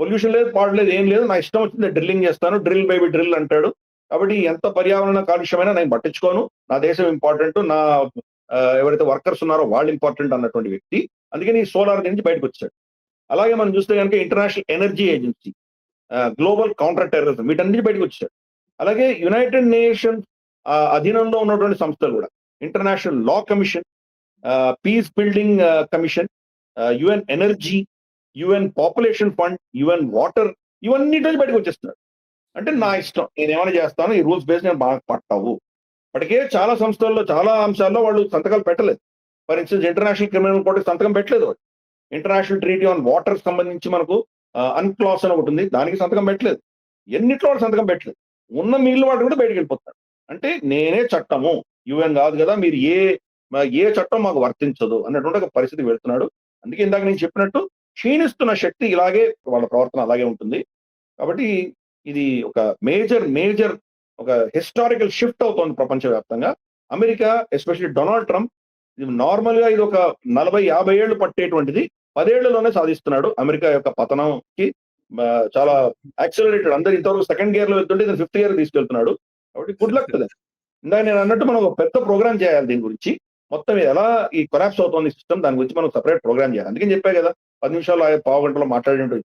పొల్యూషన్ లేదు, పాడు లేదు, ఏం లేదు. నా ఇష్టం వచ్చింది డ్రిల్లింగ్ చేస్తాను. డ్రిల్ బేబీ డ్రిల్ అంటాడు. కాబట్టి ఎంత పర్యావరణ కాలుష్యమైనా నేను పట్టించుకోను. నా దేశం ఇంపార్టెంట్. నా ఎవరైతే వర్కర్స్ ఉన్నారో వాళ్ళు ఇంపార్టెంట్ అన్నటువంటి వ్యక్తి. అందుకని ఈ సోలార్ నుంచి బయటకు వచ్చాడు. అలాగే మనం చూస్తే కనుక international energy agency, global counter terrorism, వీటన్నిటి బయటకు వచ్చాడు. అలాగే యునైటెడ్ నేషన్స్ అధీనంలో ఉన్నటువంటి సంస్థలు కూడా, international law commission, peace building commission, UN energy, UN population fund, UN water, ఇవన్నిటి బయటకు వచ్చేస్తున్నాడు. అంటే నా ఇష్టం, నేను ఏమైనా చేస్తాను, ఈ రూల్స్ బేస్ నేను బాగా పట్టావు. ఇప్పటికే చాలా సంస్థల్లో చాలా అంశాల్లో వాళ్ళు సంతకాలు పెట్టలేదు. ఫర్ ఇన్స్టెన్స్ ఇంటర్నేషనల్ క్రిమినల్ కోర్టుకి సంతకం పెట్టలేదు వాళ్ళు. ఇంటర్నేషనల్ ట్రీటీ ఆన్ వాటర్ సంబంధించి మనకు అన్క్లాస్ అని ఒకటి ఉంది, దానికి సంతకం పెట్టలేదు. ఎన్నిట్లో వాళ్ళు సంతకం పెట్టలేదు. ఉన్న మిగిలిన వాటి కూడా బయటకు వెళ్ళిపోతారు. అంటే నేనే చట్టము, యుఎన్ కాదు కదా, మీరు ఏ చట్టం మాకు వర్తించదు అన్నటువంటి ఒక పరిస్థితికి వెళ్తున్నాడు. అందుకే ఇందాక నేను చెప్పినట్టు క్షీణిస్తున్న శక్తి ఇలాగే, వాళ్ళ ప్రవర్తన అలాగే ఉంటుంది. కాబట్టి ఇది ఒక మేజర్ ఒక హిస్టారికల్ షిఫ్ట్ అవుతోంది ప్రపంచవ్యాప్తంగా. అమెరికా, ఎస్పెషల్లీ డొనాల్డ్ ట్రంప్, ఇది నార్మల్ గా ఇది ఒక 40-50 ఏళ్ళు పట్టేటువంటిది 10 ఏళ్లలోనే సాధిస్తున్నాడు. అమెరికా యొక్క పతనంకి చాలా యాక్సిలరేటెడ్. అందరు ఇంతవరకు సెకండ్ గేర్ లో వెళ్తుంటే ఇది 5th గేర్ తీసుకెళ్తున్నాడు. కాబట్టి గుడ్ లక్. ఇందాక నేను అన్నట్టు మనం ఒక పెద్ద ప్రోగ్రామ్ చేయాలి దీని గురించి. మొత్తం ఎలా ఈ కొలాప్స్ అవుతోంది సిస్టమ్, దాని గురించి మనం సపరేట్ ప్రోగ్రామ్ చేయాలి. అందుకని చెప్పా కదా, 10 నిమిషాలు పావు గంటలో మాట్లాడే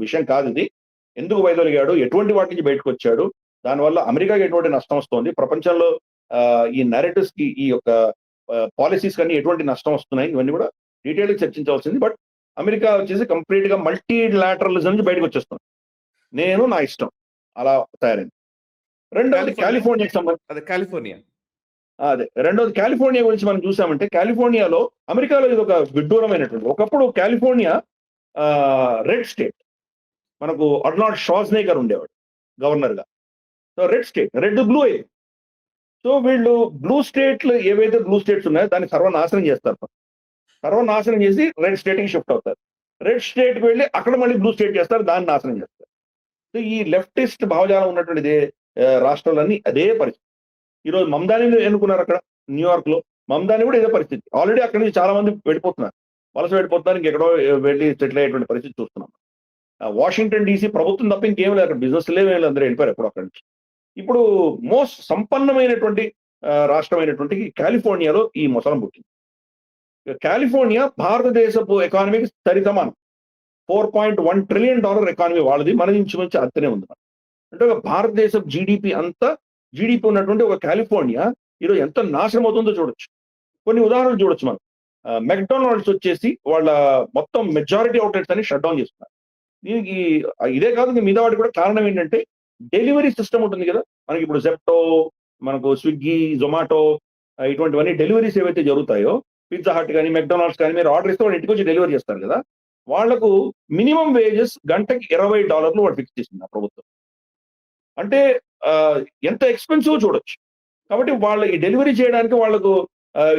విషయం కాదు ఇది. ఎందుకు వైదొలిగాడు, ఎటువంటి వాటి నుంచి బయటకు వచ్చాడు, దానివల్ల అమెరికాకి ఎటువంటి నష్టం వస్తుంది, ప్రపంచంలో ఈ నరేటివ్స్ కి, ఈ యొక్క పాలసీస్ కానీ ఎటువంటి నష్టం వస్తున్నాయి, ఇవన్నీ కూడా డీటెయిల్ గా చర్చించవలసింది. బట్ అమెరికా వచ్చేసి కంప్లీట్ గా మల్టీ లాటరలిజం నుంచి బయటకు వచ్చేస్తుంది. నేను నా ఇష్టం అలా తయారైంది. రెండోది కాలిఫోర్నియాకి సంబంధించి రెండోది కాలిఫోర్నియా గురించి మనం చూసామంటే, కాలిఫోర్నియాలో అమెరికాలో ఇది ఒక విడ్డూరమైనటువంటి, ఒకప్పుడు కాలిఫోర్నియా రెడ్ స్టేట్. మనకు అర్నాల్డ్ షవార్జ్నెగర్ ఉండేవాడు గవర్నర్ గా. So red state, red blue అయ్యింది. సో వీళ్ళు బ్లూ స్టేట్లు, ఏవైతే బ్లూ స్టేట్స్ ఉన్నాయో దాన్ని సర్వనాశనం చేస్తారు. సర్వనాశనం చేసి రెడ్ స్టేట్ కి షిఫ్ట్ అవుతారు. రెడ్ స్టేట్ కి వెళ్ళి అక్కడ మళ్ళీ బ్లూ స్టేట్ చేస్తారు, దాన్ని నాశనం చేస్తారు. సో ఈ లెఫ్టిస్ట్ భావజాలం ఉన్నటువంటి రాష్ట్రాలన్నీ అదే పరిస్థితి. ఈరోజు మమదాని ఎన్నుకున్నారు అక్కడ న్యూయార్క్ లో. మమదాని కూడా ఇదే పరిస్థితి. ఆల్రెడీ అక్కడి నుంచి చాలా మంది వెళ్ళిపోతున్నారు, వలస వెళ్ళిపోతున్నారు, ఇంకెక్కడో వెళ్ళి సెటిల్ అయ్యేటువంటి పరిస్థితి చూస్తున్నాం. వాషింగ్టన్ డీసీ ప్రభుత్వం తప్ప ఇంకేం లేదు అక్కడ, బిజినెస్ లేవు, అందరూ వెళ్ళిపోయారు ఎప్పుడు అక్కడి నుంచి. ఇప్పుడు మోస్ట్ సంపన్నమైనటువంటి రాష్ట్రమైనటువంటి కాలిఫోర్నియాలో ఈ మొసలం పుట్టింది. కాలిఫోర్నియా భారతదేశపు ఎకానమీకి సరిసమానం. $4.1 ట్రిలియన్ ఎకానమీ వాళ్ళది, మన నుంచి అంతనే ఉంది. అంటే ఒక భారతదేశం జీడిపి అంతా, జీడిపి ఉన్నటువంటి ఒక కాలిఫోర్నియా ఈరోజు ఎంత నాశనం అవుతుందో చూడొచ్చు. కొన్ని ఉదాహరణలు చూడొచ్చు మనం. మెక్డానల్డ్స్ వచ్చేసి వాళ్ళ మొత్తం మెజారిటీ అవుట్లెట్స్ అని షట్ డౌన్ చేస్తున్నారు. దీనికి ఇదే కాదు, మిగతా వాటి కూడా కారణం ఏంటంటే డెలివరీ సిస్టమ్ ఉంటుంది కదా మనకి. ఇప్పుడు జెప్టో, మనకు స్విగ్గీ, జొమాటో, ఇటువంటివన్నీ డెలివరీస్ ఏవైతే జరుగుతాయో, పిజ్జా హట్ కానీ మెక్డానల్డ్స్ కానీ, మీరు ఆర్డర్ ఇస్తే వాళ్ళు ఇంటికి వచ్చి డెలివరీ చేస్తారు కదా, వాళ్లకు మినిమం వేజెస్ గంటకి $20 వాడు ఫిక్స్ చేసింది ఆ ప్రభుత్వం. అంటే ఎంత ఎక్స్పెన్సివ్ చూడొచ్చు. కాబట్టి వాళ్ళ ఈ డెలివరీ చేయడానికి వాళ్లకు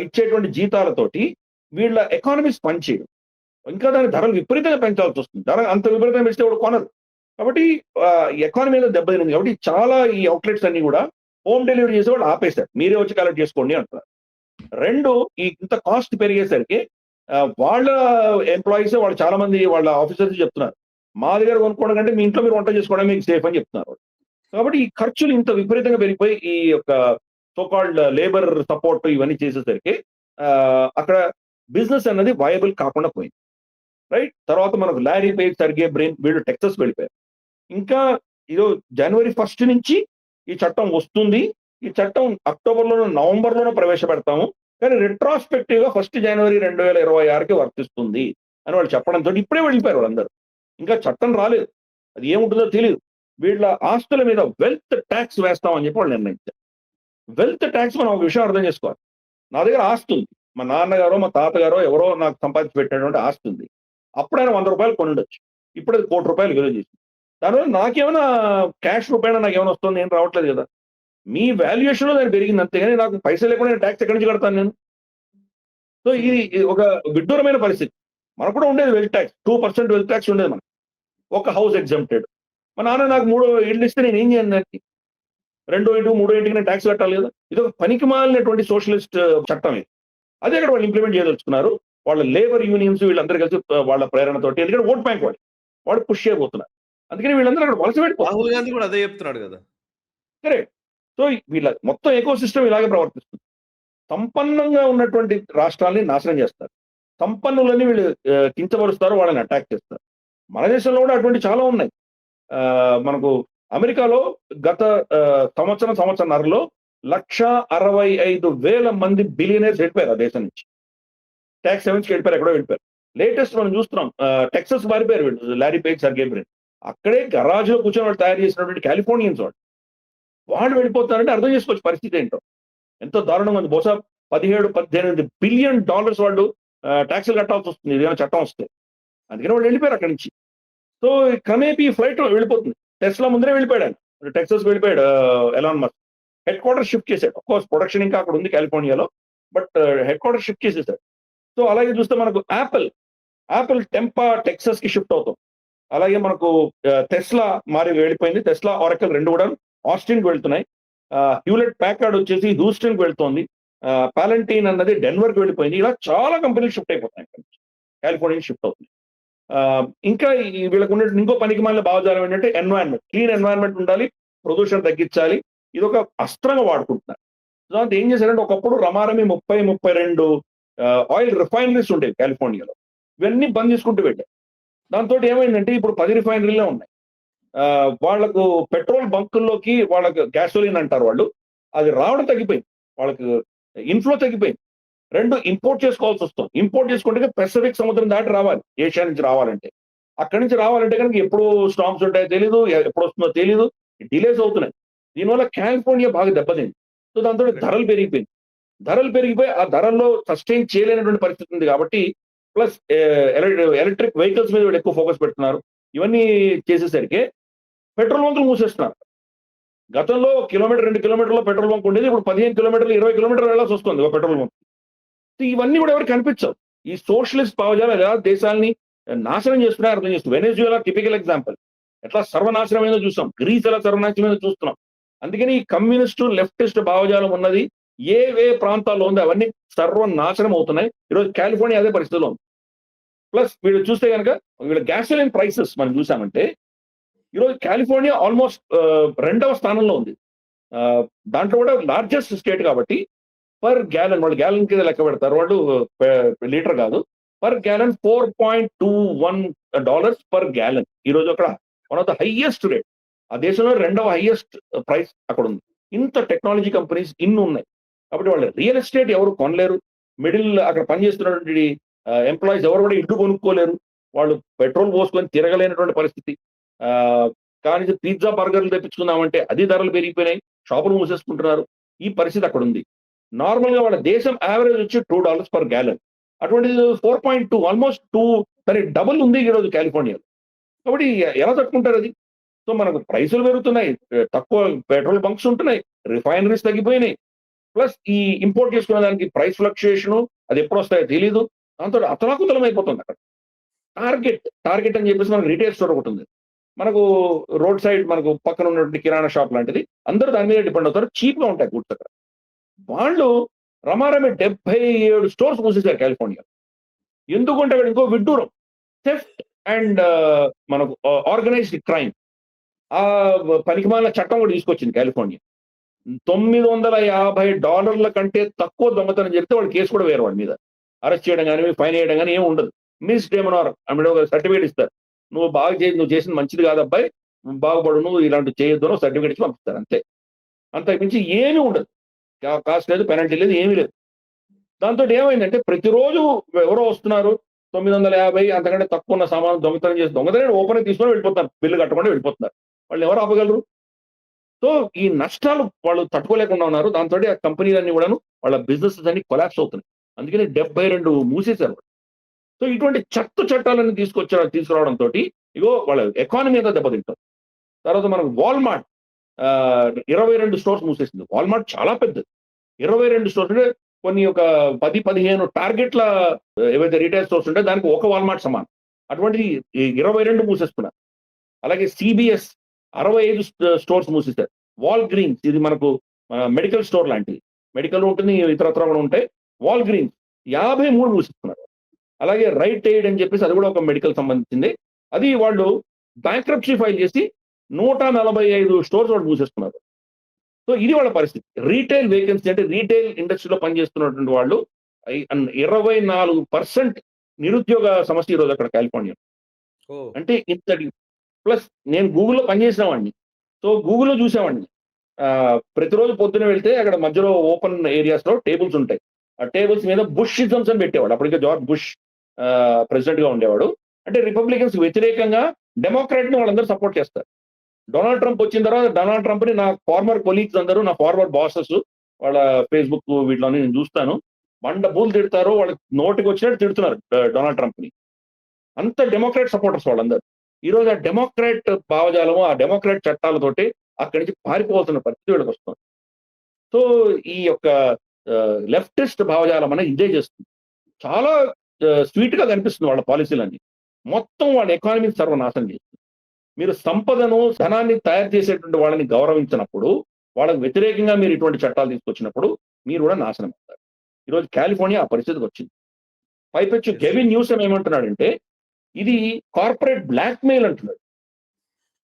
ఇచ్చేటువంటి జీతాలతోటి వీళ్ళ ఎకానమీస్ పనిచేయడం, ఇంకా దాని ధరలు విపరీతంగా పెంచాల్సి వస్తుంది. ధర అంత విపరీతంగా పెంచితే కూడా కొనరు. కాబట్టి ఎకానమీలో దెబ్బతింది. కాబట్టి చాలా ఈ అవుట్లెట్స్ అన్ని కూడా హోమ్ డెలివరీ చేసే వాళ్ళు ఆపేశారు, మీరే వచ్చి కలెక్ట్ చేసుకోండి అంటున్నారు. రెండు, ఇంత కాస్ట్ పెరిగేసరికి వాళ్ళ ఎంప్లాయీస్, వాళ్ళు చాలా మంది వాళ్ళ ఆఫీసర్స్ చెప్తున్నారు, మా దగ్గర కొనుక్కోవడం కంటే మీ ఇంట్లో మీరు వంట చేసుకోవడం మీకు సేఫ్ అని చెప్తున్నారు. కాబట్టి ఈ ఖర్చులు ఇంత విపరీతంగా పెరిగిపోయి ఈ యొక్క సోకాల్డ్ లేబర్ సపోర్ట్ ఇవన్నీ చేసేసరికి అక్కడ బిజినెస్ అన్నది వయబుల్ కాకుండా పోయింది. రైట్. తర్వాత మనకు లారీ పేజ్, సర్గే బ్రెయిన్, వీళ్ళు టెక్సస్ వెళ్ళిపోయారు. ఇంకా ఇదో జనవరి 1 నుంచి ఈ చట్టం వస్తుంది. ఈ చట్టం అక్టోబర్లోనో నవంబర్లోనో ప్రవేశపెడతాము, కానీ రెట్రాస్పెక్టివ్ గా 1 జనవరి 2026కి వర్తిస్తుంది అని వాళ్ళు చెప్పడంతో ఇప్పుడే వెళ్ళిపోయారు వాళ్ళందరూ. ఇంకా చట్టం రాలేదు, అది ఏముంటుందో తెలియదు. వీళ్ళ ఆస్తుల మీద వెల్త్ ట్యాక్స్ వేస్తామని చెప్పి వాళ్ళు నిర్ణయించారు. వెల్త్ ట్యాక్స్ మనం ఒక విషయం అర్థం చేసుకోవాలి. నా దగ్గర ఆస్తి ఉంది, మా నాన్నగారో మా తాతగారో ఎవరో నాకు సంపాదించి పెట్టినటువంటి ఆస్తి ఉంది. అప్పుడైనా ₹100 కొని ఉండొచ్చు, ఇప్పుడు అది ₹1,00,00,000 విలువ చేసింది. దానివల్ల నాకేమైనా క్యాష్ రూపాయన నాకు ఏమైనా వస్తుంది, ఏం రావట్లేదు కదా. మీ వాల్యుయేషన్ లో దాన్ని పెరిగింది అంతేగాని నాకు పైసలు లేకుండా నేను ట్యాక్స్ ఎక్కడి నుంచి కడతాను నేను? సో ఇది ఒక విడ్డూరమైన పరిస్థితి. మనకు కూడా ఉండేది వెల్త్ ట్యాక్స్, 2% వెల్త్ ట్యాక్స్ ఉండేది మనకు. ఒక హౌస్ ఎగ్జామ్టెడ్. మా నాన్న నాకు 3 ఇళ్ళు ఇస్తే నేను ఏం చేయను దానికి? రెండో ఇంటికి మూడో ఇంటికి నేను ట్యాక్స్ కట్టాలి కదా. ఇది ఒక పనికి మాలినటువంటి సోషలిస్ట్ చట్టం ఇది. అదే అక్కడ వాళ్ళు ఇంప్లిమెంట్ చేయదలుచుకున్నారు. వాళ్ళ లేబర్ యూనియన్స్ వీళ్ళందరూ కలిసి వాళ్ళ ప్రేరణతోటి, ఎందుకంటే ఓట్ బ్యాంక్ వాడు పుష్ చేయబోతున్నారు. అందుకని వీళ్ళందరూ అక్కడ వలస పెట్టుకోవాలి. రాహుల్ గాంధీ కూడా అదే చెప్తున్నాడు కదా. కరెక్ట్. సో వీళ్ళ మొత్తం ఎకో సిస్టమ్ ఇలాగే ప్రవర్తిస్తుంది. సంపన్నంగా ఉన్నటువంటి రాష్ట్రాల్ని నాశనం చేస్తారు. సంపన్నులని వీళ్ళు కించపరుస్తారు, వాళ్ళని అటాక్ చేస్తారు. మన దేశంలో కూడా అటువంటి చాలా ఉన్నాయి. మనకు అమెరికాలో గత సంవత్సరంన్నరలో 1,65,000 మంది బిలియనర్స్ వెళ్ళిపోయారు ఆ దేశం నుంచి. ట్యాక్స్ హెవెన్స్కి వెళ్ళిపోయారు, ఎక్కడో వెళ్ళిపోయారు. లేటెస్ట్ మనం చూస్తున్నాం, టెక్సస్ మారిపోయారు వీళ్ళు, లారీ పేజ్, సర్గే బ్రిన్. అక్కడే గరాజ్ లో కూర్చొని వాళ్ళు తయారు చేసినటువంటి కాలిఫోర్నియన్స్ వాళ్ళు వెళ్ళిపోతారంటే అర్థం చేసుకోవచ్చు పరిస్థితి ఏంటో. ఎంతో దారుణంగా ఉంది. బహుశా 17-18 బిలియన్ డాలర్స్ వాళ్ళు ట్యాక్సులు కట్టాల్సి వస్తుంది ఏదైనా చట్టం వస్తే. అందుకని వాళ్ళు వెళ్ళిపోయారు అక్కడి నుంచి. సో క్రమేపీ ఫ్లైట్ వెళ్ళిపోతుంది. టెస్లా ముందరే వెళ్ళిపోయాడు ఆయన, టెక్సస్ వెళ్ళిపోయాడు. Elon Musk head quarter shift చేశాడు. అఫ్కోర్స్ ప్రొడక్షన్ ఇంకా అక్కడ ఉంది కాలిఫోర్నియాలో, బట్ హెడ్ క్వార్టర్ షిఫ్ట్ చేసేసాడు. సో అలాగే చూస్తే మనకు యాపిల్ టెంపా టెక్సస్ కి షిఫ్ట్ అవుతాం. అలాగే మనకు టెస్లా వెళ్ళిపోయింది. టెస్లా, ఆరకల్ రెండు కూడా ఆస్టిన్ కి వెళ్తున్నాయి. హ్యూలెట్ ప్యాకార్డ్ వచ్చేసి హ్యూస్టన్ కి వెళ్తోంది. పాలంటీన్ అన్నది డెన్వర్ కి వెళ్ళిపోయింది. ఇలా చాలా కంపెనీలు షిఫ్ట్ అయిపోతున్నాయి అక్కడ నుంచి, కాలిఫోర్నియా షిఫ్ట్ అవుతుంది. ఇంకా వీళ్ళకు ఉన్న ఇంకో పనికి మాలిన భావజాలం ఏంటంటే ఎన్వైరన్మెంట్, క్లీన్ ఎన్వైరన్మెంట్ ఉండాలి, ప్రదూషణ తగ్గించాలి. ఇది ఒక అస్త్రంగా వాడుకుంటున్నారు. దాంతో ఏం చేశారంటే ఒకప్పుడు రమారమి 30-32 ఆయిల్ రిఫైనరీస్ ఉండేవి కాలిఫోర్నియాలో. ఇవన్నీ బంద్ చేసుకుంటూ వెళ్ళాయి. దాంతో ఏమైందంటే ఇప్పుడు 10 రిఫైనరీలే ఉన్నాయి. వాళ్లకు పెట్రోల్ బంకుల్లోకి వాళ్ళకి గ్యాసోలిన్ అంటారు వాళ్ళు, అది రావడం తగ్గిపోయింది. వాళ్ళకి ఇన్ఫ్లో తగ్గిపోయింది. రెండు ఇంపోర్ట్ చేసుకోవాల్సి వస్తుంది. ఇంపోర్ట్ చేసుకుంటే పెసిఫిక్ సముద్రం దాటి రావాలి, ఏషియా నుంచి రావాలంటే. అక్కడి నుంచి రావాలంటే కనుక ఎప్పుడు స్టామ్స్ ఉంటాయో తెలీదు, ఎప్పుడు వస్తుందో తెలీదు, డిలేస్ అవుతున్నాయి. దీనివల్ల కాలిఫోర్నియా బాగా దెబ్బతింది. సో దాంతో ధరలు పెరిగిపోయి ఆ ధరల్లో సస్టైన్ చేయలేనటువంటి పరిస్థితి ఉంది. కాబట్టి ప్లస్ ఎలక్ట్రిక్ వెహికల్స్ మీద వీళ్ళు ఎక్కువ ఫోకస్ పెడుతున్నారు. ఇవన్నీ చేసేసరికి పెట్రోల్ బంకులు మూసేస్తున్నారు. గతంలో 1 కిలోమీటర్ 2 కిలోమీటర్లో పెట్రోల్ బంక్ ఉండేది, ఇప్పుడు 15 కిలోమీటర్లు 20 కిలోమీటర్లు వెళ్ళాల్సి వస్తుంది ఒక పెట్రోల్ బంక్. ఇవన్నీ కూడా ఎవరికి కనిపించవు. ఈ సోషలిస్ట్ భావజాలం ఎలా దేశాలని నాశనం చేస్తున్నాయి అర్థం చేస్తుంది. వెనెజులా టిపికల్ ఎగ్జాంపుల్, ఎట్లా సర్వనాశనమైందో చూస్తాం. గ్రీస్ ఎలా సర్వనాశనమైందో చూస్తున్నాం. అందుకని ఈ కమ్యూనిస్టు లెఫ్టిస్ట్ భావజాలం ఉన్నది ఏ ప్రాంతాల్లో ఉందో అవన్నీ సర్వనాశనం అవుతున్నాయి. ఈరోజు కాలిఫోర్నియా అదే పరిస్థితిలో ఉంది. ప్లస్ వీళ్ళు చూస్తే కనుక వీళ్ళ గ్యాసోలిన్ ప్రైసెస్ మనం చూసామంటే ఈరోజు కాలిఫోర్నియా ఆల్మోస్ట్ 2వ స్థానంలో ఉంది. దాంట్లో కూడా లార్జెస్ట్ స్టేట్ కాబట్టి పర్ గ్యాలన్, వాళ్ళు గ్యాలన్ కింద లెక్క పెడతారు, వాళ్ళు లీటర్ కాదు, పర్ గ్యాలన్ $4.21 పర్ గ్యాలన్. ఈరోజు అక్కడ one of the highest rate. ఆ దేశంలో 2వ హైయెస్ట్ ప్రైస్ అక్కడ ఉంది. ఇంత టెక్నాలజీ కంపెనీస్ ఇన్ని ఉన్నాయి కాబట్టి వాళ్ళు రియల్ ఎస్టేట్ ఎవరు కొనలేరు. అక్కడ పనిచేస్తున్నటువంటి ఎంప్లాయీస్ ఎవరు కూడా ఇల్లు కొనుక్కోలేరు. వాళ్ళు పెట్రోల్ పోసుకొని తిరగలేనటువంటి పరిస్థితి. కానీ పిజ్జా బర్గర్లు తెప్పించుకుందామంటే అది ధరలు పెరిగిపోయినాయి, షాపులు మూసేసుకుంటున్నారు. ఈ పరిస్థితి అక్కడ ఉంది. నార్మల్ గా వాళ్ళ దేశం యావరేజ్ వచ్చి $2 పర్ గ్యాలన్, అటువంటిది 4.2, ఆల్మోస్ట్ 2 డబుల్ ఉంది ఈరోజు కాలిఫోర్నియాలో. కాబట్టి ఎలా తట్టుకుంటారు అది? సో మనకు ప్రైసులు పెరుగుతున్నాయి, తక్కువ పెట్రోల్ బంక్స్ ఉంటున్నాయి, రిఫైనరీస్ తగ్గిపోయినాయి, ప్లస్ ఈ ఇంపోర్ట్ చేసుకునే దానికి ప్రైస్ ఫ్లక్చుయేషన్ అది ఎప్పుడు వస్తాయో తెలీదు. దాంతో అతలాకుతలం అయిపోతుంది అక్కడ. టార్గెట్ అని చెప్పేసి మనకు రీటైల్ స్టోర్ ఒకటి ఉంది. మనకు రోడ్ సైడ్ మనకు పక్కన ఉన్నటువంటి కిరాణా షాప్ లాంటిది, అందరూ దాని మీద డిపెండ్ అవుతారు. చీప్ గా ఉంటాయి గుడ్స్ అక్కడ. వాళ్ళు రమారమి 77 స్టోర్స్ మూసేశారు కాలిఫోర్నియా. ఎందుకంటే అక్కడ ఇంకో విడ్డూరం, థెఫ్ట్ అండ్ మనకు ఆర్గనైజ్డ్ క్రైమ్, ఆ పనికిమాలిన చట్టం కూడా తీసుకొచ్చింది కాలిఫోర్నియా. $950 కంటే తక్కువ దొంగతనం జరిగితే వాళ్ళు కేసు కూడా వేరు, వాళ్ళ మీద అరెస్ట్ చేయడం కానీ ఫైన్ వేయడం కానీ ఏమి ఉండదు. మిస్ డెమనార్ ఆమె ఒక సర్టిఫికేట్ ఇస్తారు, నువ్వు నువ్వు చేసింది మంచిది కాదు అబ్బాయి, బాగుపడు, నువ్వు ఇలాంటి చేయొద్దు, సర్టిఫికేట్ ఇచ్చి పంపిస్తారు అంతే. అంతకుమించి ఏమీ ఉండదు, కాస్ట్ లేదు, పెనాల్టీ లేదు, ఏమీ లేదు. దాంతో ఏమైందంటే ప్రతిరోజు ఎవరో వస్తున్నారు 950 అంతకంటే తక్కువ ఉన్న సామాను దొంగతనం చేసి ఓపెన్ తీసుకొని వెళ్ళిపోతున్నారు, బిల్లు కట్టకుండా వెళ్ళిపోతున్నారు. వాళ్ళు ఎవరు ఆపగలరు? సో ఈ నష్టాలు వాళ్ళు తట్టుకోలేకుండా ఉన్నారు. దాంతో ఆ కంపెనీలన్నీ కూడాను వాళ్ళ బిజినెస్ అన్ని కొలాప్స్ అవుతున్నాయి. అందుకని 72 మూసేశారు. సో ఇటువంటి చట్టాలను తీసుకురావడంతో ఇగో వాళ్ళ ఎకానమీ అంతా దెబ్బతింటారు. తర్వాత మనకు వాల్మార్ట్ 22 స్టోర్స్ మూసేసింది. వాల్మార్ట్ చాలా పెద్దది, 22 స్టోర్స్ అంటే కొన్ని ఒక 10-15 టార్గెట్ల ఏవైతే రీటైల్ స్టోర్స్ ఉంటే దానికి ఒక వాల్మార్ట్ సమానం. అటువంటిది 22 మూసేస్తున్నారు. అలాగే CBS 65 స్టోర్స్ మూసేశారు. వాల్ గ్రీన్స్ ఇది మనకు మెడికల్ స్టోర్ లాంటిది, మెడికల్ ఉంటుంది, ఇతరత్ర కూడా ఉంటాయి. వాల్ గ్రీన్స్ 53 మూసేస్తున్నారు. అలాగే రైట్ ఎయిడ్ అని చెప్పేసి అది కూడా ఒక మెడికల్ సంబంధించింది. అది వాళ్ళు బ్యాంక్రప్సీ ఫైల్ చేసి 145 స్టోర్స్ వాళ్ళు మూసేస్తున్నారు. సో ఇది వాళ్ళ పరిస్థితి. రీటైల్ వేకెన్సీ అంటే రీటైల్ ఇండస్ట్రీలో పనిచేస్తున్నటువంటి వాళ్ళు 24% నిరుద్యోగ సమస్య ఈరోజు అక్కడ కాలిఫోర్నియా. ఓహ్! అంటే ఇంతటి ప్లస్ నేను గూగుల్‌లో పనిచేసిన వాడిని. సో గూగుల్‌లో చూసేవాడిని. ప్రతిరోజు పొద్దున వెళ్తే అక్కడ మధ్యలో ఓపెన్ ఏరియాస్‌లో టేబుల్స్ ఉంటాయి. ఆ టేబుల్స్ మీద బుషిజమ్స్ అని పెట్టేవాడు. అప్పటికే జార్జ్ బుష్ ప్రెసిడెంట్‌గా ఉండేవాడు. అంటే రిపబ్లికన్స్ వ్యతిరేకంగా డెమోక్రాట్‌ని వాళ్ళందరూ సపోర్ట్ చేస్తారు. డొనాల్డ్ ట్రంప్ వచ్చిన తర్వాత డొనాల్డ్ ట్రంప్‌ని నా ఫార్మర్ కొలీగ్స్ అందరూ, నా ఫార్మర్ బాసెస్ వాళ్ళ ఫేస్‌బుక్ వీటిలోని నేను చూస్తాను. బండబూతులు తిడతారు. వాళ్ళకి నోటికొచ్చినట్టు తిడుతున్నారు డొనాల్డ్ ట్రంప్‌ని. అంత డెమోక్రాట్ సపోర్టర్స్ వాళ్ళందరూ. ఈరోజు ఆ డెమోక్రాట్ భావజాలము, ఆ డెమోక్రాట్ చట్టాలతోటి అక్కడి నుంచి పారిపోవాల్సిన పరిస్థితి వీళ్ళకొస్తుంది. సో ఈ యొక్క లెఫ్టిస్ట్ భావజాలం అనేది ఇదే చేస్తుంది. చాలా స్వీట్‌గా కనిపిస్తుంది వాళ్ళ పాలిసీలన్నీ. మొత్తం వాళ్ళ ఎకానమీని సర్వనాశనం చేస్తుంది. మీరు సంపదను, ధనాన్ని తయారు చేసేటువంటి వాళ్ళని గౌరవించినప్పుడు, వాళ్ళకి వ్యతిరేకంగా మీరు ఇటువంటి చట్టాలు తీసుకొచ్చినప్పుడు మీరు కూడా నాశనం అవుతారు. ఈరోజు కాలిఫోర్నియా ఆ పరిస్థితికొచ్చింది. పైపెచ్చు యెస్. గెవిన్ న్యూసమ్ ఏమంటున్నాడంటే, ఇది కార్పొరేట్ బ్లాక్‌మెయిల్ అంటున్నాడు.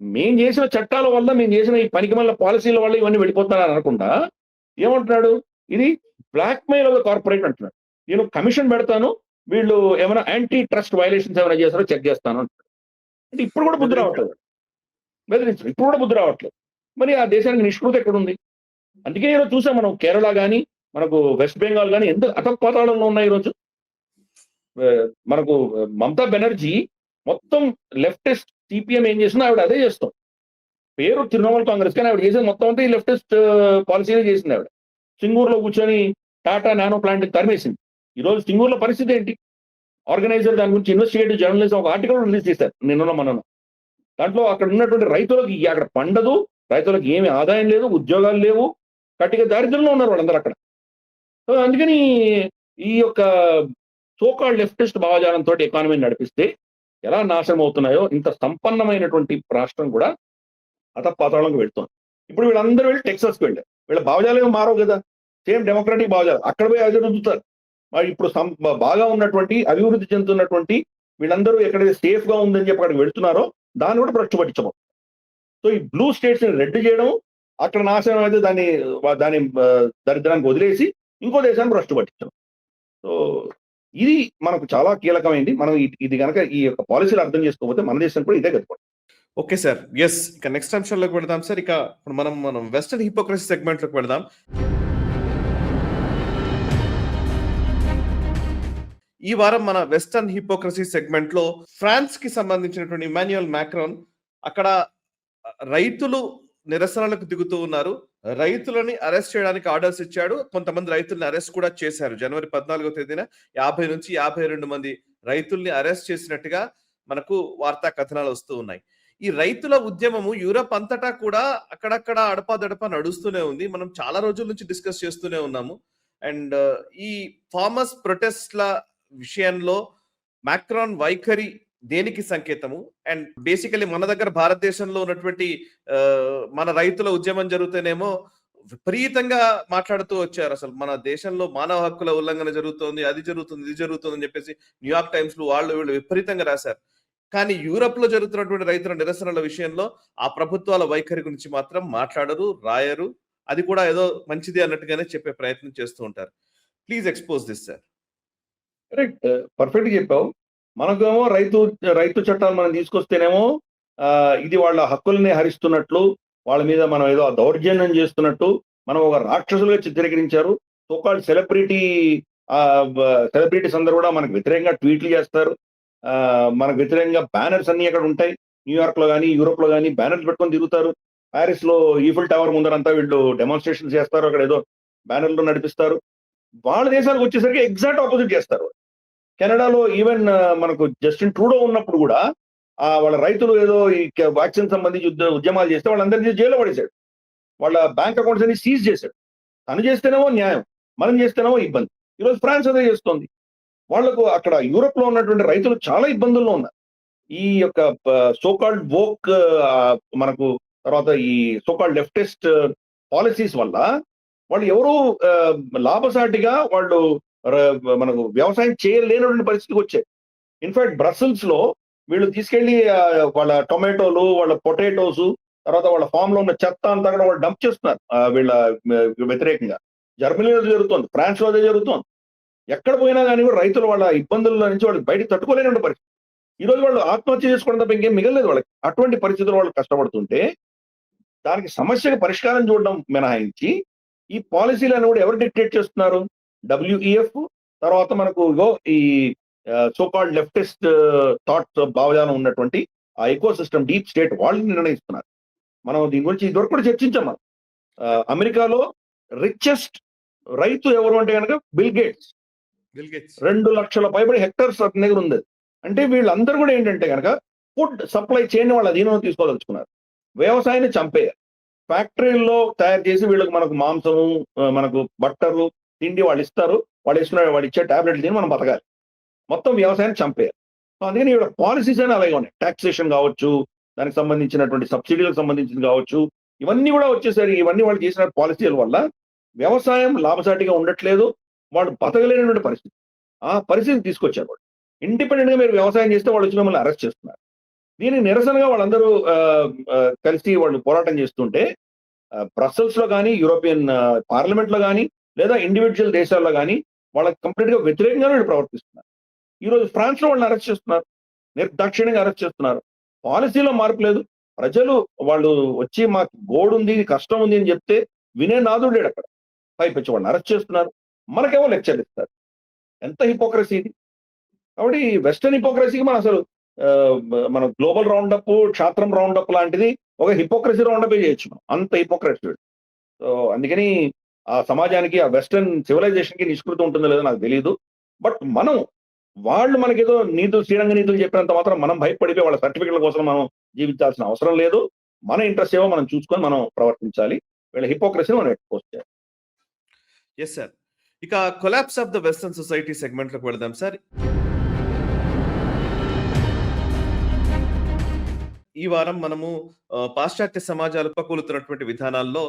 మేము చేసిన చట్టాల వల్ల, మేము చేసిన ఈ పనికిమాలిన పాలిసీల వల్ల ఇవన్నీ వెళ్ళిపోతున్నాయని అనకుండా ఏమంటున్నాడు, ఇది బ్లాక్‌మెయిల్ ఆఫ్ ద కార్పొరేట్ అంటున్నాడు. నేను కమిషన్ పెడతాను, వీళ్ళు ఏమైనా యాంటీ ట్రస్ట్ వయలేషన్స్ ఏమైనా చేస్తారో చెక్ చేస్తాను అంటున్నాడు. అంటే ఇప్పుడు కూడా బుద్ధి బెదిరించాడు. రావట్లేదు. బెదిరించరు. ఇప్పుడు కూడా బుద్ధి రావట్లేదు. మరి ఆ దేశానికి నిష్కృతి ఎక్కడుంది? అందుకే ఈరోజు చూసాం మనం కేరళ గాని, మనకు వెస్ట్ బెంగాల్ గాని ఎంత అధఃపాతాళంలో ఉన్నాయి ఈరోజు. మనకు మమతా బెనర్జీ మొత్తం లెఫ్టిస్ట్ సిపిఎం ఏం చేసిందో ఆవిడ అదే చేస్తాం. పేరు తృణమూల్ కాంగ్రెస్ కానీ ఆవిడ చేసేది మొత్తం అంతా ఈ లెఫ్టిస్ట్ పాలసీనే చేసింది ఆవిడ. సింగూరులో కూర్చొని టాటా నానో ప్లాంట్ తరిమేసింది. ఈరోజు సింగూరులో పరిస్థితి ఏంటి? ఆర్గనైజర్ దాని గురించి ఇన్వెస్టిగేటివ్ జర్నలిజం ఒక ఆర్టికల్ రిలీజ్ చేశారు నిన్న మొన్న. దాంట్లో అక్కడ ఉన్నటువంటి రైతులకి అక్కడ పండదు, రైతులకు ఏమి ఆదాయం లేదు, ఉద్యోగాలు లేవు, కట్టిక దారిద్ర్యంలో ఉన్నారు వాళ్ళందరూ అక్కడ. సో అందుకని ఈ యొక్క సోకాల్డ్ లెఫ్టిస్ట్ భావజాలంతో ఎకానమీని నడిపిస్తే ఎలా నాశనం అవుతున్నాయో, ఇంత సంపన్నమైనటువంటి రాష్ట్రం కూడా అధపాతాళంకి వెళ్తోంది. ఇప్పుడు వీళ్ళందరూ వెళ్ళి టెక్సాస్‌కి వెళ్ళారు. వీళ్ళ భావజాలం మారవు కదా! సేమ్ డెమోక్రాటిక్ భావజాలం. అక్కడ పోయి అదే రుద్దుతారు. మరి ఇప్పుడు బాగా ఉన్నటువంటి, అభివృద్ధి చెందుతున్నటువంటి వీళ్ళందరూ ఎక్కడైతే సేఫ్‌గా ఉందని చెప్పి అక్కడికి వెళ్తున్నారో దాన్ని కూడా భ్రష్టు పట్టించబోతున్నారు. సో ఈ బ్లూ స్టేట్స్‌ని రెడ్ చేయడం, అక్కడ నాశనం అయితే దాని దరిద్రానికి వదిలేసి ఇంకో దేశాన్ని భ్రష్టు పట్టించడం. సో ఇది మనకు చాలా కీలకమైంది. మనం ఇది గనక ఈ యొక్క పాలిసీలు అర్థం చేసుకోకపోతే మన దేశం కూడా ఇదే గతిపడుతుంది. Okay sir. యెస్. ఇక నెక్స్ట్ అంశంలోకి వెళదాం సార్. ఇక ఇప్పుడు మనం వెస్టర్న్ హిపోక్రసీ సెగ్మెంట్‌లోకి వెళదాం. ఈ వారం మన వెస్టర్న్ హిపోక్రసీ సెగ్మెంట్‌లో ఫ్రాన్స్‌కి సంబంధించినటువంటి ఇమాన్యుయల్ మాక్రాన్ అక్కడ రైతులు నిరసనలకు దిగుతూ ఉన్నారు. రైతులని అరెస్ట్ చేయడానికి ఆర్డర్స్ ఇచ్చాడు. కొంతమంది రైతుల్ని అరెస్ట్ కూడా చేశారు. జనవరి 14వ తేదీన 50 నుంచి 52 మంది రైతుల్ని అరెస్ట్ చేసినట్టుగా మనకు వార్తా కథనాలు వస్తూ ఉన్నాయి. ఈ రైతుల ఉద్యమము యూరప్ అంతటా కూడా అక్కడక్కడ అడపాదడపా నడుస్తూనే ఉంది. మనం చాలా రోజుల నుంచి డిస్కస్ చేస్తూనే ఉన్నాము. అండ్ ఈ ఫార్మర్స్ ప్రొటెస్ట్‌ల విషయంలో మాక్రాన్ వైఖరి దేనికి సంకేతము? అండ్ బేసికల్లీ మన దగ్గర భారతదేశంలో ఉన్నటువంటి మన రైతుల ఉద్యమం జరుగుతేనేమో విపరీతంగా మాట్లాడుతూ వచ్చారు. అసలు మన దేశంలో మానవ హక్కుల ఉల్లంఘన జరుగుతోంది, అది జరుగుతుంది, ఇది జరుగుతుంది అని చెప్పేసి న్యూయార్క్ టైమ్స్ లో వీళ్ళు విపరీతంగా రాశారు. కానీ యూరప్ లో జరుగుతున్నటువంటి రైతుల నిరసనల విషయంలో ఆ ప్రభుత్వాల వైఖరి గురించి మాత్రం మాట్లాడరు, రాయరు. అది కూడా ఏదో మంచిది అన్నట్టుగానే చెప్పే ప్రయత్నం చేస్తూ ఉంటారు. Please expose this sir. Correct. పర్ఫెక్ట్‌గా చెప్పావు. మనకేమో రైతు చట్టాలు మనం తీసుకొస్తేనేమో ఇది వాళ్ళ హక్కుల్ని హరిస్తున్నట్లు, వాళ్ళ మీద మనం ఏదో దౌర్జన్యం చేస్తున్నట్టు, మనం ఒక రాక్షసులుగా చిత్రీకరించారు. సో కాల్డ్ సెలబ్రిటీస్ అందరూ కూడా మనకు వ్యతిరేకంగా ట్వీట్లు చేస్తారు. మనకు వ్యతిరేకంగా బ్యానర్స్ అన్ని అక్కడ ఉంటాయి. న్యూయార్క్‌లో గాని, యూరోప్‌లో గాని బ్యానర్లు పెట్టుకొని తిరుగుతారు. పారిస్‌లో ఈఫిల్ టవర్ ముందరంతా వీళ్ళు డెమాన్‌స్ట్రేషన్స్ చేస్తారు. అక్కడ ఏదో బ్యానర్లు నడిపిస్తారు. వాళ్ళ దేశానికి వచ్చేసరికి ఎగ్జాక్ట్ ఆపోజిట్ చేస్తారు. కెనడాలో ఈవెన్ మనకు జస్టిన్ ట్రూడో ఉన్నప్పుడు కూడా వాళ్ళ రైతులు ఏదో ఈ వ్యాక్సిన్ సంబంధించి ఉద్యమాలు చేస్తే వాళ్ళందరినీ జైల్లో పడేశాడు. వాళ్ళ బ్యాంక్ అకౌంట్స్ అన్ని సీజ్ చేశాడు. తను చేస్తేనేమో న్యాయం, మనం చేస్తేనేమో ఇబ్బంది. ఈరోజు ఫ్రాన్స్ అదే చేస్తోంది. వాళ్లకు అక్కడ యూరోప్ లో ఉన్నటువంటి రైతులు చాలా ఇబ్బందుల్లో ఉన్నారు. ఈ యొక్క సోకాల్డ్ వోక్ మనకు తర్వాత ఈ సోకాల్డ్ లెఫ్టిస్ట్ పాలసీస్ వల్ల వాళ్ళు ఎవరు లాభసాటిగా వాళ్ళు మనకు వ్యవసాయం చేయలేనటువంటి పరిస్థితికి వచ్చాయి. ఇన్ఫాక్ట్ బ్రసెల్స్ లో వీళ్ళు తీసుకెళ్లి వాళ్ళ టొమాటోలు, వాళ్ళ పొటాటోస్, తర్వాత వాళ్ళ ఫామ్ లో ఉన్న చెత్త అంతా కూడా వాళ్ళు డంప్ చేస్తున్నారు వీళ్ళ వ్యతిరేకంగా. జర్మనీలో జరుగుతోంది, ఫ్రాన్స్ లో అదే జరుగుతోంది. ఎక్కడ పోయినా కానీ కూడా రైతులు వాళ్ళ ఇబ్బందుల నుంచి వాళ్ళు బయటకు తట్టుకోలేని పరిస్థితి. ఈ రోజు వాళ్ళు ఆత్మహత్య చేసుకోవడం తప్ప ఇంకేం మిగలేదు వాళ్ళకి. అటువంటి పరిస్థితుల్లో వాళ్ళు కష్టపడుతుంటే దానికి సమస్యకు పరిష్కారం చూడడం మినహాయించి ఈ పాలసీలను కూడా ఎవరు డిక్టేట్ చేస్తున్నారు? WEF, తర్వాత మనకు ఈ సోకాల్డ్ లెఫ్టిస్ట్ థాట్స్ భావజాలం ఉన్నటువంటి ఆ ఎకో సిస్టమ్ డీప్ స్టేట్ వాళ్ళు నిర్ణయిస్తున్నారు. మనం దీని గురించి ఇదివరకు కూడా చర్చించాం. మనం అమెరికాలో రిచెస్ట్ రైతు ఎవరు అంటే కనుక బిల్ గేట్స్. 2 లక్షల పైబడి హెక్టర్స్ అతని దగ్గర ఉంది. అంటే వీళ్ళందరూ కూడా ఏంటంటే కనుక ఫుడ్ సప్లై చేయని వాళ్ళ అధీనంలో తీసుకోదలుచుకున్నారు. వ్యవసాయాన్ని చంపేయాలి. ఫ్యాక్టరీల్లో తయారు చేసి వీళ్ళకి మనకు మాంసము, మనకు బట్టరు, తిండి వాళ్ళు ఇస్తారు. వాళ్ళు ఇచ్చే టాబ్లెట్లు తిని మనం బతకాలి. మొత్తం వ్యవసాయాన్ని చంపేయాలి. సో అందుకని వీళ్ళ పాలసీస్ అయినా అలాగే ఉన్నాయి. టాక్సేషన్ కావచ్చు, దానికి సంబంధించినటువంటి సబ్సిడీలకు సంబంధించింది కావచ్చు, ఇవన్నీ కూడా వచ్చేసరికి ఇవన్నీ వాళ్ళు చేసిన పాలసీల వల్ల వ్యవసాయం లాభసాటిగా ఉండట్లేదు. వాళ్ళు బతకలేనటువంటి పరిస్థితి. ఆ పరిస్థితిని తీసుకొచ్చారు వాళ్ళు. ఇండిపెండెంట్ గా మీరు వ్యవసాయం చేస్తే వాళ్ళు వచ్చి మిమ్మల్ని అరెస్ట్ చేస్తున్నారు. దీనికి నిరసనగా వాళ్ళందరూ కలిసి వాళ్ళు పోరాటం చేస్తుంటే బ్రసెల్స్ లో కానీ, యూరోపియన్ పార్లమెంట్ లో కానీ, లేదా ఇండివిజువల్ దేశాల్లో కానీ వాళ్ళకి కంప్లీట్ గా వ్యతిరేకంగా వీళ్ళు ప్రవర్తిస్తున్నారు. ఈ రోజు ఫ్రాన్స్ లో వాళ్ళని అరెస్ట్ చేస్తున్నారు, నిర్దాక్షిణ్యంగా అరెస్ట్ చేస్తున్నారు. పాలసీలో మార్పు లేదు. ప్రజలు వాళ్ళు వచ్చి మాకు గోడు ఉంది, కష్టం ఉంది అని చెప్తే వినే నాదుడు లేడు అక్కడ. పైపెచ్చి వాళ్ళని అరెస్ట్ చేస్తున్నారు, మనకేమో లెక్చర్ ఇస్తారు. ఎంత హిపోక్రసీ ఇది! కాబట్టి వెస్టర్న్ హిపోక్రసీకి మన గ్లోబల్ రౌండప్, క్షాత్రం రౌండప్ లాంటిది ఒక హిపోక్రసీ రౌండప్ చేయొచ్చు మనం. అంత హిపోక్రసీ. సో అందుకని ఆ సమాజానికి, ఆ వెస్టర్న్ సివిలైజేషన్ కి నిష్కృతి ఉంటుందో లేదో నాకు తెలియదు. బట్ మనం వాళ్ళు మనకేదో నీతులు, శ్రీరంగ నీతులు చెప్పినంత మాత్రం మనం భయపడిపోయి వాళ్ళ సర్టిఫికెట్ల కోసం మనం జీవించాల్సిన అవసరం లేదు. మన ఇంట్రెస్ట్ ఏవో మనం చూసుకొని మనం ప్రవర్తించాలి. వీళ్ళ హిపోక్రసీని మనం ఎక్స్పోజ్ చేయాలి. Yes sir. ఇక collapse of the western society segment లోకి వెళదాం సార్. ఈ వారం మనము పాశ్చాత్య సమాజాలు కుప్పకూలుతున్నటువంటి విధానాల్లో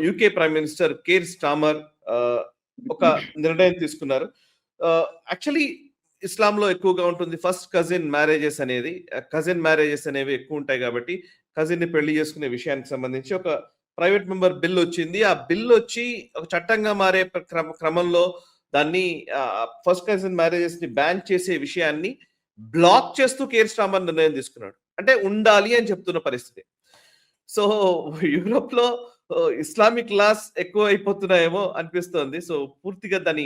UK prime minister care stammer ఒక నిర్ణయం తీసుకున్నారు. యాక్చువల్లీ ఇస్లాంలో ఎక్కువగా ఉంటుంది ఫస్ట్ కజిన్ మ్యారేజెస్ అనేది. కజిన్ మ్యారేజెస్ అనేవి ఎక్కువ ఉంటాయి కాబట్టి కజిన్ ని పెళ్లి చేసుకునే విషయానికి సంబంధించి ఒక ప్రైవేట్ మెంబర్ బిల్ వచ్చింది. ఆ బిల్ వచ్చి ఒక చట్టంగా మారే క్రమంలో దాన్ని ఫస్ట్ కజిన్ మ్యారేజెస్ ని బ్యాన్ చేసే విషయాన్ని బ్లాక్ చేస్తూ కేర్ స్టామర్ నిర్ణయం తీసుకున్నాడు. అంటే ఉండాలి అని చెప్తున్న పరిస్థితి. సో యూరోప్ లో ఇస్లామిక్ లాస్ ఎక్కువ అయిపోతున్నాయేమో అనిపిస్తోంది. సో పూర్తిగా దాని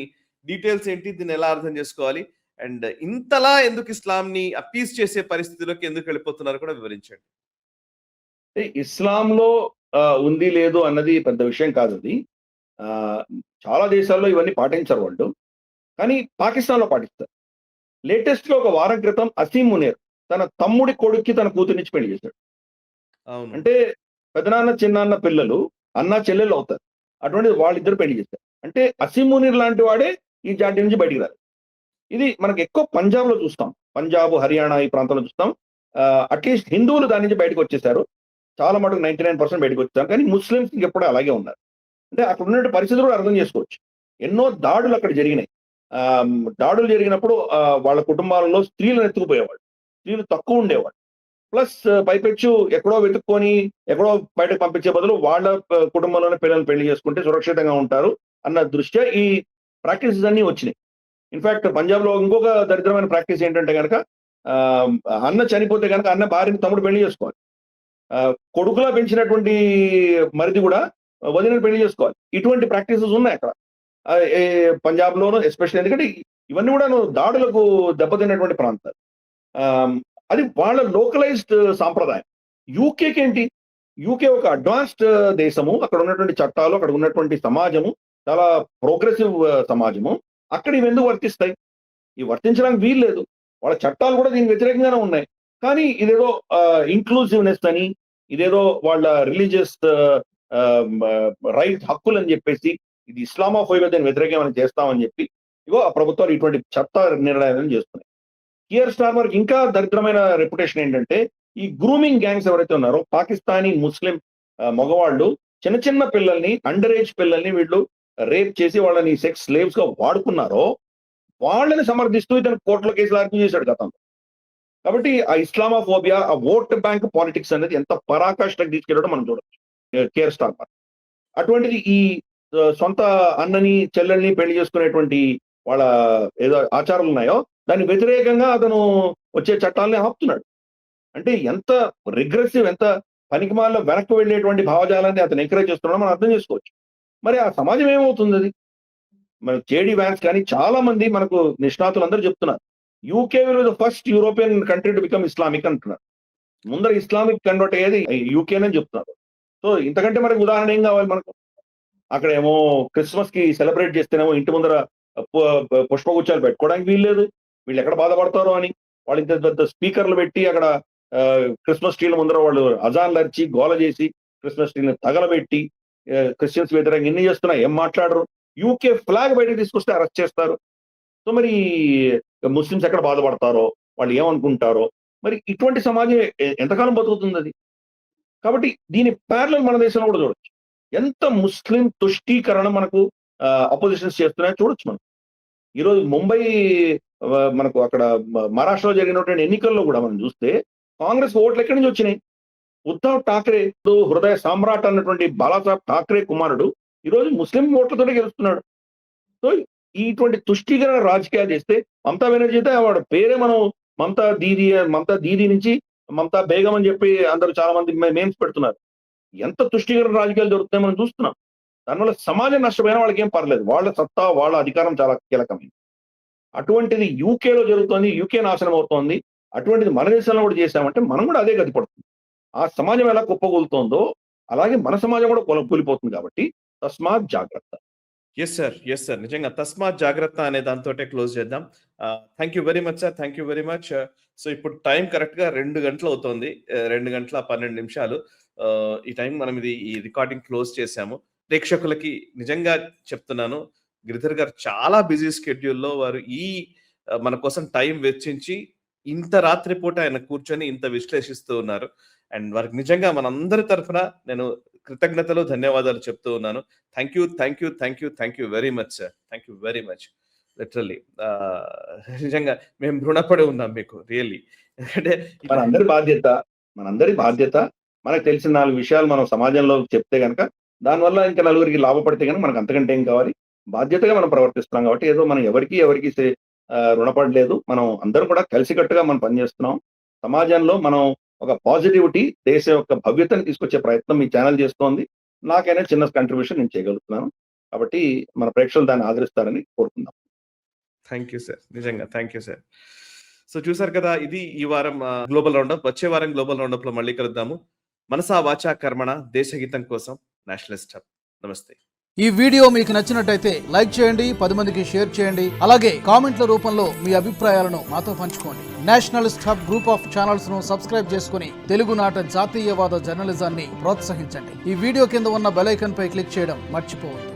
డీటెయిల్స్ ఏంటి, దీన్ని ఎలా అర్థం చేసుకోవాలి, అండ్ ఇంతలా ఎందుకు ఇస్లాం ని అప్పీస్ చేసే పరిస్థితిలోకి ఎందుకు వెళ్ళిపోతున్నారు కూడా వివరించండి. ఇస్లాంలో ఉంది లేదు అన్నది పెద్ద విషయం కాదు. అది చాలా దేశాల్లో ఇవన్నీ పాటించరు వాళ్ళు, కానీ పాకిస్తాన్ లో పాటిస్తారు. లేటెస్ట్ గా ఒక వారం క్రితం అసీం మునీర్ తన తమ్ముడి కొడుక్కి తన కూతుర్నిచ్చి పెళ్లి చేశాడు. అంటే పెదనాన్న చిన్నాన్న పిల్లలు అన్న చెల్లెళ్ళు అవుతారు. అటువంటి వాళ్ళిద్దరు పెళ్లి చేశారు. అంటే అసీం మునీర్ లాంటి వాడే ఈ జాతి నుంచి బయటికి రాదు. ఇది మనకు ఎక్కువ పంజాబ్ లో చూస్తాం. పంజాబ్, హర్యానా ఈ ప్రాంతంలో చూస్తాం. అట్లీస్ట్ హిందువులు దాని నుంచి బయటకు వచ్చేసారు. చాలా మటుకు 99% బయటకు వచ్చారు. కానీ ముస్లిమ్స్ ఎప్పుడూ అలాగే ఉన్నారు. అంటే అక్కడ ఉన్నటువంటి పరిస్థితులు కూడా అర్థం చేసుకోవచ్చు. ఎన్నో దాడులు అక్కడ జరిగినాయి. దాడులు జరిగినప్పుడు వాళ్ళ కుటుంబాలలో స్త్రీలను ఎత్తుకుపోయేవాళ్ళు, స్త్రీలు తక్కువ ఉండేవాళ్ళు. ప్లస్ పైపెచ్చు ఎక్కడో వెతుక్కొని ఎక్కడో బయటకు పంపించే బదులు వాళ్ళ కుటుంబంలోనే పిల్లలు పెళ్లి చేసుకుంటే సురక్షితంగా ఉంటారు అన్న దృష్ట్యా ఈ ప్రాక్టీసెస్ అన్ని వచ్చినాయి. ఇన్ఫాక్ట్ పంజాబ్ లో ఇంకొక దరిద్రమైన ప్రాక్టీస్ ఏంటంటే కనుక అన్న చనిపోతే కనుక అన్న భార్యని తమ్ముడు పెళ్లి చేసుకోవాలి. కొడుకులా పెంచినటువంటి మరిది కూడా వదిన పెళ్లి చేసుకోవాలి. ఇటువంటి ప్రాక్టీసెస్ ఉన్నాయి అక్కడ పంజాబ్ లోను ఎస్పెషల్లీ. ఎందుకంటే ఇవన్నీ కూడా దాడులకు దెబ్బతిన్నటువంటి ప్రాంతాలు. అది వాళ్ళ లోకలైజ్డ్ సాంప్రదాయం. యూకేకి ఏంటి? యూకే ఒక అడ్వాన్స్డ్ దేశము. అక్కడ ఉన్నటువంటి చట్టాలు, అక్కడ ఉన్నటువంటి సమాజము చాలా ప్రోగ్రెసివ్ సమాజము. అక్కడ ఇవి ఎందుకు వర్తిస్తాయి? ఇవి వర్తించడానికి వీలు లేదు. వాళ్ళ చట్టాలు కూడా దీనికి వ్యతిరేకంగానే ఉన్నాయి. కానీ ఇదేదో ఇంక్లూజివ్నెస్ అని, ఇదేదో వాళ్ళ రిలీజియస్ రైట్ హక్కులు అని చెప్పేసి, ఇది ఇస్లామోఫోబియా దీన్ని వ్యతిరేకం చేస్తామని చెప్పి ఇగో ఆ ప్రభుత్వాలు ఇటువంటి చట్ట నిర్ణయాలను చేస్తున్నాయి. కియర్ స్టార్మర్కి ఇంకా దరిద్రమైన రెప్యుటేషన్ ఏంటంటే ఈ గ్రూమింగ్ గ్యాంగ్స్ ఎవరైతే ఉన్నారో పాకిస్తానీ ముస్లిం మగవాళ్ళు చిన్న చిన్న పిల్లల్ని, అండర్ ఏజ్ పిల్లల్ని వీళ్ళు రేప్ చేసి వాళ్ళని సెక్స్ స్లేవ్స్ గా వాడుకున్నారో వాళ్ళని సమర్థిస్తూ ఇతను కోర్టులో కేసులు ఆర్గ్యూ చేశాడు గతంలో. కాబట్టి ఆ ఇస్లామోఫోబియా, ఆ ఓట్ బ్యాంక్ పాలిటిక్స్ అనేది ఎంత పరాకాష్ఠకు తీసుకెళ్ళడం మనం చూడొచ్చు కేర్ స్టార్మర్. అటువంటిది ఈ సొంత అన్నని చెల్లెల్ని పెళ్లి చేసుకునేటువంటి వాళ్ళ ఏదో ఆచారాలు ఉన్నాయో దాని వ్యతిరేకంగా అతను వచ్చే చట్టాలని ఆపుతున్నాడు. అంటే ఎంత రిగ్రెసివ్, ఎంత పనికిమాలలో వెనక్కి వెళ్ళేటువంటి భావజాలాన్ని అతను ఎంకరేజ్ చేస్తున్నాడో మనం అర్థం చేసుకోవచ్చు. మరి ఆ సమాజం ఏమవుతుంది? అది మన జేడీ వ్యాన్స్ కానీ చాలా మంది మనకు నిష్ణాతులందరూ చెప్తున్నారు UK will the first European country to become Islamic అంటున్నారు. ముందర ఇస్లామిక్ కన్వర్ట్ అయ్యేది యూకేనని చెప్తున్నారు. సో ఇంతకంటే మనకు ఉదాహరణ ఏం కావాలి మనకు? అక్కడ ఏమో క్రిస్మస్ కి సెలబ్రేట్ చేస్తేనేమో ఇంటి ముందర పుష్పగుచ్చాలు పెట్టుకోవడానికి వీల్లేదు. వీళ్ళు ఎక్కడ బాధపడతారో అని వాళ్ళు ఇంత పెద్ద స్పీకర్లు పెట్టి అక్కడ క్రిస్మస్ ట్రీల ముందర వాళ్ళు అజాన్లు అరిచి గోల చేసి క్రిస్మస్ ట్రీని తగలబెట్టి క్రిస్టియన్స్ వ్యతిరేకంగా ఎన్ని చేస్తున్నా ఏం మాట్లాడరు. యూకే ఫ్లాగ్ బయటకు తీసుకొస్తే అరెస్ట్ చేస్తారు. సో మరి ముస్లిమ్స్ ఎక్కడ బాధపడతారో, వాళ్ళు ఏమనుకుంటారో, మరి ఇటువంటి సమాజం ఎంతకాలం బతుకుతుంది అది? కాబట్టి దీని ప్యారలల్ మన దేశంలో కూడా చూడొచ్చు. ఎంత ముస్లిం తుష్టీకరణ మనకు అపోజిషన్స్ చేస్తున్నాయో చూడొచ్చు మనం. ఈరోజు ముంబై మనకు అక్కడ మహారాష్ట్రలో జరిగినటువంటి ఎన్నికల్లో కూడా మనం చూస్తే కాంగ్రెస్ ఓట్లు ఎక్కడి నుంచి వచ్చినాయి? ఉద్ధవ్ ఠాక్రే, హృదయ సామ్రాట్ అన్నటువంటి బాలాసాహెబ్ ఠాక్రే కుమారుడు ఈరోజు ముస్లిం ఓట్లతోనే గెలుస్తున్నాడు. సో ఇటువంటి తుష్టీకరణ రాజకీయాలు చేస్తే మమతా బెనర్జీ అయితే వాడు పేరే మనం మమతా దీదీ నుంచి మమతా బేగం అని చెప్పి అందరూ చాలా మంది మేమ్స్ పెడుతున్నారు. ఎంత తుష్టీకరణ రాజకీయాలు జరుగుతున్నాయో మనం చూస్తున్నాం. దానివల్ల సమాజం నష్టపోయినా వాళ్ళకి ఏం పర్లేదు, వాళ్ళ సత్తా వాళ్ళ అధికారం చాలా కీలకమైంది. అటువంటిది యూకేలో జరుగుతోంది, యూకే నాశనం అవుతోంది. అటువంటిది మన దేశంలో కూడా చేశామంటే మనం కూడా అదే గతి పడుతుంది. ఆ సమాజం ఎలా కుప్పకూలుతోందో అలాగే మన సమాజం కూడా కూలిపోతుంది. కాబట్టి తస్మాత్ జాగ్రత్త. ఎస్ సార్, నిజంగా తస్మాత్ జాగ్రత్త అనే దాంతోటే క్లోజ్ చేద్దాం. Thank you very much sir, thank you very much. So ఇప్పుడు టైం కరెక్ట్ గా 2 గంటలు అవుతోంది, 2 గంటల 12 నిమిషాలు. ఈ టైం మనం ఈ రికార్డింగ్ క్లోజ్ చేశాము. ప్రేక్షకులకి నిజంగా చెప్తున్నాను, గిరిధర్ గారు చాలా బిజీ స్కెడ్యూల్లో వారు మన కోసం టైం వెచ్చించి ఇంత రాత్రిపూట ఆయన కూర్చొని ఇంత విశ్లేషిస్తూ ఉన్నారు. అండ్ వారికి నిజంగా మనందరి తరఫున నేను కృతజ్ఞతలు, ధన్యవాదాలు చెప్తూ ఉన్నాను. Thank you very much sir, thank you very much. Literally నిజంగా మేము రుణపడి ఉన్నాం మీకు, రియల్లీ. ఎందుకంటే మనందరి బాధ్యత మనకు తెలిసిన 4 విషయాలు మనం సమాజంలో చెప్తే కనుక దానివల్ల ఇంకా నలుగురికి లాభపడితే కనుక మనకు అంతకంటే ఏం కావాలి? బాధ్యతగా మనం ప్రవర్తిస్తున్నాం కాబట్టి ఏదో మనం ఎవరికి రుణపడలేదు. మనం అందరం కూడా కలిసికట్టుగా మనం పనిచేస్తున్నాం. సమాజంలో మనం ఒక పాజిటివిటీ, దేశం యొక్క భవ్యతను తీసుకొచ్చే ప్రయత్నం మీ ఛానల్ చేస్తోంది. నాకైనా చిన్న కంట్రిబ్యూషన్ నేను చేయగలుగుతున్నాను. కాబట్టి మన ప్రేక్షకులు దాన్ని ఆదరిస్తారని కోరుకుందాం. థ్యాంక్ యూ సార్, నిజంగా థ్యాంక్ యూ సార్. సో చూసారు కదా, ఇది ఈ వారం గ్లోబల్ రౌండప్. వచ్చే వారం గ్లోబల్ రౌండప్ లో మళ్ళీ కలుద్దాము. మనసా వాచా కర్మణ, దేశహితం కోసం నేషనలిస్ట్ హబ్. నమస్తే. ఈ వీడియో మీకు నచ్చినట్టయితే లైక్ చేయండి, 10 మందికి షేర్ చేయండి. అలాగే కామెంట్ల రూపంలో మీ అభిప్రాయాలను మాతో పంచుకోండి. Nationalist hub group of channels ను సబ్స్క్రైబ్ చేసుకుని తెలుగునాట జాతీయవాద జర్నలిజాన్ని ప్రోత్సహించండి. ఈ వీడియో కింద ఉన్న బెల్ ఐకాన్ పై క్లిక్ చేయడం మర్చిపోవద్దు.